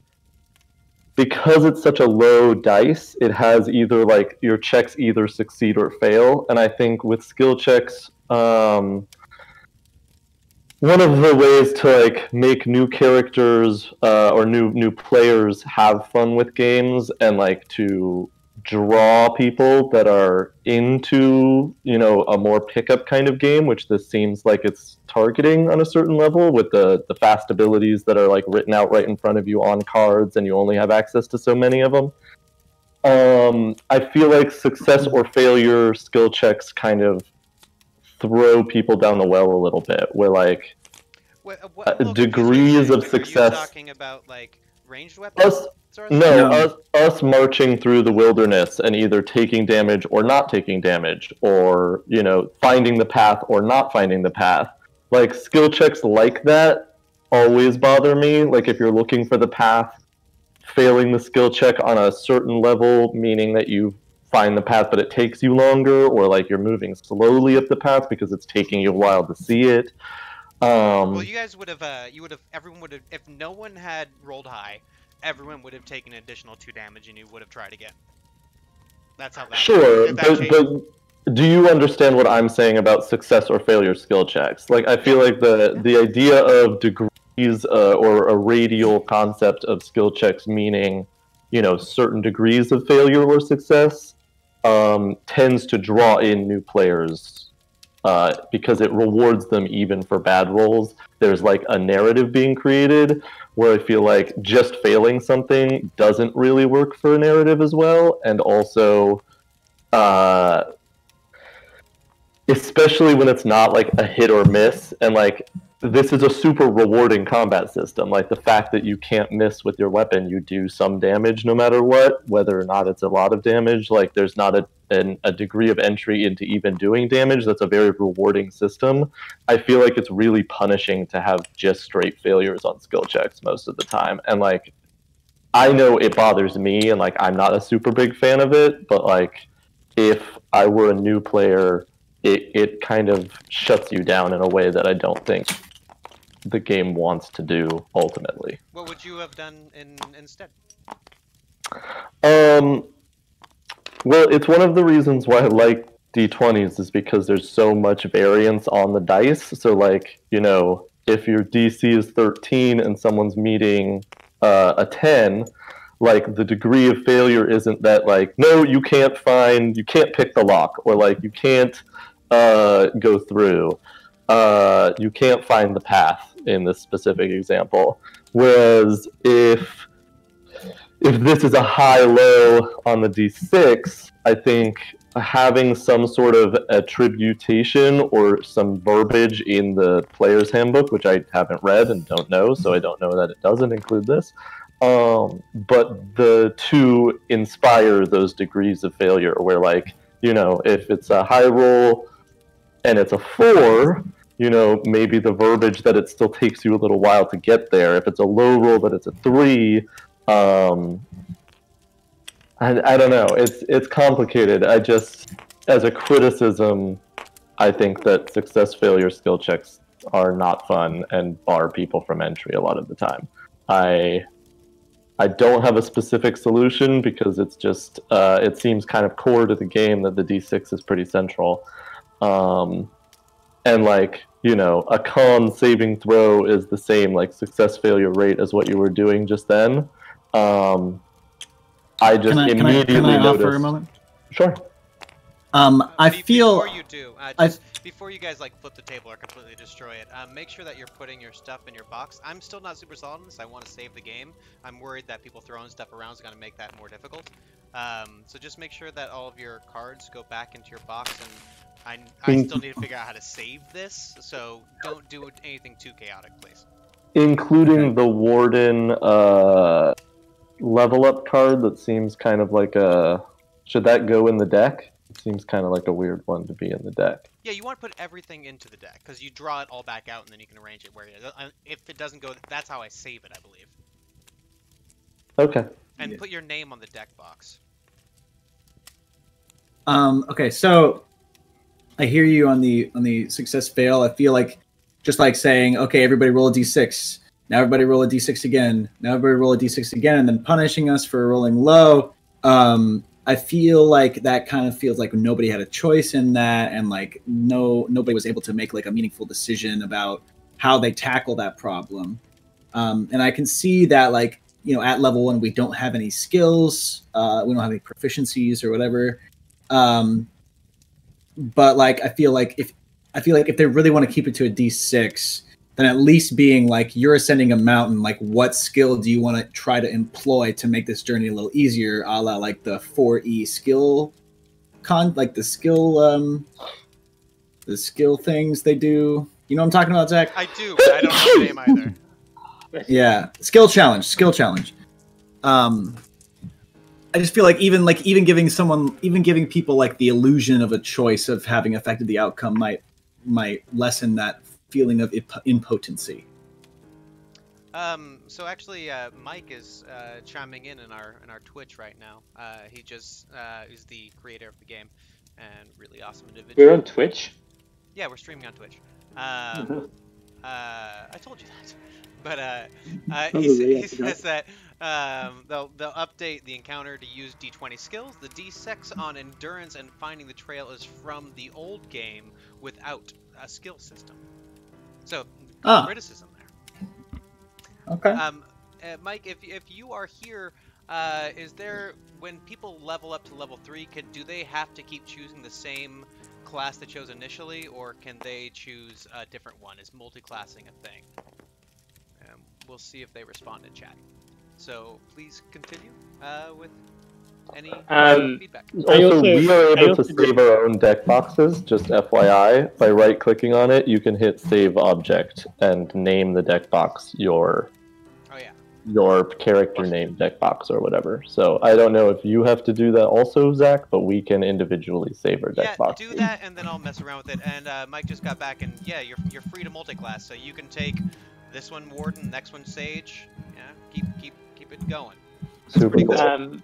because it's such a low dice, it has either like your checks either succeed or fail. And I think with skill checks, one of the ways to like make new characters or new players have fun with games and like to draw people that are into, a more pickup kind of game, which this seems like it's targeting on a certain level with the fast abilities that are like written out right in front of you on cards and you only have access to so many of them. I feel like success or failure skill checks kind of throw people down the well a little bit, where like degrees of success. Are you talking about like ranged weapons? Us marching through the wilderness and either taking damage or not taking damage, or finding the path or not finding the path. Like skill checks like that always bother me. Like if you're looking for the path, failing the skill check on a certain level, meaning that you find the path but it takes you longer, or like you're moving slowly up the path because it's taking you a while to see it. Well, you guys would have, everyone would have, if no one had rolled high, everyone would have taken an additional 2 damage and you would have tried again. That's how that Sure, but do you understand what I'm saying about success or failure skill checks? Like, I feel like the idea of or a radial concept of skill checks, meaning, certain degrees of failure or success, tends to draw in new players because it rewards them even for bad rolls. There's like a narrative being created where I feel like just failing something doesn't really work for a narrative as well, and also especially when it's not like a hit or miss, and like this is a super rewarding combat system. Like the fact that you can't miss with your weapon, you do some damage no matter what, whether or not it's a lot of damage. Like there's not a degree of entry into even doing damage. That's a very rewarding system. I feel like it's really punishing to have just straight failures on skill checks most of the time. And like, I know it bothers me, and like I'm not a super big fan of it, but like if I were a new player, it kind of shuts you down in a way that I don't think the game wants to do ultimately. What would you have done instead? Well, it's one of the reasons why I like D20s is because there's so much variance on the dice. So like, if your DC is 13 and someone's meeting a 10, like the degree of failure isn't that like, no, you can't pick the lock, or like you can't go through. You can't find the path in this specific example. Whereas if this is a high-low on the D6, I think having some sort of attribution or some verbiage in the player's handbook, which I haven't read and don't know, so I don't know that it doesn't include this, but the two inspire those degrees of failure where like, if it's a high roll and it's a 4, maybe the verbiage that it still takes you a little while to get there. If it's a low roll, that it's a 3. I don't know. It's complicated. I just, as a criticism, I think that success failure skill checks are not fun and bar people from entry a lot of the time. I don't have a specific solution because it's just it seems kind of core to the game that the D6 is pretty central. And like, a con saving throw is the same like success failure rate as what you were doing just then. I just immediately can I noticed. offer a moment? Sure. I feel before you do, before you guys like flip the table or completely destroy it, make sure that you're putting your stuff in your box. I'm still not super solid on this. I want to save the game. I'm worried that people throwing stuff around is going to make that more difficult. So just make sure that all of your cards go back into your box, and I still need to figure out how to save this. So don't do anything too chaotic, please. Including the Warden level up card that seems kind of like should that go in the deck? It seems kind of like a weird one to be in the deck. Yeah, you want to put everything into the deck, because you draw it all back out, and then you can arrange it where it is. If it doesn't go, that's how I save it, I believe. Okay. And put your name on the deck box. Okay, so I hear you on the success fail. I feel like just like saying, okay, everybody roll a d6. Now everybody roll a d6 again. Now everybody roll a d6 again, and then punishing us for rolling low. I feel like that kind of feels like nobody had a choice in that, and like nobody was able to make like a meaningful decision about how they tackle that problem. And I can see that like, at level 1 we don't have any skills, we don't have any proficiencies or whatever. But like I feel like if they really want to keep it to a d6, then at least being like, you're ascending a mountain, like what skill do you want to try to employ to make this journey a little easier, a la like the 4E skill like the skill things they do. You know what I'm talking about, Zach? I do, but I don't know the name either. Yeah, skill challenge. I just feel like even giving people like the illusion of a choice of having affected the outcome might lessen that feeling of impotency. So actually, Mike is chiming in our Twitch right now. He just is the creator of the game and really awesome individual. We're on Twitch? Yeah, we're streaming on Twitch. I told you that. But he says that they'll update the encounter to use D20 skills. The D6 on endurance and finding the trail is from the old game without a skill system. So, criticism there. Okay. Mike, if you are here, is there, when people level up to level 3, do they have to keep choosing the same class they chose initially, or can they choose a different one? Is multi-classing a thing? We'll see if they respond in chat. So please continue with any feedback. Also, we are able to save our own deck boxes, just FYI. By right-clicking on it, you can hit Save Object and name the deck box your character name deck box or whatever. So I don't know if you have to do that also, Zach, but we can individually save our deck box. Yeah, do that, and then I'll mess around with it. And Mike just got back, and yeah, you're free to multi-class, so you can take this one Warden, next one Sage. Yeah, keep it going. Super pretty cool.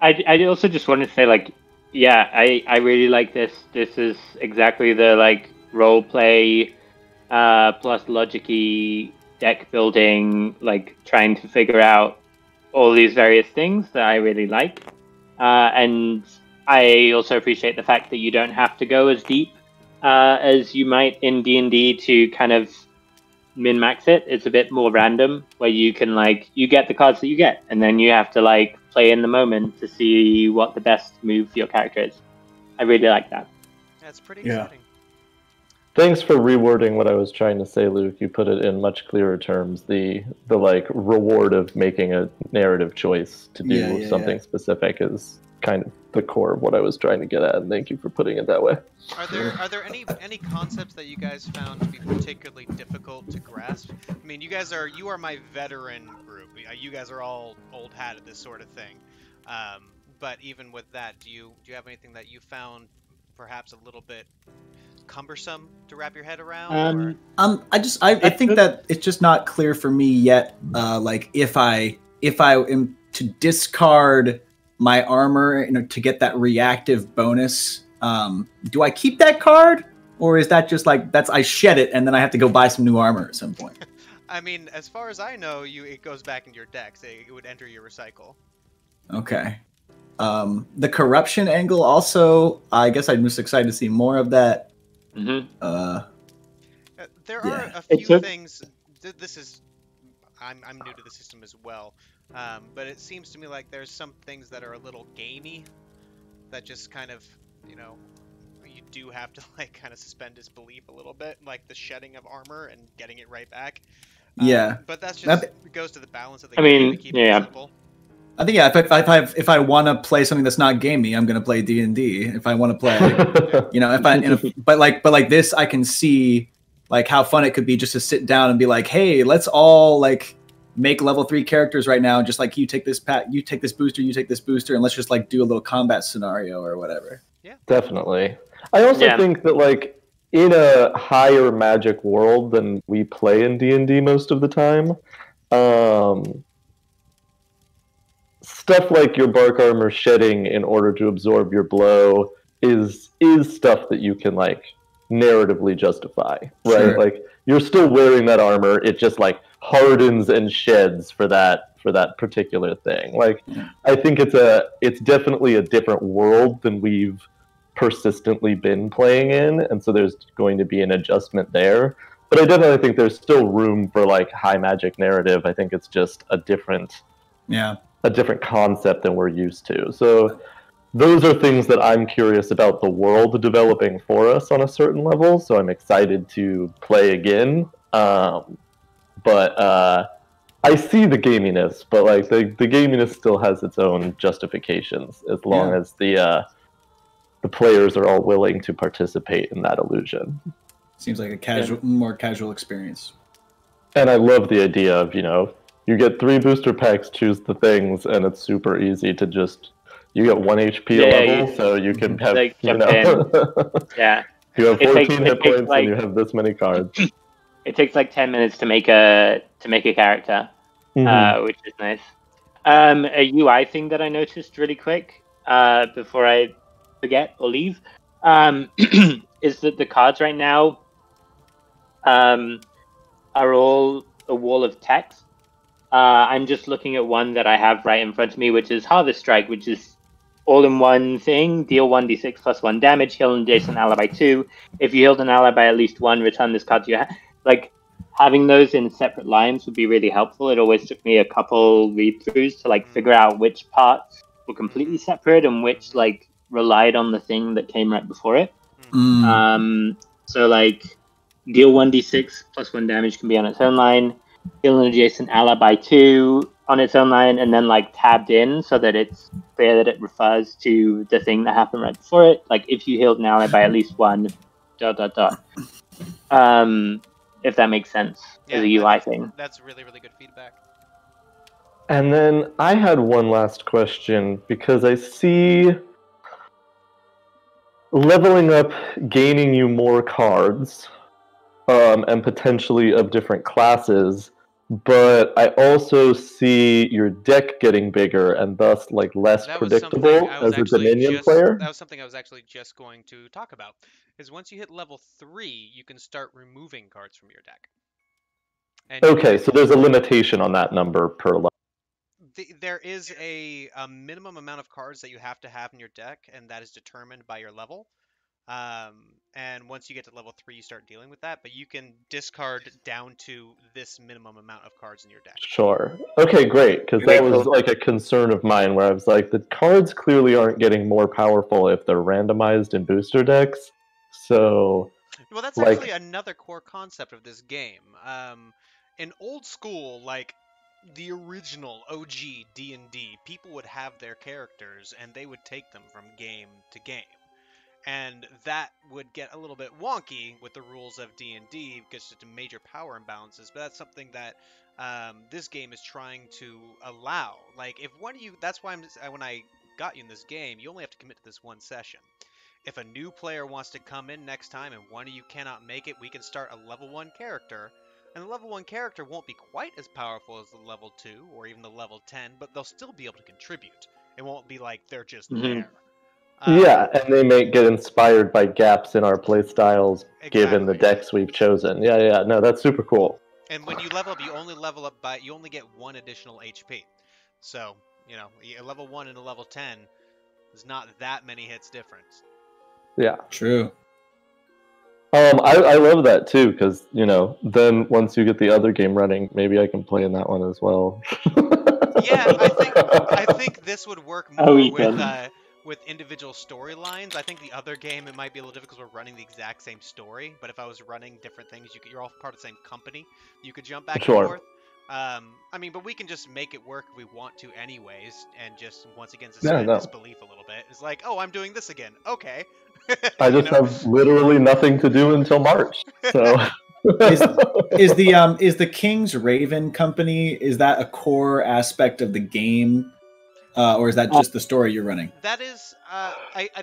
I also just want to say, like, yeah, I really like this. This is exactly the, like, role play plus logic-y deck building, like, trying to figure out all these various things that I really like. And I also appreciate the fact that you don't have to go as deep as you might in D&D to kind of min-max it. It's a bit more random, where you can, like, you get the cards that you get, and then you have to, like, play in the moment to see what the best move for your character is. I really like that. That's pretty exciting. Thanks for rewording what I was trying to say, Luke. You put it in much clearer terms. The like reward of making a narrative choice to do something specific is kind of the core of what I was trying to get at, and thank you for putting it that way. Are there any concepts that you guys found to be particularly difficult to grasp? I mean, you are my veteran group. You guys are all old hat at this sort of thing. But even with that, do you have anything that you found perhaps a little bit cumbersome to wrap your head around? I think that it's just not clear for me yet. Like if I am to discard my armor, to get that reactive bonus, do I keep that card, or is that just like I shed it and then I have to go buy some new armor at some point? I mean, as far as I know, it goes back into your deck. So it would enter your recycle. Okay. The corruption angle also, I guess I'm just excited to see more of that. There are a few things. I'm new to the system as well, but it seems to me like there's some things that are a little gamey, that just kind of, you do have to like kind of suspend disbelief a little bit, like the shedding of armor and getting it right back. But that's just it goes to the balance of the game to keep it simple. I think if I want to play something that's not gamey, I'm gonna play D&D. If I want to play, but like this, I can see like how fun it could be just to sit down and be like, hey, let's all like make level 3 characters right now, and just like you take this you take this booster, you take this booster, and let's just like do a little combat scenario or whatever. Yeah, definitely. I also think that like in a higher magic world than we play in D&D most of the time, stuff like your bark armor shedding in order to absorb your blow is stuff that you can like narratively justify, right? Sure. Like you're still wearing that armor, it just like hardens and sheds for that particular thing. Like I think it's definitely a different world than we've persistently been playing in, and so there's going to be an adjustment there. But I definitely think there's still room for like high magic narrative. I think it's just a different concept than we're used to. So those are things that I'm curious about the world developing for us on a certain level. So I'm excited to play again. But I see the gaminess, but like the gaminess still has its own justifications as long as the players are all willing to participate in that illusion. Seems like a more casual experience. And I love the idea of, you get 3 booster packs, choose the things, and it's super easy to just, you get 1 HP a level, so you can have, like, jump in. Yeah. You have 14 hit points and you have this many cards. It takes like 10 minutes to make a character, which is nice. A UI thing that I noticed really quick before I forget or leave is that the cards right now are all a wall of text. I'm just looking at one that I have right in front of me, which is Harvest Strike, which is all in one thing. Deal 1d6 plus 1 damage, heal an adjacent ally by 2. If you healed an ally by at least 1, return this card to your hand. Like, having those in separate lines would be really helpful. It always took me a couple read-throughs to like figure out which parts were completely separate and which like relied on the thing that came right before it. So like deal 1d6 plus 1 damage can be on its own line, heal an adjacent ally by 2 on its own line, and then like tabbed in so that it's clear that it refers to the thing that happened right before it. Like if you healed an ally by at least 1, ... If that makes sense as a UI thing. That's really, really good feedback. And then I had one last question, because I see leveling up gaining you more cards, and potentially of different classes, but I also see your deck getting bigger and thus like less predictable as a Dominion player. That was something I was actually just going to talk about. Is once you hit level 3, you can start removing cards from your deck. And okay, so there's a limitation on that number per level. There is a minimum amount of cards that you have to have in your deck, and that is determined by your level. And once you get to level 3, you start dealing with that, but you can discard down to this minimum amount of cards in your deck. Sure. Okay, great, because that was like a concern of mine, where I was like, the cards clearly aren't getting more powerful if they're randomized in booster decks. So, well, that's actually another core concept of this game. In old school, like the original OG D&D, people would have their characters and they would take them from game to game. And that would get a little bit wonky with the rules of D&D because it's major power imbalances, but that's something that this game is trying to allow. Like, if one of you, that's why when I got you in this game, you only have to commit to this one session. If a new player wants to come in next time and one of you cannot make it, we can start a level 1 character. And the level 1 character won't be quite as powerful as the level 2 or even the level 10, but they'll still be able to contribute. It won't be like they're just there. Yeah, and they may get inspired by gaps in our playstyles given the decks we've chosen. Yeah, no, that's super cool. And when you level up, you only level up by, you only get 1 additional HP. So, you know, a level 1 and a level 10 is not that many hits difference. Yeah. True. I love that too, because, you know, then once you get the other game running, maybe I can play in that one as well. Yeah, I think this would work more with individual storylines. I think the other game, it might be a little difficult because we're running the exact same story, but if I was running different things, you're all part of the same company, you could jump back and forth. I mean, but we can just make it work if we want to anyways, and just, once again, suspend disbelief a little bit. It's like, oh, I'm doing this again. Okay. I just have literally nothing to do until March, so... is the King's Raven company, is that a core aspect of the game? Or is that just the story you're running? That is,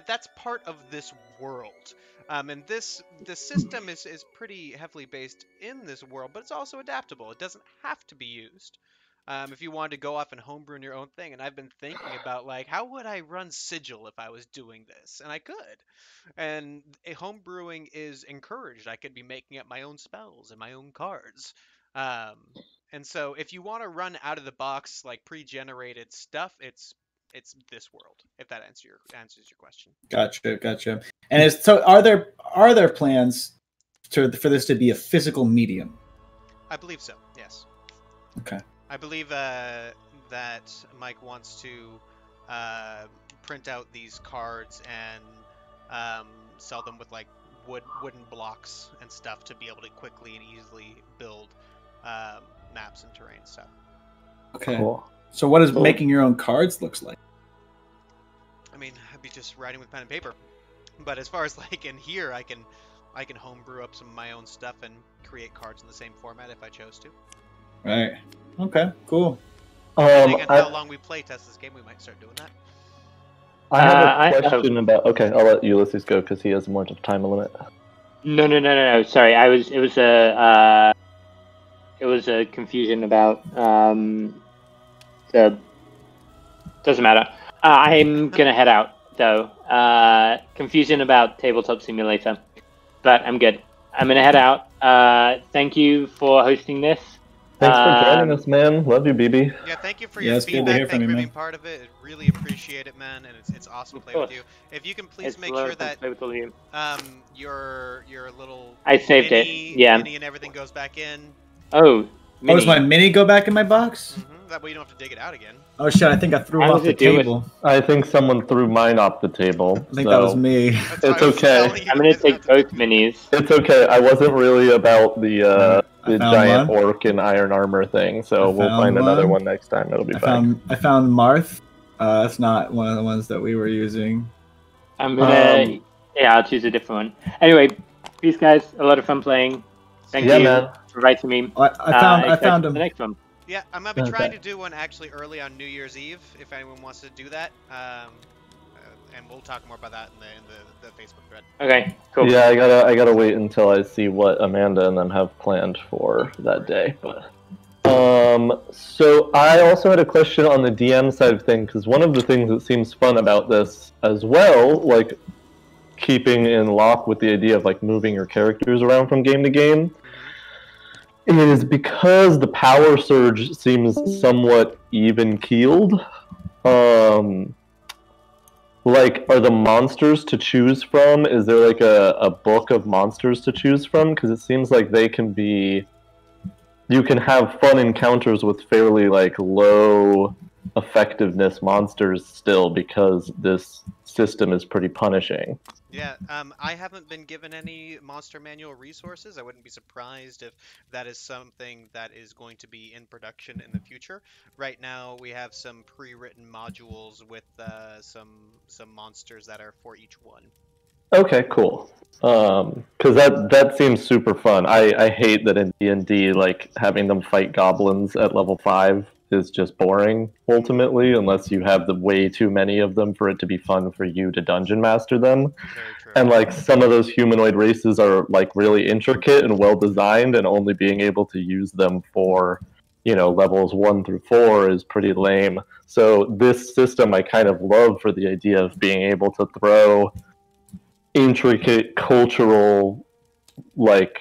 that's part of this world. And the system is pretty heavily based in this world, but it's also adaptable. It doesn't have to be used. If you wanted to go off and homebrew your own thing, and I've been thinking about, like, how would I run Sigil if I was doing this? And I could. And homebrewing is encouraged. I could be making up my own spells and my own cards. And so if you want to run out of the box, like, pre-generated stuff, it's this world, if that answers your question. Gotcha. And so are there plans for this to be a physical medium? I believe so, yes. Okay. I believe that Mike wants to print out these cards and sell them with, like, wooden blocks and stuff to be able to quickly and easily build maps and terrain stuff. Okay. Cool. So what does making your own cards looks like? I mean, I'd be just writing with pen and paper. But as far as, like, in here, I can homebrew up some of my own stuff and create cards in the same format if I chose to. Right. Okay, cool. Depending on how long we play test this game, we might start doing that. I have a question about... Okay, I'll let Ulysses go because he has more time limit. No. Sorry, it was a confusion about the... Doesn't matter. I'm gonna head out though. Confusion about Tabletop Simulator, but I'm good. I'm gonna head out. Thank you for hosting this. Thanks for joining us, man. Love you, BB. Yeah, thank you for your feedback. Thank you for being part of it. I really appreciate it, man, and it's awesome to play with you. If you can please make sure that your little I saved it. Yeah. mini and everything goes back in. Oh, Oh, does my mini go back in my box? That way you don't have to dig it out again. Oh shit! I think I threw it How off does the it do it? table. I think someone threw mine off the table. I think that was me. That's why It's I was okay. telling you I'm gonna guys not take to both do- minis. It's okay. I wasn't really about the I found giant one. orc in iron armor thing, so I we'll found find another one. one next time. It'll be fine. I found Marth. That's not one of the ones that we were using. I'm gonna. Yeah, I'll choose a different one. Anyway, peace, guys. A lot of fun playing. Thank Yeah, you man. for writing me. I found Excited for him. the next one. Yeah, I'm gonna be trying Okay. to do one actually early on New Year's Eve if anyone wants to do that. And we'll talk more about that in the Facebook thread. Okay, cool. Yeah, I gotta wait until I see what Amanda and them have planned for that day. But so I also had a question on the DM side of things, because one of the things that seems fun about this as well, like keeping in lock with the idea of like moving your characters around from game to game, is because the power surge seems somewhat even keeled. Like, are the monsters to choose from? Is there like a book of monsters to choose from? Because it seems like they can be. You can have fun encounters with fairly like low effectiveness monsters still, because this system is pretty punishing. Yeah, I haven't been given any monster manual resources. I wouldn't be surprised if that is something that is going to be in production in the future. Right now, we have some pre-written modules with some monsters that are for each one. Okay, cool. Because that seems super fun. I hate that in D&D, like having them fight goblins at level 5 is just boring ultimately, unless you have the way too many of them for it to be fun for you to dungeon master them. Very true. And like some of those humanoid races are like really intricate and well designed, and only being able to use them for, you know, levels 1 through 4 is pretty lame. So this system I kind of love for the idea of being able to throw intricate cultural like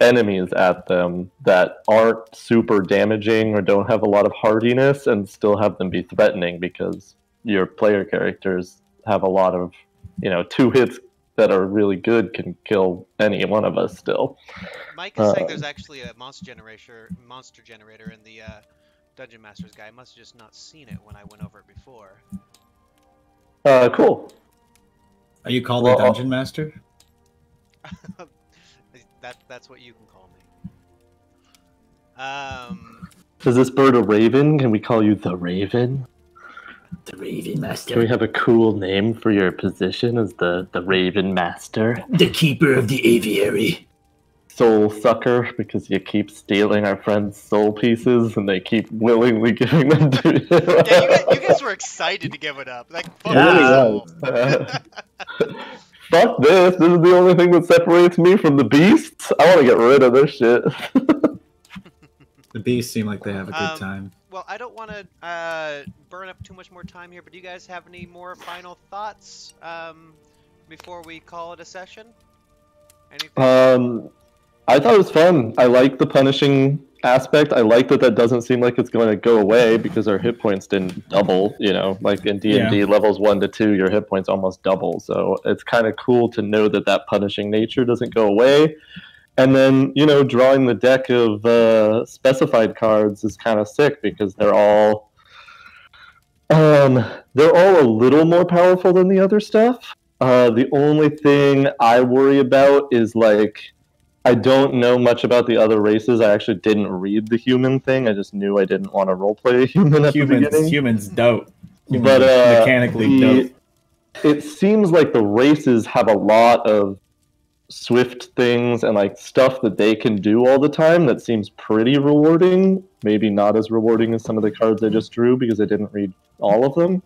enemies at them that aren't super damaging or don't have a lot of hardiness, and still have them be threatening, because your player characters have a lot of, you know, 2 hits that are really good can kill any one of us still. Mike is saying there's actually a monster generator in the Dungeon Master's guide. I must have just not seen it when I went over it before. Cool. Are you called a dungeon master? That's what you can call me. Is this bird a raven? Can we call you the Raven? The Raven Master. Can we have a cool name for your position as the Raven Master? The Keeper of the Aviary. Soul Sucker, because you keep stealing our friends' soul pieces and they keep willingly giving them to you. Yeah, you guys were excited to give it up. Like, fuck Yeah. Fuck this. This is the only thing that separates me from the beasts. I want to get rid of this shit. The beasts seem like they have a good time. Well, I don't want to burn up too much more time here, but do you guys have any more final thoughts before we call it a session? Anything? I thought it was fun. I like the punishing aspect. I like that doesn't seem like it's going to go away, because our hit points didn't double, you know, like in D&D levels 1 to 2, your hit points almost double. So it's kind of cool to know that punishing nature doesn't go away. And then, you know, drawing the deck of specified cards is kind of sick, because they're all a little more powerful than the other stuff. The only thing I worry about is like, I don't know much about the other races. I actually didn't read the human thing. I just knew I didn't want to roleplay a human at the beginning. Humans dope. Humans But mechanically dope. It seems like the races have a lot of swift things and like stuff that they can do all the time that seems pretty rewarding. Maybe not as rewarding as some of the cards I just drew, because I didn't read all of them.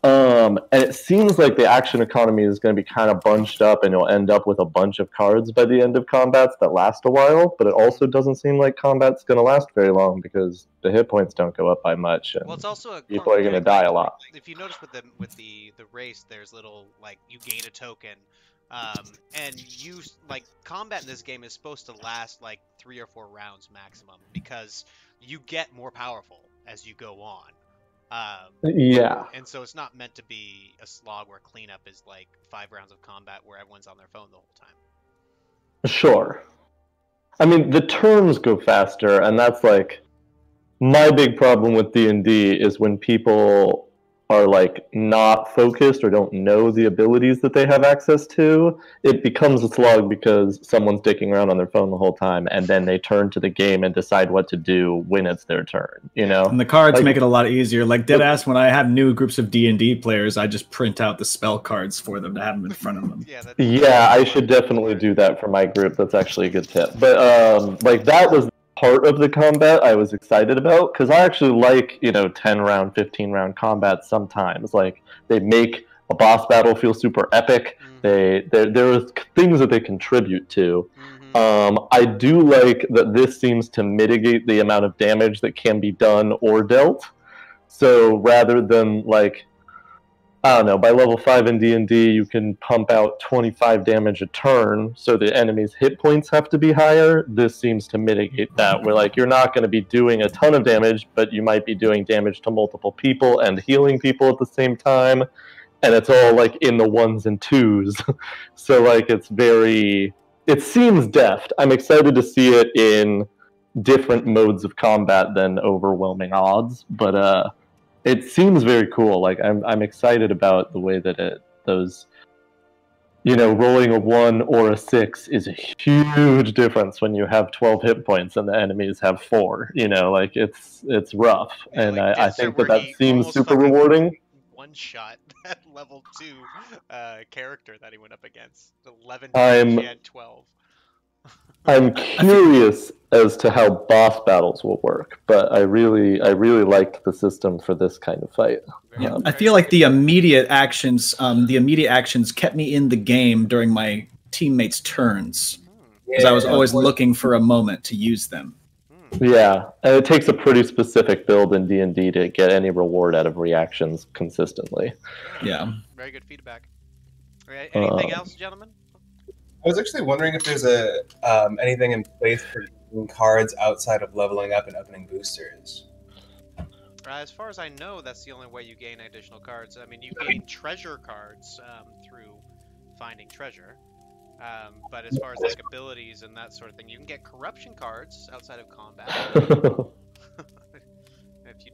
And it seems like the action economy is going to be kind of bunched up, and you'll end up with a bunch of cards by the end of combats that last a while. But it also doesn't seem like combat's going to last very long, because the hit points don't go up by much, and Well, it's also people are going to die a lot. If you notice with the race, there's little like you gain a token, and you like combat in this game is supposed to last like 3 or 4 rounds maximum, because you get more powerful as you go on. Yeah. And so it's not meant to be a slog where cleanup is like 5 rounds of combat where everyone's on their phone the whole time. Sure. I mean, the turns go faster, and that's like my big problem with D&D is when people are like not focused or don't know the abilities that they have access to, it becomes a slog because someone's dicking around on their phone the whole time, and then they turn to the game and decide what to do when it's their turn, you know? And the cards Like, make it a lot easier. Like deadass, when I have new groups of D&D players, I just print out the spell cards for them to have them in front of them. yeah, I should definitely do that for my group. That's actually a good tip. But like that was part of the combat I was excited about because I actually like 10 round, 15 round combat sometimes. Like they make a boss battle feel super epic. There are things that they contribute to. I do like that this seems to mitigate the amount of damage that can be done or dealt. So rather than like, I don't know, by level 5 in D&D, you can pump out 25 damage a turn, so the enemy's hit points have to be higher. This seems to mitigate that, where like you're not going to be doing a ton of damage, but you might be doing damage to multiple people and healing people at the same time, and it's all like in the ones and twos. So like it seems deft. I'm excited to see it in different modes of combat than overwhelming odds, but it seems very cool. Like I'm excited about the way that those rolling a 1 or a 6 is a huge difference when you have 12 hit points and the enemies have 4. Like it's rough, Yeah, and like I think that he seems almost super fucking rewarding. One shot that level 2 character that he went up against. 11 I'm- damage, he had 12. I'm curious as to how boss battles will work, but I really liked the system for this kind of fight. Yeah, I feel like the immediate actions kept me in the game during my teammates' turns because I was always looking for a moment to use them. Yeah, and it takes a pretty specific build in D&D to get any reward out of reactions consistently. Yeah. Very good feedback. All right, anything else, gentlemen? I was actually wondering if there's anything in place for using cards outside of leveling up and opening boosters. As far as I know, that's the only way you gain additional cards. I mean, you gain treasure cards through finding treasure. But as far as like abilities and that sort of thing, you can get corruption cards outside of combat.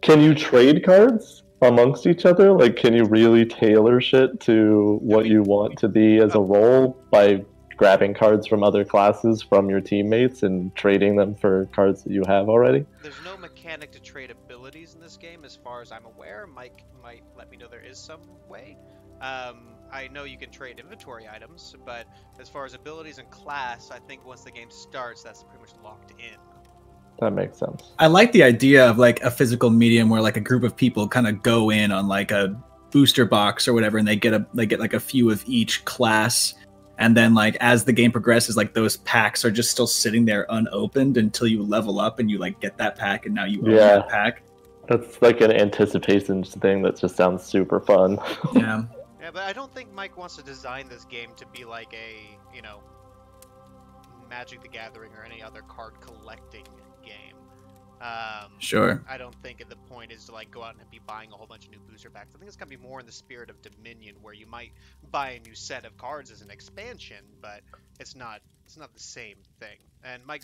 Can you trade cards amongst each other? Like, can you really tailor shit to what you want to be as a role by grabbing cards from other classes from your teammates and trading them for cards that you have already? There's no mechanic to trade abilities in this game, as far as I'm aware. Mike might let me know there is some way. I know you can trade inventory items, but as far as abilities and class, I think once the game starts, that's pretty much locked in. That makes sense. I like the idea of like a physical medium where like a group of people kind of go in on like a booster box or whatever, and they get like a few of each class. And then, like, as the game progresses, like, those packs are just still sitting there unopened until you level up and you, like, get that pack and now you own that pack. That's, like, an anticipation thing that just sounds super fun. Yeah. Yeah, but I don't think Mike wants to design this game to be like a, Magic the Gathering or any other card collecting game. Sure. I don't think the point is to like go out and be buying a whole bunch of new booster packs. I think it's gonna be more in the spirit of Dominion, where you might buy a new set of cards as an expansion, but it's not the same thing. And Mike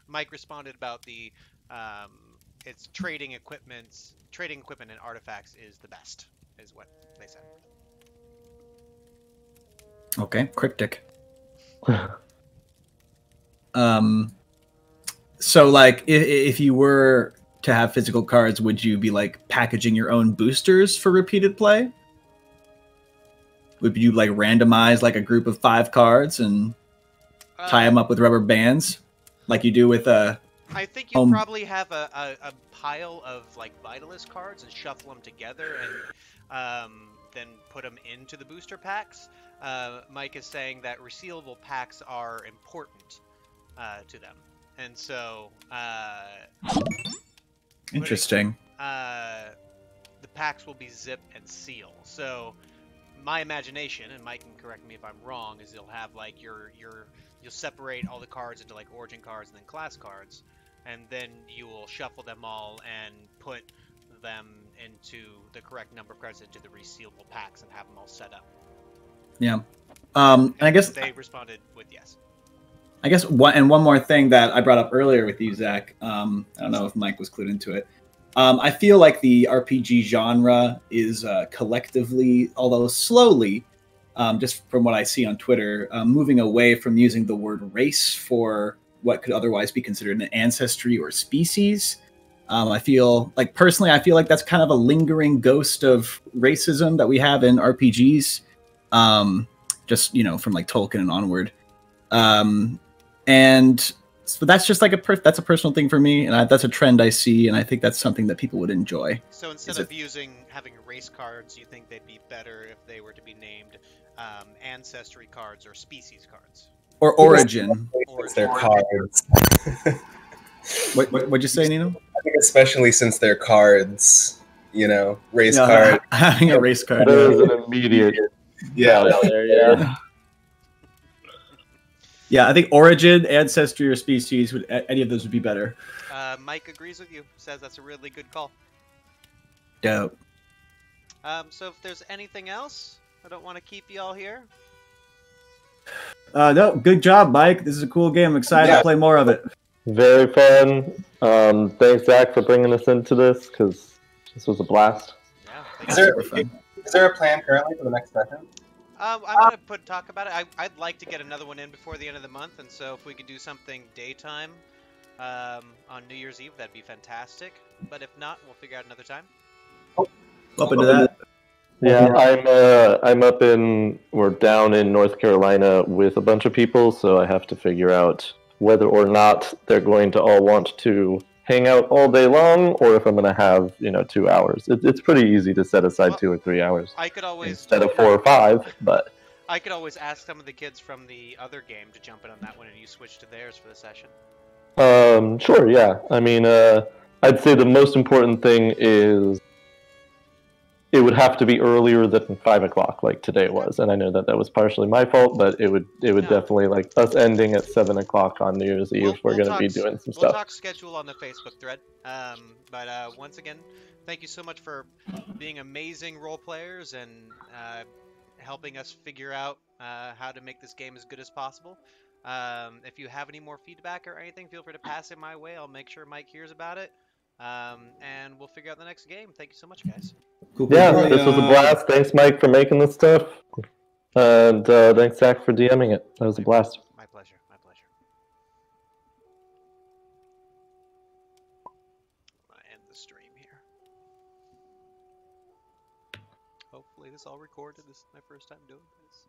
Mike responded about the it's trading equipment and artifacts is the best, is what they said. Okay, cryptic. So, like, if you were to have physical cards, would you be, like, packaging your own boosters for repeated play? Would you, like, randomize, like, a group of 5 cards and tie them up with rubber bands? Like you do with I think you probably have a pile of, like, Vitalist cards and shuffle them together and then put them into the booster packs. Mike is saying that resealable packs are important to them. And so, interesting. The packs will be zip and seal. So, my imagination, and Mike can correct me if I'm wrong, is you'll have like you'll separate all the cards into like origin cards and then class cards, and then you will shuffle them all and put them into the correct number of cards into the resealable packs and have them all set up. Yeah. And I guess they responded with yes. I guess one more thing that I brought up earlier with you, Zach. I don't know if Mike was clued into it. I feel like the RPG genre is collectively, although slowly, just from what I see on Twitter, moving away from using the word race for what could otherwise be considered an ancestry or species. I feel like personally, I feel like that's kind of a lingering ghost of racism that we have in RPGs, just from like Tolkien and onward. And so that's just like that's a personal thing for me, and that's a trend I see, and I think that's something that people would enjoy. So instead of having race cards, you think they'd be better if they were to be named ancestry cards or species cards? Or origin. Since they're cards. What'd you say, Nino? I think especially since they're cards, race card. Having a race card. That is an immediate. Yeah. Yeah, I think origin, ancestry, or species any of those would be better. Mike agrees with you. Says that's a really good call. Dope. So if there's anything else, I don't want to keep you all here. No, good job, Mike. This is a cool game. I'm excited to play more of it. Very fun. Thanks, Zach, for bringing us into this, because this was a blast. Yeah. Is there a plan currently for the next session? I'm gonna talk about it. I'd like to get another one in before the end of the month, and so if we could do something daytime on New Year's Eve, that'd be fantastic. But if not, we'll figure out another time. Open to that. Yeah, we're down in North Carolina with a bunch of people, so I have to figure out whether or not they're going to all want to hang out all day long, or if I'm going to have 2 hours. It's pretty easy to set aside 2 or 3 hours. I could always instead of 4 or 5, but I could always ask some of the kids from the other game to jump in on that one, and you switch to theirs for the session. Sure, yeah. I mean, I'd say the most important thing is it would have to be earlier than 5 o'clock, like today was. And I know that was partially my fault, but it would definitely, like, us ending at 7 o'clock on New Year's Eve, we're going to be doing some stuff. We'll talk schedule on the Facebook thread. But once again, thank you so much for being amazing role players and helping us figure out how to make this game as good as possible. If you have any more feedback or anything, feel free to pass it my way. I'll make sure Mike hears about it. And we'll figure out the next game. Thank you so much, guys. Cool. Yeah, this was a blast. Thanks, Mike, for making this stuff. And thanks, Zach, for DMing it. That was a blast. My pleasure. My pleasure. I'm going to end the stream here. Hopefully this all recorded. This is my first time doing this.